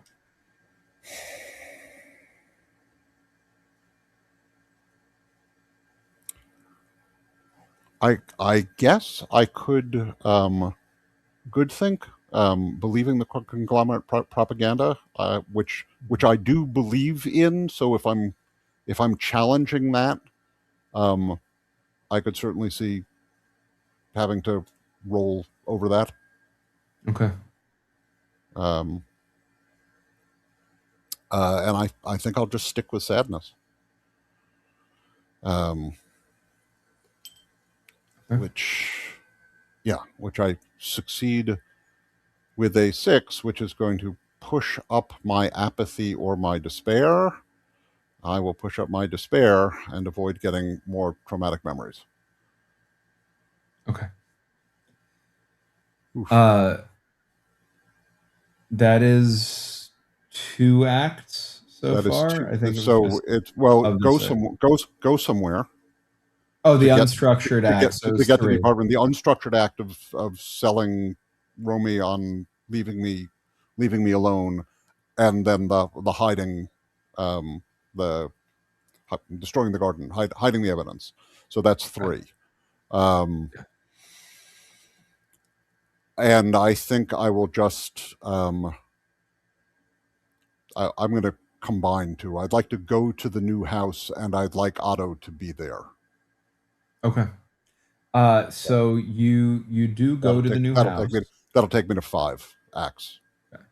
I guess I could good think believing the conglomerate propaganda, which I do believe in. So if I'm challenging that, um, I could certainly see having to roll over that. Okay. Um, and I think I'll just stick with sadness, um, Okay. which, yeah, which I succeed with a 6, which is going to push up my apathy or my despair. I will push up my despair and avoid getting more traumatic memories. Okay. Oof. Uh, that is 2 acts so That is far. too. I think it was So just it's well, of the 6. go somewhere Oh, the to get unstructured act. So to it's get to the 3. apartment. The unstructured act of selling Romy on leaving me alone, and then the hiding, um, the destroying the garden, hiding the evidence. So that's Okay. 3. Yeah. And I think I will just I'm going to combine 2. I'd like to go to the new house, and I'd like Otto to be there. Okay. So you do go to the new house. That'll take me to 5 acts. Okay.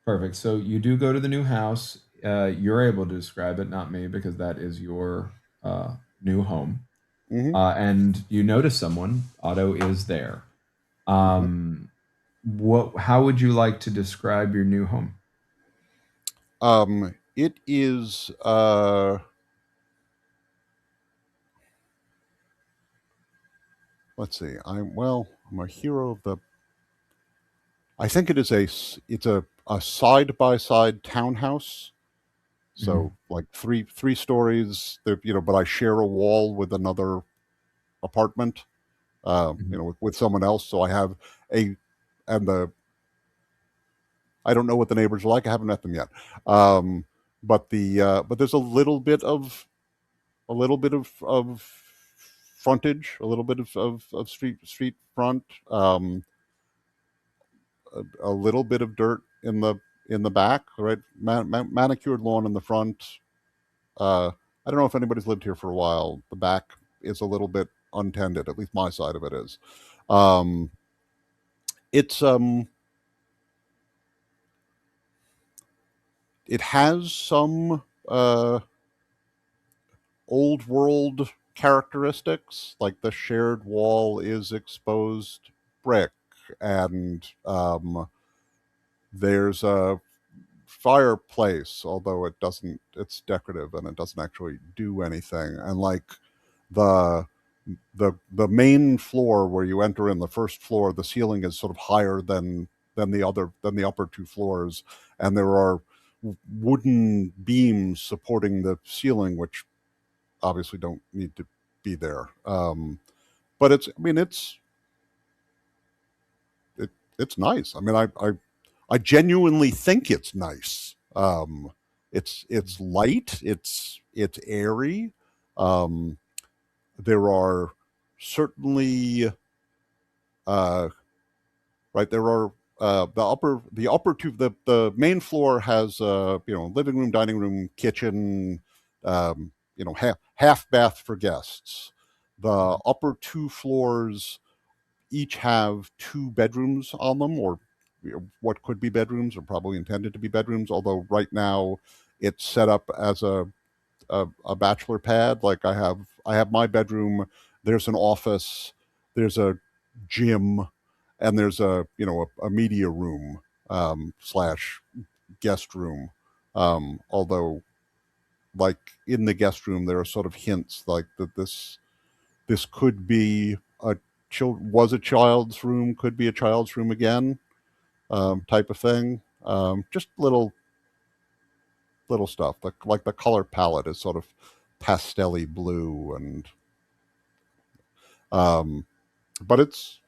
Perfect. So you do go to the new house. You're able to describe it, not me, because that is your new home. Hmm. And you notice someone. Otto is there. Hmm. What? How would you like to describe your new home? It is. Let's see. I'm a hero of the. I think it is it's a side by side townhouse. So Mhm. like three stories. There, but I share a wall with another apartment. Mhm. with someone else. So I have a and the I don't know what the neighbors are like. I haven't met them yet. Um, but there's a little bit of frontage, a little bit of street front, a little bit of dirt in the back, right? Manicured lawn in the front. I don't know if anybody's lived here for a while. The back is a little bit untended. At least my side of it is. Um, it's it has some old world characteristics, like the shared wall is exposed brick, and there's a fireplace, although it's decorative and it doesn't actually do anything. And like the the main floor where you enter in, the first floor, the ceiling is sort of higher than the upper two floors, and there are wooden beams supporting the ceiling, which obviously don't need to be there. But it, it's nice. I mean, I genuinely think it's nice. It's light. It's airy. Um, there are certainly uh, right. There are the upper two. The main floor has living room, dining room, kitchen. Half bath for guests. The upper two floors each have two bedrooms on them, or what could be bedrooms, or probably intended to be bedrooms. Although right now it's set up as a bachelor pad. Like I have my bedroom. There's an office. There's a gym, and there's a media room slash guest room. Although, like in the guest room, there are sort of hints like that this could be was a child's room, could be a child's room again, type of thing. Just little stuff. Like the color palette is sort of pastelly blue, and um, but it's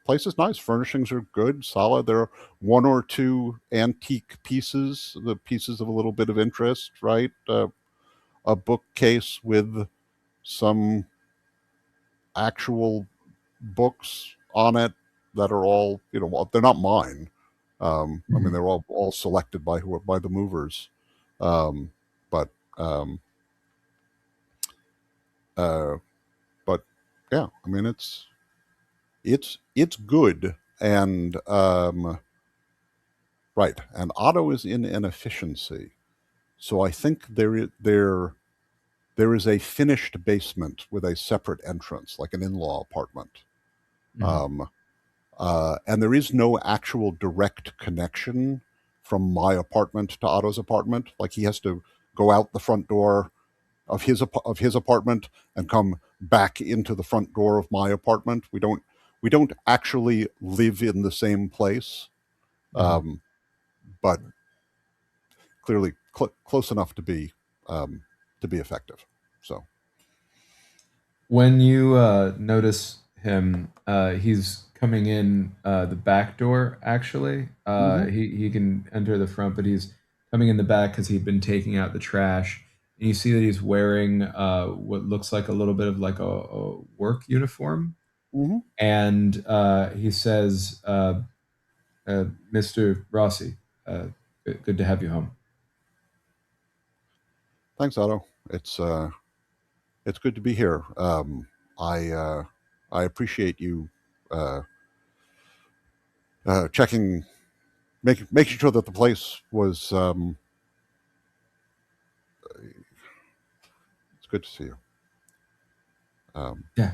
place is nice. Furnishings are good, solid. There are one or two antique pieces, the pieces of a little bit of interest, right? A bookcase with some actual books on it that are all they're not mine. I mean, Mhm. they're all selected by the movers, um, but um, uh, but yeah, I mean it's good, and right, and Otto is in an efficiency, so I think there is a finished basement with a separate entrance, like an in-law apartment. Mhm. Um, and there is no actual direct connection from my apartment to Otto's apartment. Like he has to go out the front door of his apartment and come back into the front door of my apartment. We don't actually live in the same place, Mhm. um, but clearly close enough um, to be effective. So When you notice him, he's coming in the back door. Actually, hmm he can enter the front, but he's coming in the back because he'd been taking out the trash. And you see that he's wearing what looks like a little bit of like a work uniform. hmm And he says, "Mr. Rossi, good to have you home." thanks, Otto. It's good to be here. I appreciate you uh, checking, making sure that the place was. It's good to see you. Um, Yeah.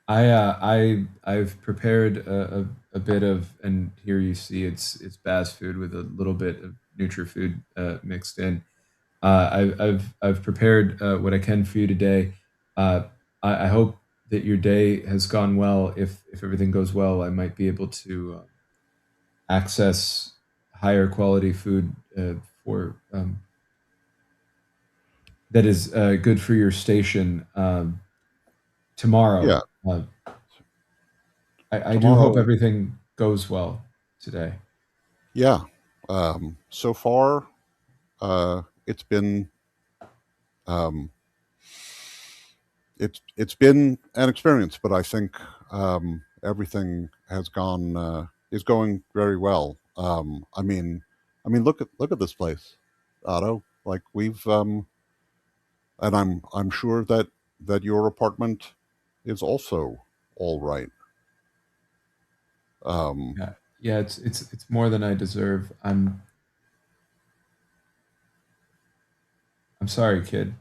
I've prepared a bit of, and here you see it's Baz food with a little bit of NutriFood mixed in. I've prepared what I can for you today. Uh, I hope that your day has gone well. If everything goes well, I might be able to access higher quality food for that is good for your station tomorrow. yeah, Uh, I do hope tomorrow, everything goes well today. yeah. So far, it's been um, it's been an experience, but I think everything has gone is going very well. I mean, look at this place, Otto. Like we've and I'm sure that your apartment is also all right. Um, Yeah, yeah, it's more than I deserve. I'm sorry, kid.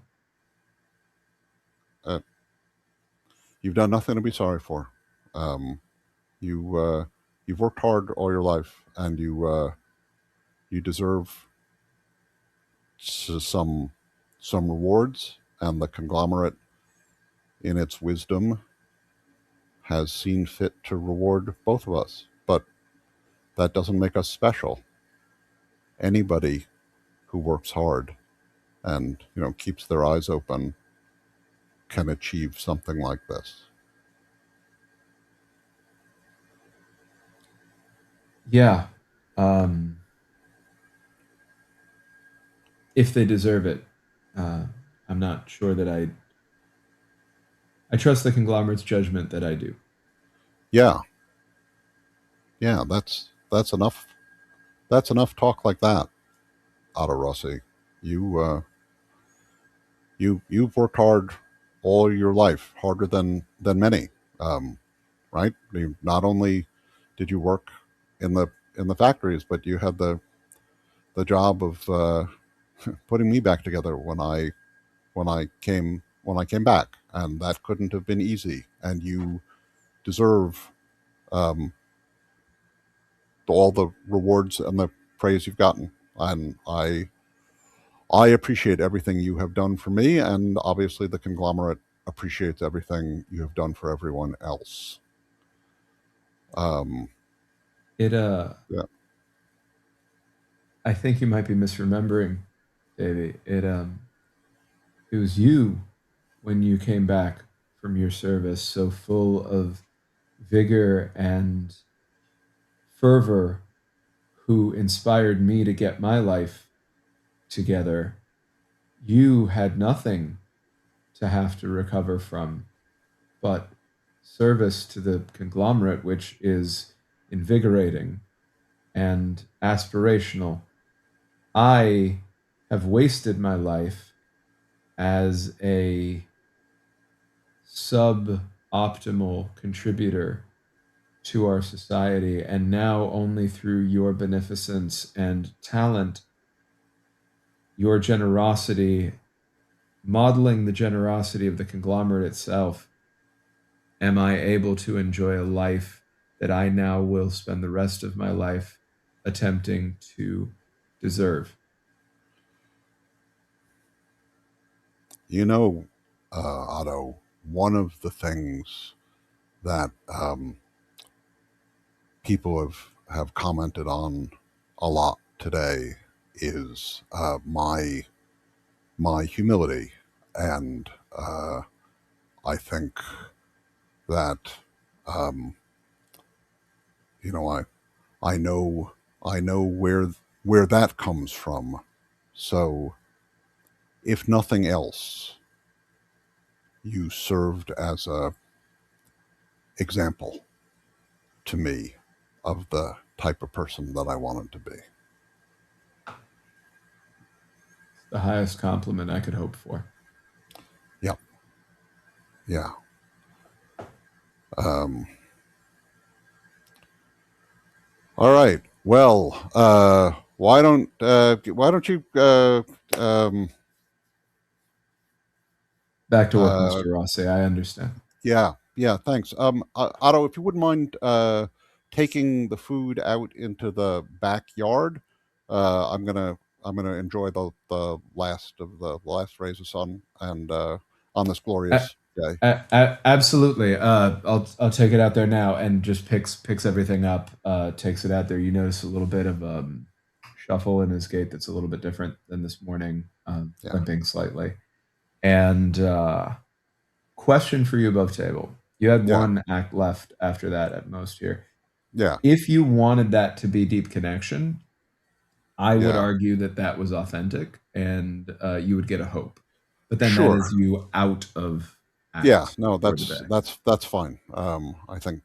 uh, you've done nothing to be sorry for. Um, you've worked hard all your life, and you deserve some rewards. And the conglomerate, in its wisdom, has seen fit to reward both of us. But that doesn't make us special. Anybody who works hard and keeps their eyes open can achieve something like this. Yeah, um, if they deserve it, uh, I'm not sure that I trust the conglomerate's judgment that I do. Yeah, yeah, that's enough. That's enough talk like that, Otto Rossi. You you've worked hard all your life, harder than many. Um, right? Not only did you work in the factories, but you had the job of putting me back together when I came back, and that couldn't have been easy. And you deserve um, all the rewards and the praise you've gotten. And I appreciate everything you have done for me, and obviously the conglomerate appreciates everything you have done for everyone else. Um, It yeah, I think you might be misremembering, Davey. It was you when you came back from your service, so full of vigor and fervor, who inspired me to get my life together. You had nothing to have to recover from but service to the conglomerate, which is invigorating and aspirational. I have wasted my life as a suboptimal contributor to our society, and now only through your beneficence and talent, your generosity, modeling the generosity of the conglomerate itself, am I able to enjoy a life that I now will spend the rest of my life attempting to deserve. you know, Otto, one of the things that people have commented on a lot today is my humility, and I think that um, you know I know where that comes from. So if nothing else, you served as a example to me of the type of person that I wanted to be. It's the highest compliment I could hope for. Yeah, yeah. Um, all right. Well, why don't you Back to work, uh, Mr. Rossi. I understand. yeah, yeah, thanks. Otto, if you wouldn't mind taking the food out into the backyard, I'm gonna enjoy the last rays of sun and on this A- glorious day. Absolutely. I'll take it out there now and just picks everything up. Takes it out there. You notice a little bit of shuffle in his gait that's a little bit different than this morning, Yeah, limping slightly. And question for you above table. You had Yeah, one act left after that at most here. yeah, If you wanted that to be deep connection, I would yeah. argue that that was authentic, and you would get a hope. But then that Sure. is you out of Yeah. act No, for the day. that's fine. I think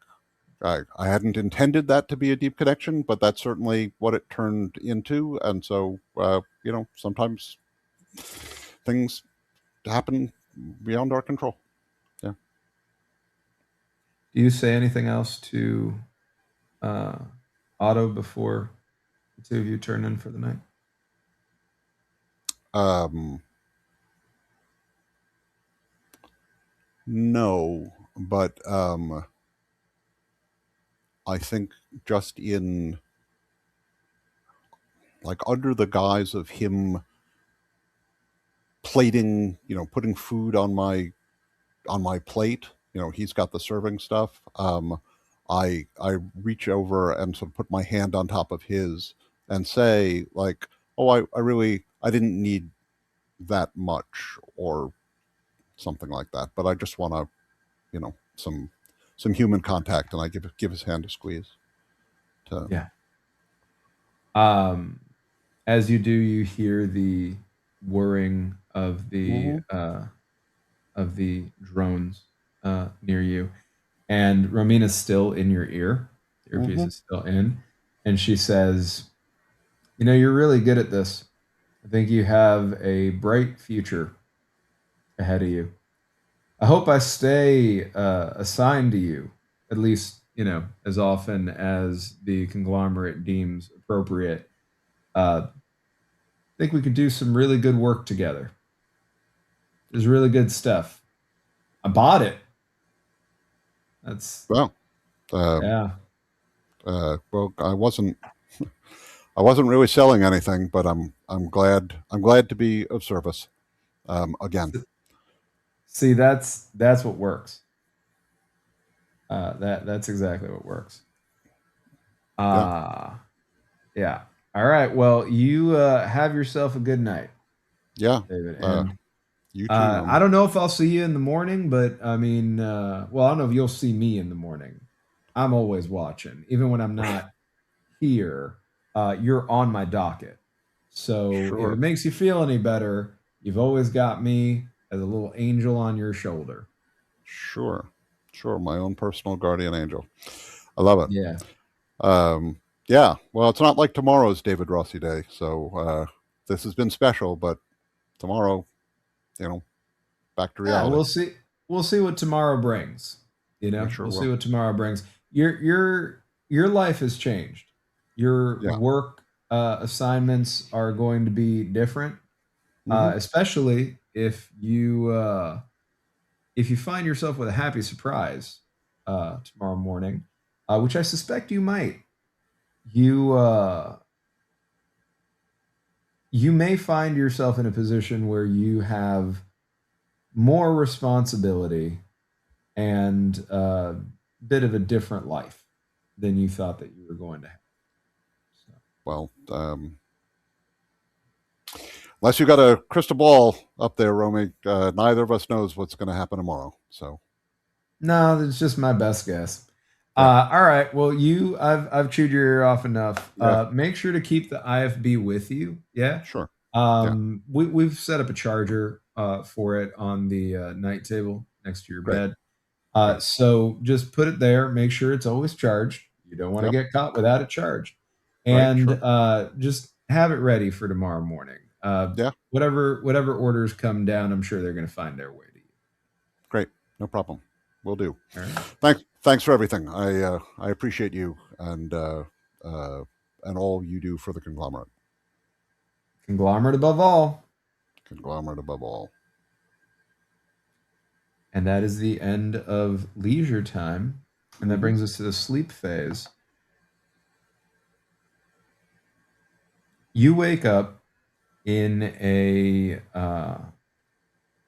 I hadn't intended that to be a deep connection, but that's certainly what it turned into. And so, sometimes things happen beyond our control. Yeah. Do you say anything else to uh, Otto before the two of you turn in for the night? Um, no, but I think just in like under the guise of him plating, putting food on my plate. He's got the serving stuff. I reach over and sort of put my hand on top of his and say like, "Oh, I didn't need that much," or something like that. But I just want to, some human contact, and I give his hand a squeeze. To, Yeah. Um, as you do, you hear the whirring mm-hmm, of the drones near you, and Romina's still in your ear. The earpiece mm-hmm. is still in, and she says, "You know, you're really good at this. I think you have a bright future ahead of you. I hope I stay assigned to you, at least, as often as the conglomerate deems appropriate. I think we could do some really good work together. There's really good stuff. I bought it. That's, Well, um, yeah. well, I wasn't really selling anything, but I'm glad to be of service. Again, See, that's what works. That's exactly what works. yeah, Uh yeah. All right. Well, you have yourself a good night, yeah. David. Uh, And you too, I Norman. don't know if I'll see you in the morning, but I mean, well, I don't know if you'll see me in the morning. I'm always watching, even when I'm not here. You're on my docket. So if it Sure, makes you feel any better, you've always got me as a little angel on your shoulder. sure, sure. My own personal guardian angel. I love it. Yeah. Yeah. Well, it's not like tomorrow's David Rossi Day, so this has been special. But tomorrow, you know, back to Yeah, reality. we'll see. We'll see what tomorrow brings. We We'll sure see will. what tomorrow brings. Your life has changed. Your Yeah. work assignments are going to be different, Mm-hmm. especially if you find yourself with a happy surprise tomorrow morning, which I suspect you might. You you may find yourself in a position where you have more responsibility and a bit of a different life than you thought that you were going to have. So, Well, unless you got a crystal ball up there, Romy, neither of us knows what's going to happen tomorrow. So, no, that's just my best guess. yeah, All right. Well, I've chewed your ear off enough. yeah, Make sure to keep the IFB with you. Yeah. sure, yeah, We've set up a charger for it on the night table next to your great, bed. great. So just put it there. Make sure it's always charged. You don't want to Yep, get caught without it charged, right, and sure, just have it ready for tomorrow morning. yeah, Whatever orders come down, I'm sure they're going to find their way to you. great, no problem. We'll do. All right. Thanks for everything. I appreciate you and all you do for the conglomerate. Conglomerate above all. Conglomerate above all. And that is the end of leisure time. And that Mm-hmm. brings us to the sleep phase. You wake up in a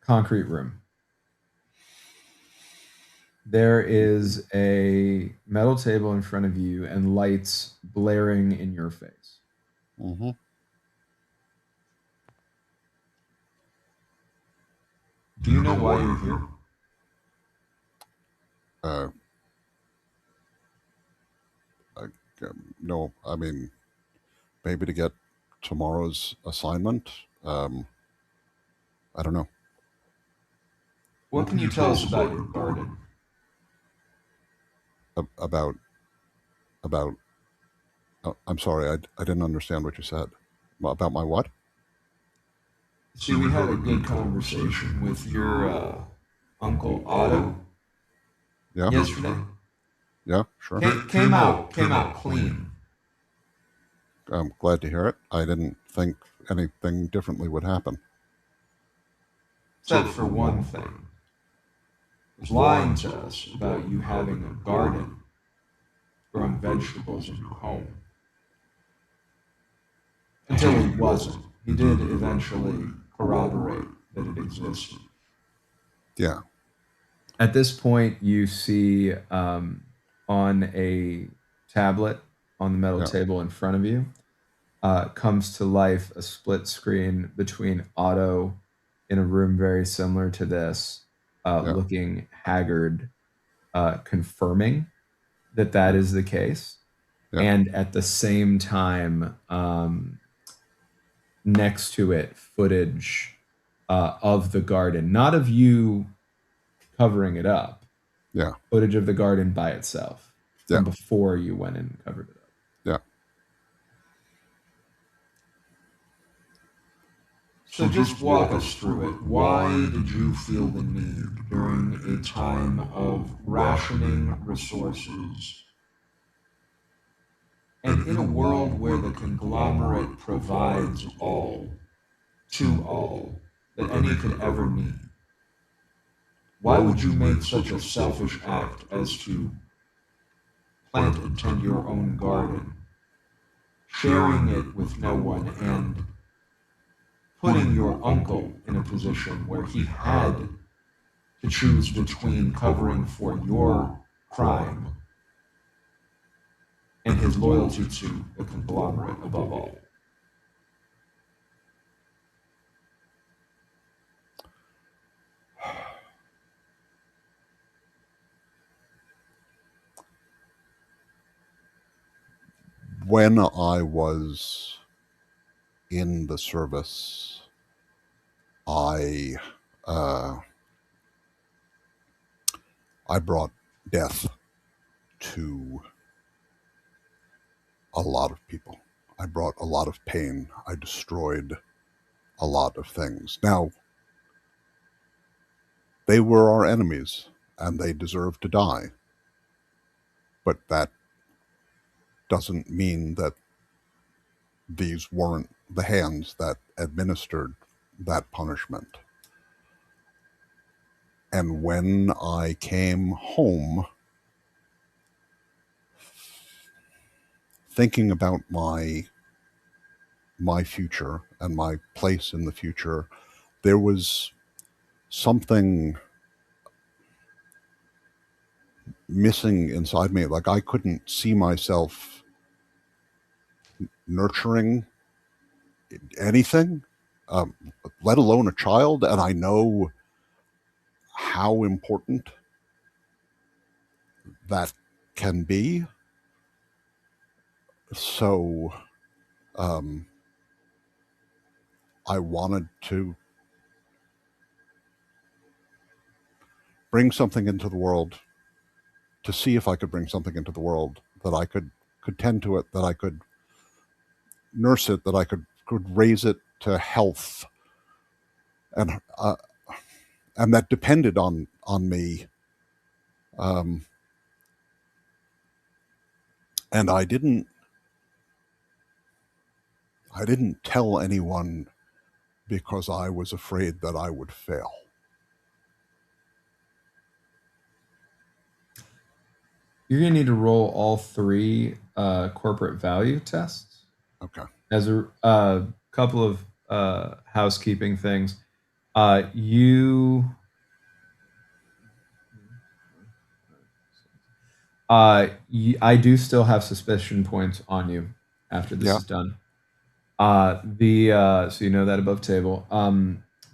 concrete room. There is a metal table in front of you and lights blaring in your face. Mm-hmm. Do you know why you're here? Uh, I, no, I mean, maybe to get tomorrow's assignment. Um, I don't know. What can you tell us about your garden? About about. I'm sorry, I didn't understand what you said. About my what? See, we had a good conversation with your uncle Otto Yeah, yesterday. yeah, sure. Came out clean. I'm glad to hear it. I didn't think anything differently would happen. Except for one thing. He was lying to us about you having a garden, growing vegetables in your home. Until he wasn't. He did eventually corroborate that it existed. Yeah, At this point, you see on a tablet on the metal yeah, table in front of you comes to life a split screen between Otto in a room very similar to this, yeah, looking haggard, confirming that that yeah, is the case. yeah, And at the same time, next to it, footage of the garden, not of you covering it up, yeah, footage of the garden by itself yeah, from before you went and covered it up. yeah. So just walk us through it. Why did you feel the need during a time of rationing resources and in a world where the conglomerate provides all to all that any could ever need? Why would you make such a selfish act as to plant and tend your own garden, sharing it with no one, and putting your uncle in a position where he had to choose between covering for your crime and his loyalty to the conglomerate above all? When I was in the service, I uh, I brought death to a lot of people. I brought a lot of pain. I destroyed a lot of things. Now, they were our enemies and they deserved to die. But that doesn't mean that these weren't the hands that administered that punishment. And when I came home, thinking about my future and my place in the future, there was something missing inside me. Like I couldn't see myself nurturing anything, um, let alone a child. And I know how important that can be. So um, I wanted to bring something into the world to see if I could bring something into the world that I could tend to it, that I could nurse it, that I could raise it to health, and and that depended on me. Um, and I didn't tell anyone because I was afraid that I would fail. You're going to need to roll all three corporate value tests. Okay. As a couple of housekeeping things, you I do still have suspicion points on you after this Yeah. is done. The so you know that above table.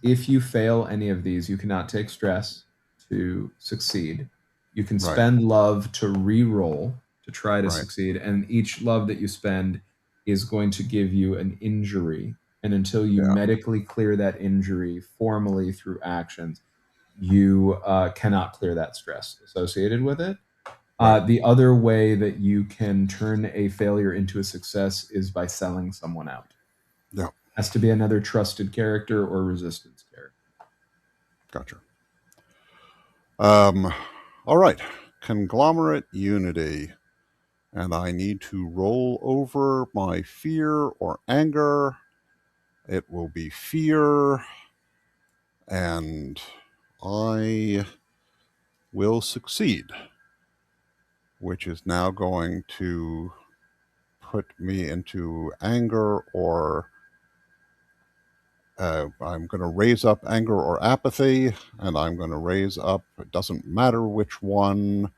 If you fail any of these, you cannot take stress to succeed. You can Right. spend love to re-roll to try to Right. succeed, and each love that you spend is going to give you an injury. And until you Yeah. medically clear that injury formally through actions, you cannot clear that stress associated with it. Right. The other way that you can turn a failure into a success is by selling someone out. Yeah. Has to be another trusted character or resistance character. Gotcha. All right. Conglomerate unity. And I need to roll over my fear or anger. It will be fear. And I will succeed, which is now going to put me into anger or I'm going to raise up anger or apathy, and I'm going to raise up, it doesn't matter which one,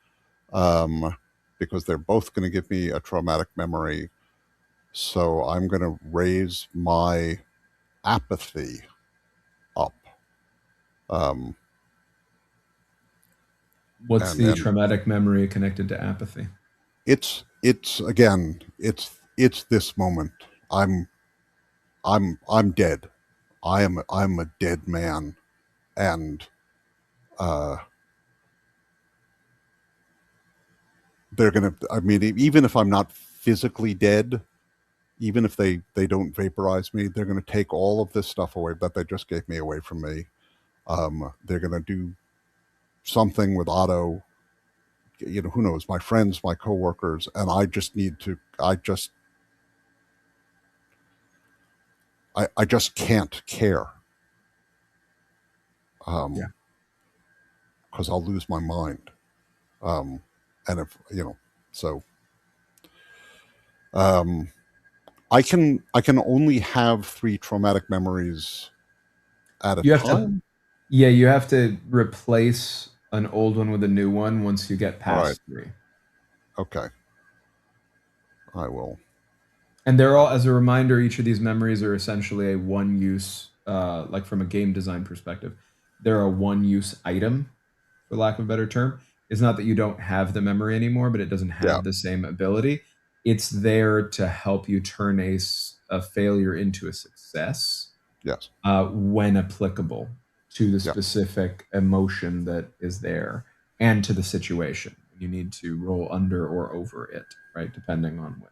because they're both going to give me a traumatic memory. So I'm going to raise my apathy up. Um, What's and the then traumatic memory connected to apathy? it's again, it's this moment. I'm I'm dead. I'm a dead man, and uh, they're gonna. I mean, even if I'm not physically dead, even if they don't vaporize me, they're gonna take all of this stuff away that they just gave me away from me. They're gonna do something with Otto. You know, who knows? My friends, my coworkers, and I just need to. I just can't care. Yeah. Because I'll lose my mind. Um, and if so um, I can only have 3 traumatic memories at a You have to, time. yeah, you have to replace an old one with a new one once you get All right. past three. Okay. I will. And they're Uh, all, as a reminder, each of these memories are essentially a one use, like from a game design perspective, they're a one use item, for lack of a better term. It's not that you don't have the memory anymore, but it doesn't yeah. have the same ability. It's there to help you turn a failure into a success Yes. when applicable to the Yeah. specific emotion that is there and to the situation. You need to roll under or over it, right? Depending on which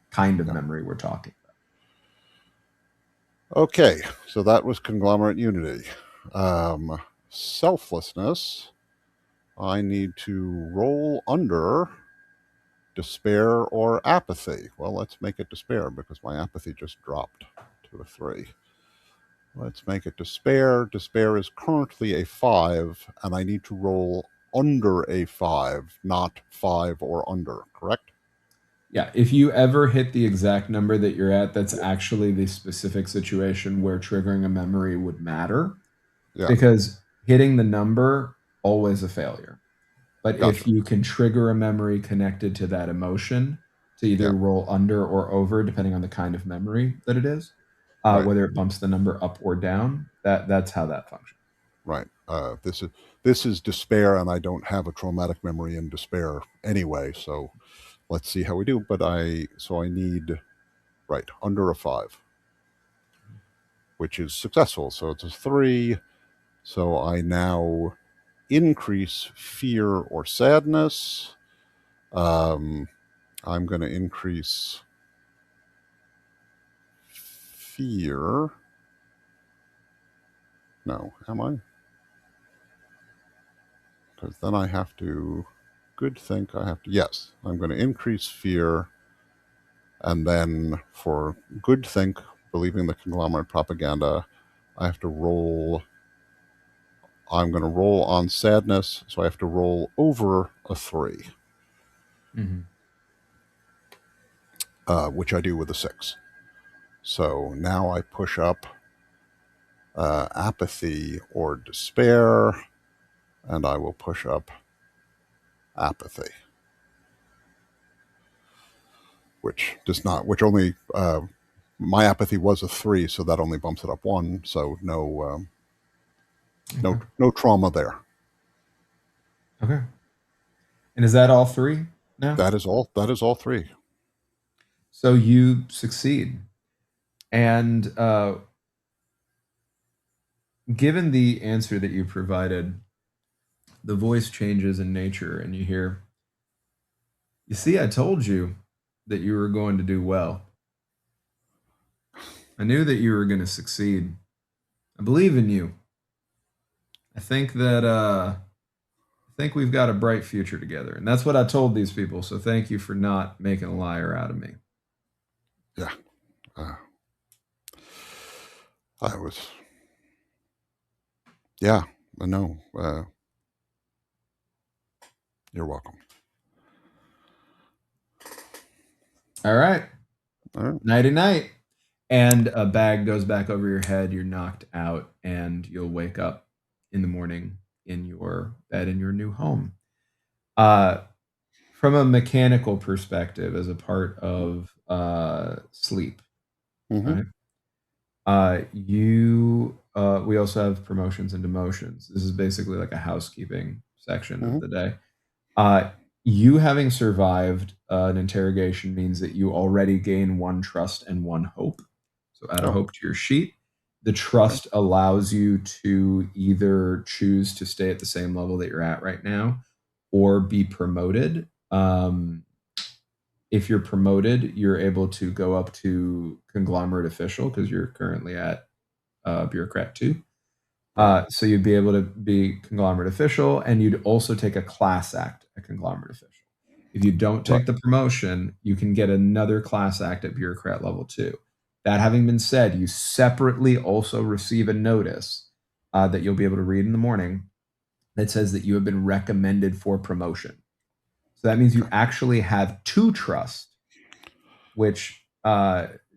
kind of Yeah. memory we're talking about. Okay. So that was conglomerate unity. Selflessness. I need to roll under despair or apathy. Well, let's make it despair because my apathy just dropped to a 3. Let's make it despair. Despair is currently a 5, and I need to roll under a 5, not 5 or under, correct? Yeah, if you ever hit the exact number that you're at, that's Yeah. actually the specific situation where triggering a memory would matter Yeah. because hitting the number always a failure. But if Gotcha. you can trigger a memory connected to that emotion to Yeah. either roll under or over, depending on the kind of memory that it is, Right. whether it bumps the number up or down, that's how that functions. Right. This is despair, and I don't have a traumatic memory in despair anyway. So let's see how we do. I need right under a 5, which is successful. So it's a 3. So I now increase fear or sadness. Um, I'm going to increase fear. No, am I? Because then I have to good think. I have to, yes, I'm going to increase fear. And then for good think, believing the conglomerate propaganda, I have to roll. I'm going to roll on sadness. So I have to roll over a 3, Mhm. which I do with a 6. So now I push up apathy or despair, and I will push up apathy, which does not, which only, my apathy was a 3, so that only bumps it up 1. So no, Okay. no trauma there. Okay. And is that all three now? That is all. That is all three. So you succeed. And given the answer that you provided, the voice changes in nature, and you hear, "You see, I told you that you were going to do well. I knew that you were going to succeed. I believe in you. I think that I think we've got a bright future together." And that's what I told these people. So thank you for not making a liar out of me. Yeah. Uh, I was. Yeah. No. You're welcome. All right. All right. Nighty night. And a bag goes back over your head. You're knocked out, and you'll wake up in the morning in your bed in your new home. Uh, from a mechanical perspective, as a part of sleep, Mm-hmm. right? We also have promotions and demotions. This is basically like a housekeeping section Mm-hmm. of the day. Uh, you having survived an interrogation means that you already gain one trust and one hope. So add a Oh. hope to your sheet. The Okay. trust allows you to either choose to stay at the same level that you're at right now or be promoted. If you're promoted, you're able to go up to conglomerate official because you're currently at bureaucrat 2. Right. So you'd be able to be conglomerate official, and you'd also take a class act at conglomerate official. If you don't Right. take the promotion, you can get another class act at bureaucrat level 2. That having been said, you separately also receive a notice that you'll be able to read in the morning that says that you have been recommended for promotion. So that means you Okay. actually have two trust, which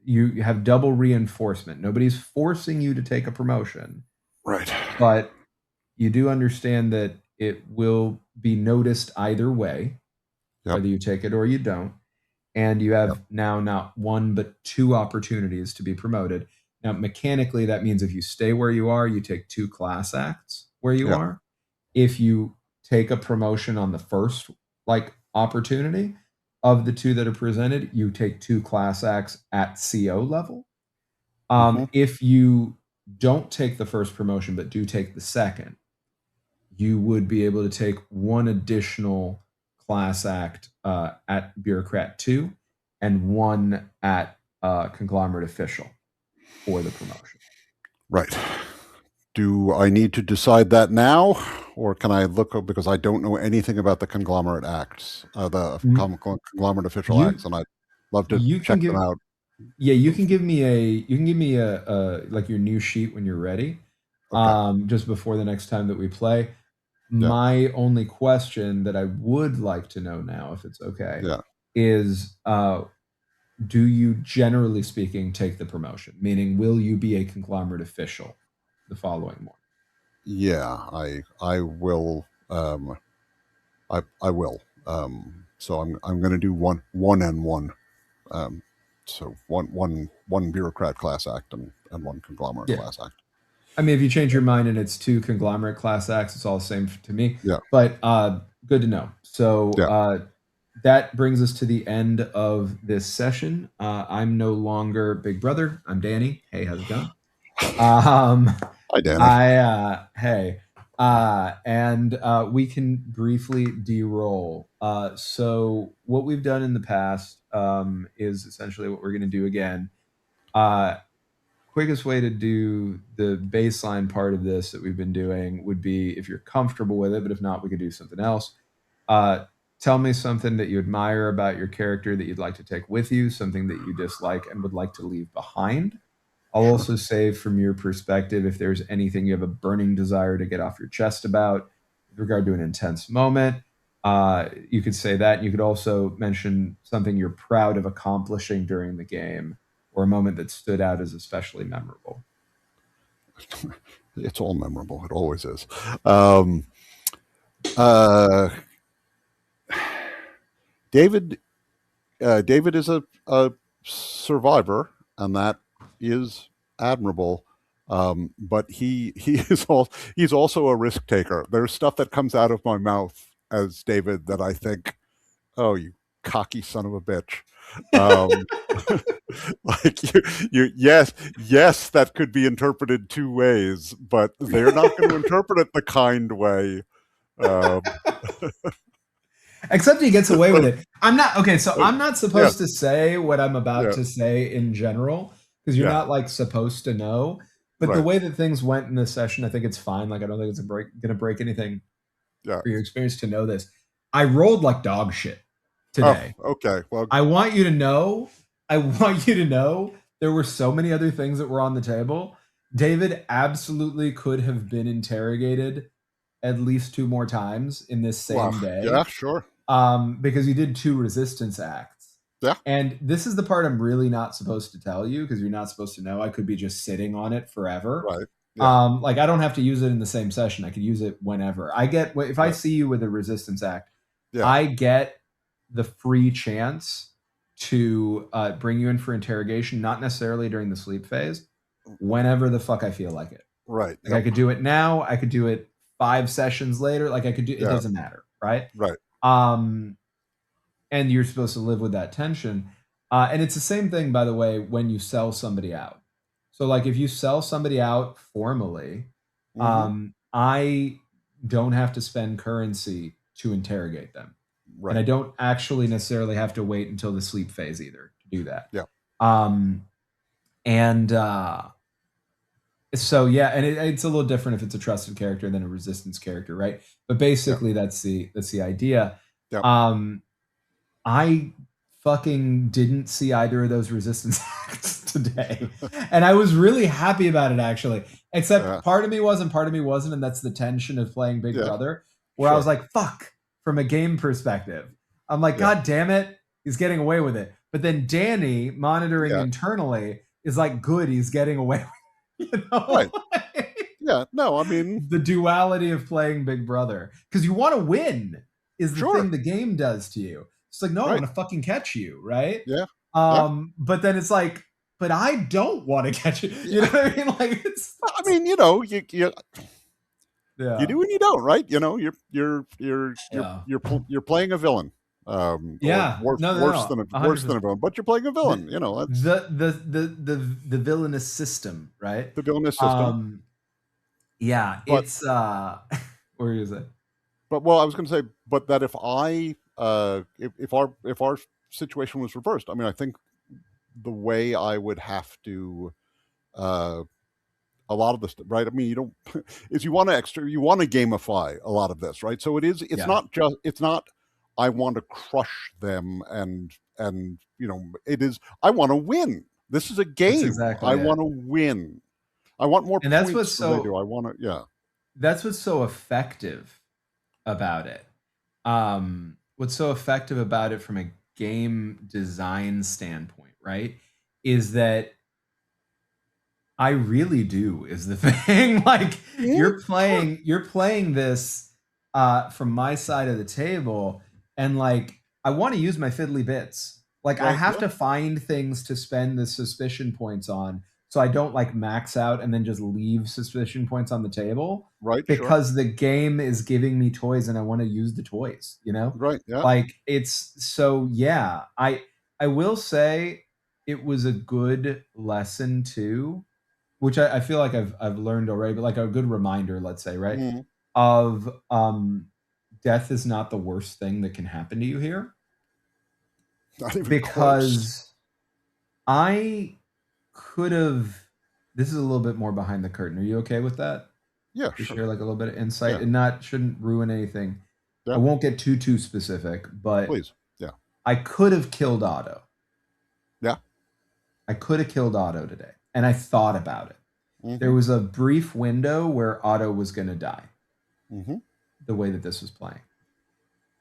you have double reinforcement. Nobody's forcing you to take a promotion, Right. but you do understand that it will be noticed either way, Yep. whether you take it or you don't. And you Yep. have now not one, but two opportunities to be promoted. Now, mechanically, that means if you stay where you are, you take two class acts where you Yep. are. If you take a promotion on the first like opportunity of the two that are presented, you take two class acts at CO level. Mm-hmm. If you don't take the first promotion but do take the second, you would be able to take one additional class act at bureaucrat 2 and one at conglomerate official for the promotion. Right. Do I need to decide that now, or can I look up because I don't know anything about the conglomerate acts, Mm, conglomerate official you acts, and I'd love to you can check them give out. yeah you can give me a like your new sheet when you're ready, Okay. just before the next time that we play. Yeah. My only question that I would like to know now, if it's okay, Yeah. is do you, generally speaking, take the promotion? Meaning, will you be a conglomerate official the following morning? Yeah. I will. I will. So I'm going to do one and one. Um, so one bureaucrat class act and one conglomerate Yeah. class act. I mean, if you change your mind and it's two conglomerate class acts, it's all the same to me. Yeah. But good to know. So Yeah. that brings us to the end of this session. I'm no longer Big Brother. I'm Danny. Hey, how's it going? Um, Hi, Danny. hey, and we can briefly de-roll. So what we've done in the past is essentially what we're going to do again. Uh, quickest way to do the baseline part of this that we've been doing would be if you're comfortable with it, but if not, we could do something else. Uh, tell me something that you admire about your character that you'd like to take with you, something that you dislike and would like to leave behind. I'll Sure. also say, from your perspective, if there's anything you have a burning desire to get off your chest about with regard to an intense moment, you could say that. You could also mention something you're proud of accomplishing during the game or a moment that stood out as especially memorable. It's all memorable. It always is. Um, uh, David David is a survivor, and that is admirable. But he is he's also a risk taker. There's stuff that comes out of my mouth as David that I think, oh, you cocky son of a bitch. Um, like yes, that could be interpreted two ways, but they're not going to interpret it the kind way. Um, Except he gets away with so, it. I'm not okay. So I'm not yeah, supposed to say what I'm about yeah, to say in general because you're yeah, not like supposed to know. But the right, way that things went in this session, I think it's fine. Like I don't think it's going to break anything yeah. for your experience to know this. I rolled like dog shit Oh, today. okay. Well, I want you to know. I want you to know there were so many other things that were on the table. David absolutely could have been interrogated at least 2 more times in this well, same yeah, day, sure, because you did 2 resistance acts. yeah, And this is the part I'm really not supposed to tell you because you're not supposed to know. I could be just sitting on it forever. right, yeah, Like I don't have to use it in the same session. I could use it whenever. I get if I right, see you with a resistance act, yeah, I get the free chance to bring you in for interrogation, not necessarily during the sleep phase, whenever the fuck I feel like it. right, Like I yep, could do it now. I could do it 5 sessions later. Like I could do it. yeah, Doesn't matter, right? right, Um, and you're supposed to live with that tension. And it's the same thing, by the way, when you sell somebody out. So, like, if you sell somebody out formally, mm-hmm, I don't have to spend currency to interrogate them, and right, I don't actually necessarily have to wait until the sleep phase either to do that. yeah, Um, and so yeah, and it's a little different if it's a trusted character than a resistance character, right? But yeah, basically, that's the idea. yeah, Um, I fucking didn't see either of those resistance acts today. And I was really happy about it actually. yeah, Except part of me wasn't, part of me wasn't, and that's the tension of playing Big yeah, Brother, where I was sure, like, fuck, from a game perspective. I'm like, yeah, God damn it, he's getting away with it. But then Danny, monitoring yeah, internally, is like, good, he's getting away with it. You right, know? yeah. No, I mean, The duality of playing Big Brother. Because you want to win is the sure, thing the game does to you. It's like, no, I right, want to fucking catch you, right? yeah, yeah. But then it's like, but I don't want to catch you. You know Yeah. what I mean? Like it's I mean, you yeah. do and you don't, right? Yeah. You're playing a villain, or Yeah. No, no, no. worse than 100%. a villain, but you're playing a The villain. That's the villainous system, right? the villainous system. Um yeah, But it's what were you gonna say? well, I was going to say, but that if I if our situation was reversed, I mean, I think the way I would have to uh, a lot of this, right? I mean, you don't is you want to gamify a lot of this, right? So Yeah, it's not I want to crush them and it is I want to win. This is a that's game. I exactly it. want to win. I want more And that's what's points than they so do. I want to, yeah, that's what's so effective about it. What's so effective about it from a game design standpoint, right? Is that I really do is the thing. Like yeah, sure, you're playing this from my side of the table, and like I want to use my fiddly bits. Like I right, have yeah, to find things to spend the suspicion points on so I don't like max out and then just leave suspicion points on the table right, sure, because the game is giving me toys and I want to use the toys, you know? right, yeah, Like it's so yeah, I will say it was a good lesson too, which I feel like I've learned already, but like a good reminder, let's say, right? mm, Of death is not the worst thing that can happen to you here. not even close. Because I could have this is a little bit more behind the curtain. Are you okay with that? Yeah, To sure, share like a little bit of insight yeah, and not shouldn't ruin anything. I yeah, won't get too specific, but please, yeah, I could have killed Otto. yeah, I could have killed Otto today. And I thought about it. There mm-hmm, was a brief window where Otto was going to die, mm-hmm, the way that this was playing.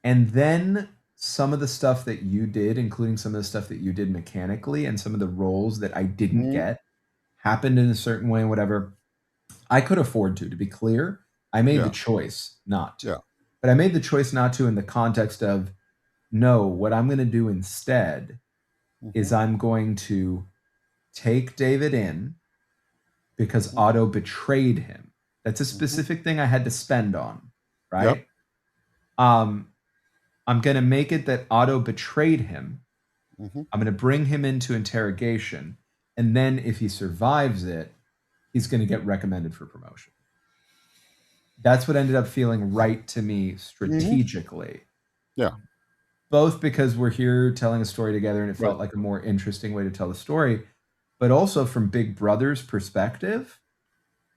And then some of the stuff that you did, including some of the stuff that you did mechanically and some of the roles that I didn't mm, get, happened in a certain way and whatever. I could afford to be clear. I made the yeah, choice not to. yeah, But I made the choice not to in the context of no, what I'm going to do instead mm-hmm, is I'm going to take David in because mm-hmm, Otto betrayed him. That's a mm-hmm, specific thing I had to spend on, yep, right? Um, I'm going to make it that Otto betrayed him. Hmm. I'm going to bring him into interrogation. And then if he survives it, he's going to get recommended for promotion. That's what ended up feeling right to me Hmm. strategically, Yeah. both because we're here telling a story together and it Right. felt like a more interesting way to tell the story, but also from Big Brother's perspective,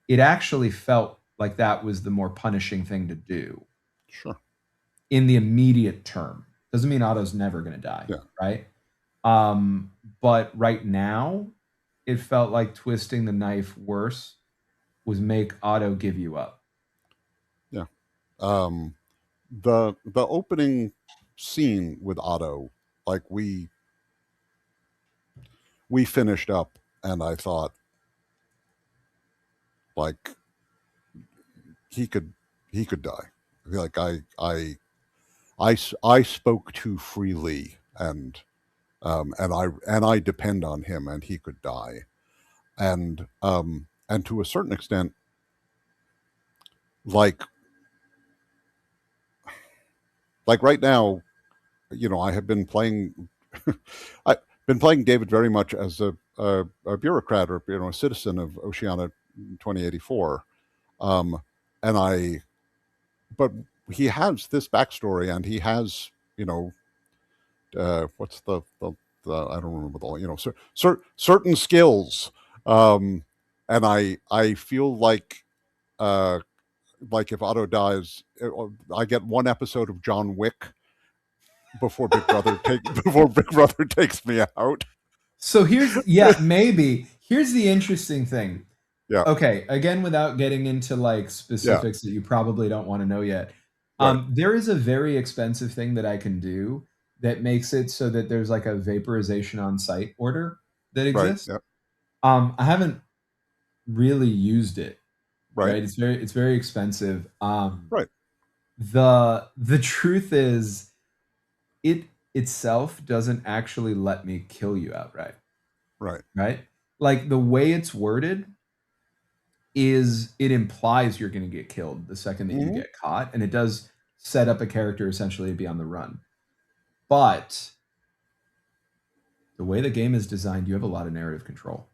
it actually felt like that was the more punishing thing to do Sure. in the immediate term. Doesn't mean Otto's never going to die, Yeah. right? But right now, it felt like twisting the knife worse was make Otto give you up. Yeah. Um, the opening scene with Otto, like we finished up, and I thought, like, he could he could die. Like I spoke too freely, and I depend on him, and he could die. And to a certain extent, like right now, I have been playing. I've been playing David very much as a bureaucrat, or a citizen of Oceania 2084. Um, and but he has this backstory, and he has, what's the I don't remember the, certain skills. Um, and I feel uh, like if Otto dies, I get one episode of John Wick before Big Brother before Big Brother takes me out. So here's, yeah, maybe. Here's the interesting thing. Yeah, Okay, again, without getting into like yeah, specifics that you probably don't want to know yet, right, there is a very expensive thing that I can do that makes it so that there's like a vaporization on site order that right, exists. yeah, I haven't really used it, right, right? It's very expensive. right, The truth is, it itself doesn't actually let me kill you outright, right. right? Like the way it's worded is it implies you're going to get killed the second that you Hmm. get caught, and it does set up a character essentially to be on the run. But the way the game is designed, you have a lot of narrative control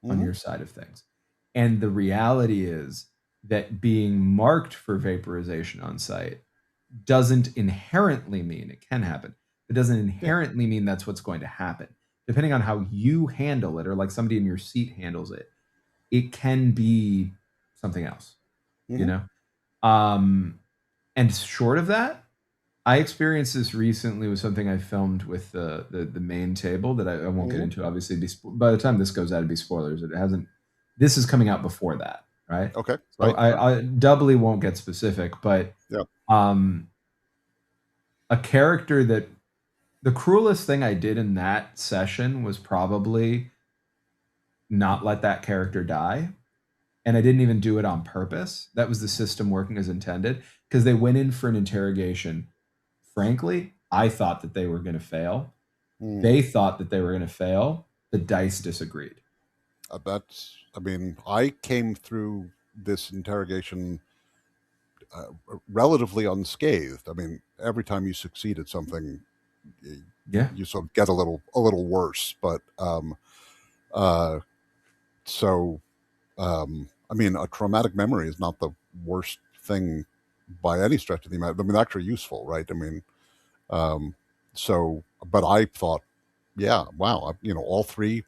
on Hmm. your side of things. And the reality is that being marked for vaporization on site doesn't inherently mean it can happen. It doesn't Yeah. inherently mean that's what's going to happen. Depending on how you handle it, or like somebody in your seat handles it, it can be something else, you Hmm. know? Um, and short of that, I experienced this recently with something I filmed with the main table that I won't get Hmm. into. Obviously, by the time this goes out, it'd be spoilers. It hasn't. This is coming out before that, right? Okay. So Right. Sure. I doubly won't get specific, but Yeah. um, a character that the cruelest thing I did in that session was probably not let that character die. And I didn't even do it on purpose. That was the system working as intended because they went in for an interrogation. Frankly, I thought that they were going to fail. Mm. They thought that they were going to fail. The dice disagreed. That's. I mean, I came through this interrogation relatively unscathed. I mean, every time you succeed at something, you, Yeah. you sort of get a little worse. But uh, so I mean, a traumatic memory is not the worst thing by any stretch of the imagination. I mean, actually useful, right? I mean, um, so, but I thought, yeah, wow, all three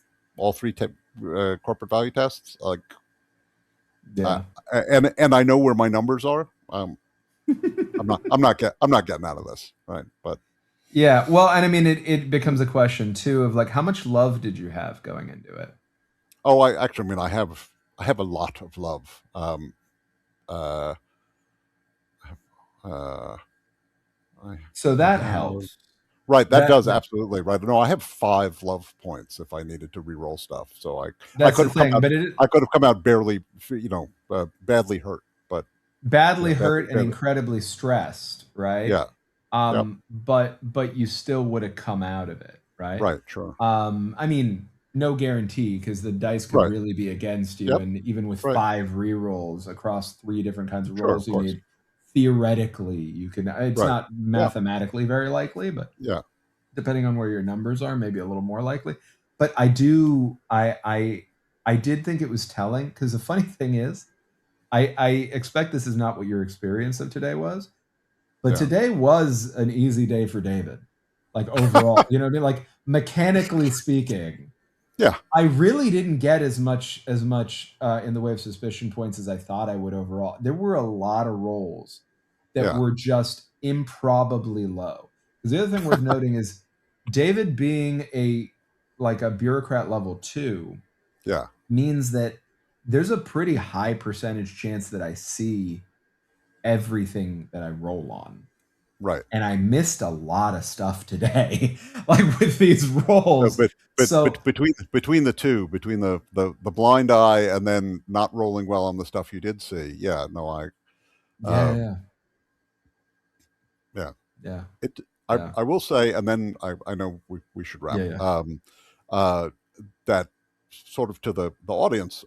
corporate value tests, like, uh, Yeah. and I know where my numbers are. I'm not getting out of this, right? But Yeah. Well, and I mean, it becomes a question too of like, how much love did you have going into it? oh, I actually, I mean, I have a lot of love. Uh, uh, I So that have. helps. Right, that That does absolutely right. No, I have 5 love points if I needed to re-roll stuff. So I that's could the have come thing. out But it I could have come out barely, badly hurt, but badly badly, hurt and badly. incredibly stressed, right? Yeah, yep, But you still would have come out of it, right? right, sure, I mean, no guarantee because the dice could right, really be against you, yep, and even with right, 5 re-rolls across 3 different kinds of sure, rolls, of you course, need theoretically you can. It's Right. not Yeah. mathematically very likely, but Yeah. depending on where your numbers are, maybe a little more likely. But I do, I did think it was telling because the funny thing is, I expect this is not what your experience of today was, but Yeah. today was an easy day for David. Like overall, you know what I mean? Like mechanically speaking, Yeah. I really didn't get as much in the way of suspicion points as I thought I would overall. There were a lot of rolls that Yeah. were just improbably low. Because the other thing worth noting is David being a like a bureaucrat level 2 Yeah. means that there's a pretty high percentage chance that I see everything that I roll on. Right. And I missed a lot of stuff today, like with these No, rolls. but So between the two, between the blind eye and then not rolling well on the stuff you did see, yeah, no, yeah, uh, yeah, yeah, yeah, it. yeah, I will say, and then I know we should wrap. yeah, yeah. Uh, that sort of to the audience,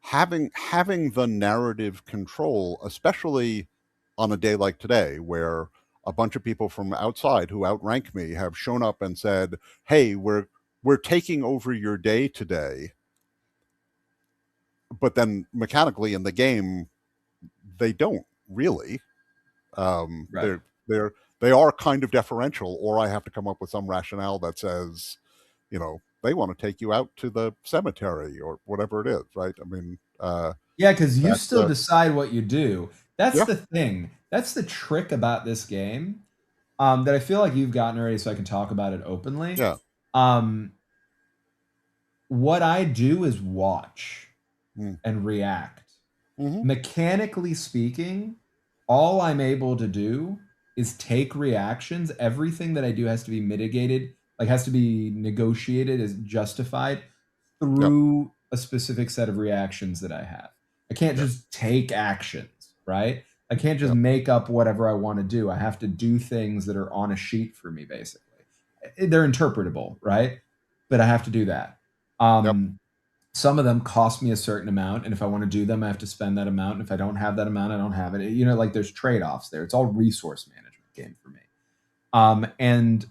having the narrative control, especially on a day like today, where a bunch of people from outside who outrank me have shown up and said, "Hey, we're taking over your day today," but then mechanically in the game they don't really. Right. They are kind of deferential, or I have to come up with some rationale that says, they want to take you out to the cemetery or whatever it is, right? I mean, Yeah, because you that still decide what you do. That's yeah, the thing. That's the trick about this game. That I feel like you've gotten already, so I can talk about it openly. yeah, Um, what I do is watch mm, and react. hmm, Mechanically speaking, all I'm able to do is take reactions. Everything that I do has to be mitigated, like has to be negotiated as justified yep, through a specific set of reactions that I have. I can't yep, just take actions, right? I can't just yep, make up whatever I want to do. I have to do things that are on a sheet for me, basically. They're interpretable, right? But I have to do that. yep, Some of them cost me a certain amount, and if I want to do them, I have to spend that amount. And if I don't have that amount, I don't have it. You know, like there's trade-offs there. It's all resource management game for me. And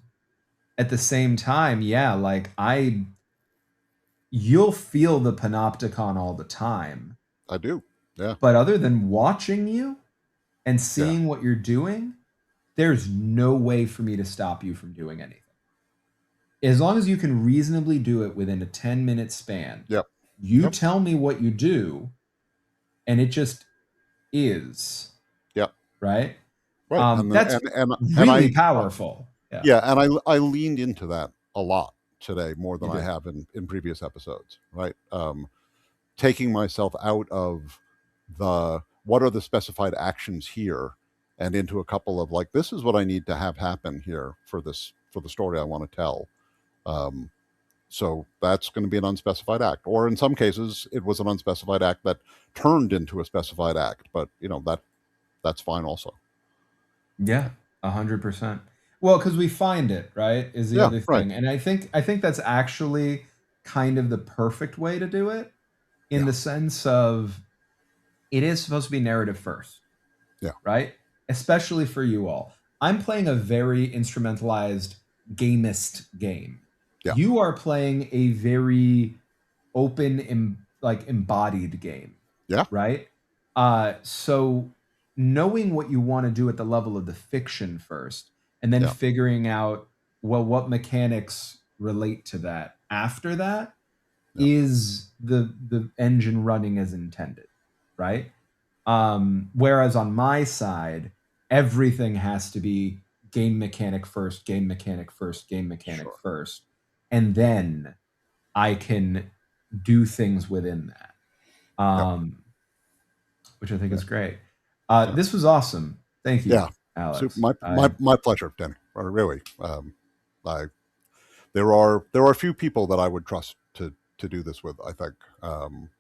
at the same time, yeah, like you'll feel the panopticon all the time, I do, yeah, but other than watching you and yeah, seeing what you're doing, there's no way for me to stop you from doing anything. As long as you can reasonably do it within a 10-minute span, yep, you yep, tell me what you do, and it just is, yep, right? right, That's and really powerful. Yeah, yeah, and I leaned into that a lot today, more you than I did. have in previous episodes, right? Taking myself out of the what are the specified actions here and into a couple of like, this is what I need to have happen here for the story I want to tell. Um, so that's going to be an unspecified act, or in some cases it was an unspecified act that turned into a specified act, but that's fine also. Yeah, 100%. Well, because we find it, right, is the Yeah, other right. thing. And I think that's actually kind of the perfect way to do it in Yeah, the sense of it is supposed to be narrative first, yeah, right? Especially for you all. I'm playing a very instrumentalized gamist game. yeah, You are playing a very open like embodied game, yeah, right? So knowing what you want to do at the level of the fiction first and then yeah, figuring out, well, what mechanics relate to that after that yeah, is the engine running as intended, right? Whereas on my side, everything has to be game mechanic first, game mechanic first, game mechanic sure, first, and then I can do things within that, yep, which I think yeah, is great. yeah. This was awesome. Thank Yeah, you, Alex. my pleasure, Danny. Really, I there are a few people that I would trust to do this with. I think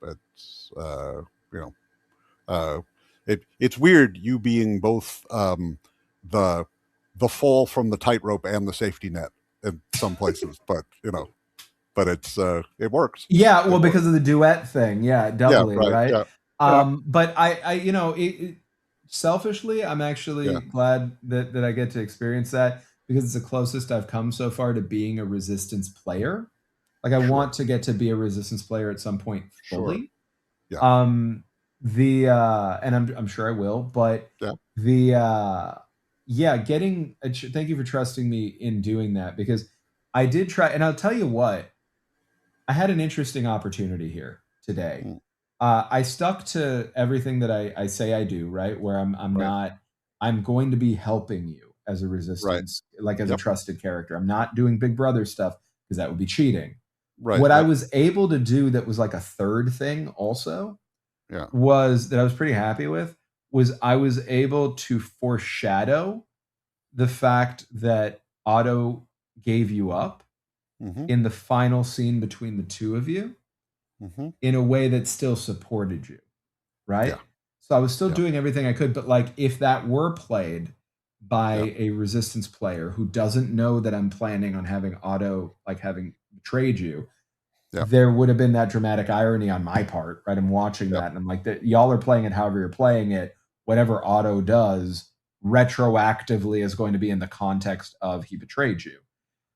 it's you know it's weird you being both the the fall from the tightrope and the safety net in some places, but but it works. Yeah, well, It works. because of the duet thing. Yeah, Yeah, doubly, right. right? Yeah, Yeah. But selfishly, I'm Yeah. actually glad that I get to experience that because it's the closest I've come so far to being a resistance player. Like I want Sure. to get to be a resistance player at some point Sure. fully. Yeah. Um, and I'm sure I will, but Yeah. the yeah, thank you for trusting me in doing that because I did try, and I'll tell you what, I had an interesting opportunity here today. Mm. I stuck to everything that I say I do, right? Where Right. I'm going to be helping you as a Right. resistance, like as a Yep. trusted character. I'm not doing Big Brother stuff because that would be cheating. Right. What I Yep. was able to do that was like a third thing also Yeah. was that I was pretty happy with was I was able to foreshadow the fact that Otto gave you up Mm-hmm. in the final scene between the two of you Mm-hmm. in a way that still supported you, right? Yeah. So I was still Yeah. doing everything I could, but like if that were played Yeah. by a resistance player who doesn't know that I'm planning on having Otto like having betrayed you, Yeah. there would have been that dramatic irony on my part, right? I'm watching Yeah. that and I'm like, that y'all are playing it however you're playing it. Whatever Otto does retroactively is going to be in the context of he betrayed you.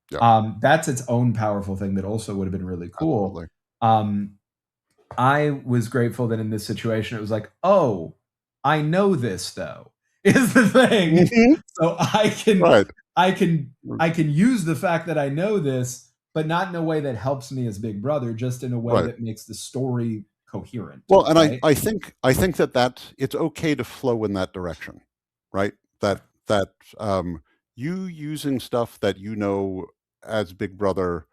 Yeah. That's its own powerful thing that also would have been really cool. Absolutely. Um, I was grateful that in this situation it was like, oh, I know this though, is the thing. Hmm. So Right. I can use the fact that I know this, but not in a way that helps me as Big Brother, just in a way Right. that makes the story coherent, Well, and right? I think that it's okay to flow in that direction, right? Right. That you using stuff that you know as Big Brother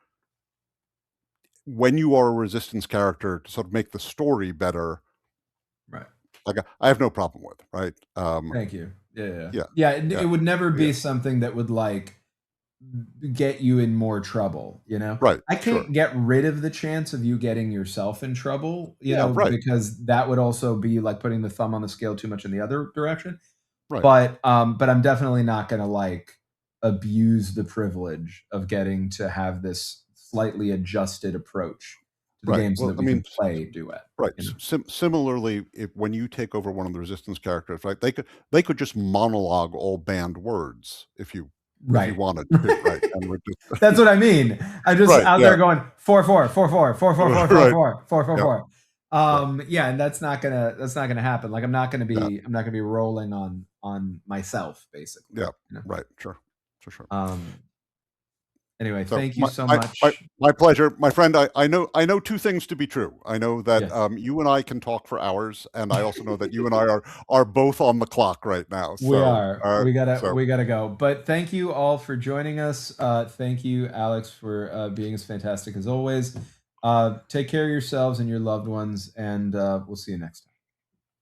when you are a resistance character to sort of make the story better, Right. like I have no problem with, right? Thank you. Yeah, yeah. Yeah, Yeah, yeah, it would never yeah, be something that would like get you in more trouble, you know? right, I sure, can't get rid of the chance of you getting yourself in trouble, yeah, right, because that would also be like putting the thumb on the scale too much in the other direction. right, But I'm definitely not gonna like abuse the privilege of getting to have this slightly adjusted approach to the right. game so Well, that I we mean, can play duet, right. you know? Similarly, if when you take over one of the resistance characters, right, they could just monologue all banned words if you Right. wanted to, right? And we're just That's what I mean. I'm just right, out yeah, there going 4-4, 4-4, 4-4-4, right, 4-4, yep, 4-4-4. yeah, Yeah, and that's not gonna happen. Like yeah, I'm not gonna be rolling on myself, basically. yeah, You know? right, sure, sure. Um anyway, So thank you so much. my pleasure, my friend. I know two things to be true. I know that Yes. you and I can talk for hours, and I also know that you and I are both on the clock right now. We So are. so We gotta go. But thank you all for joining us. Thank you, Alex, for being as fantastic as always. Take care of yourselves and your loved ones, and we'll see you next time.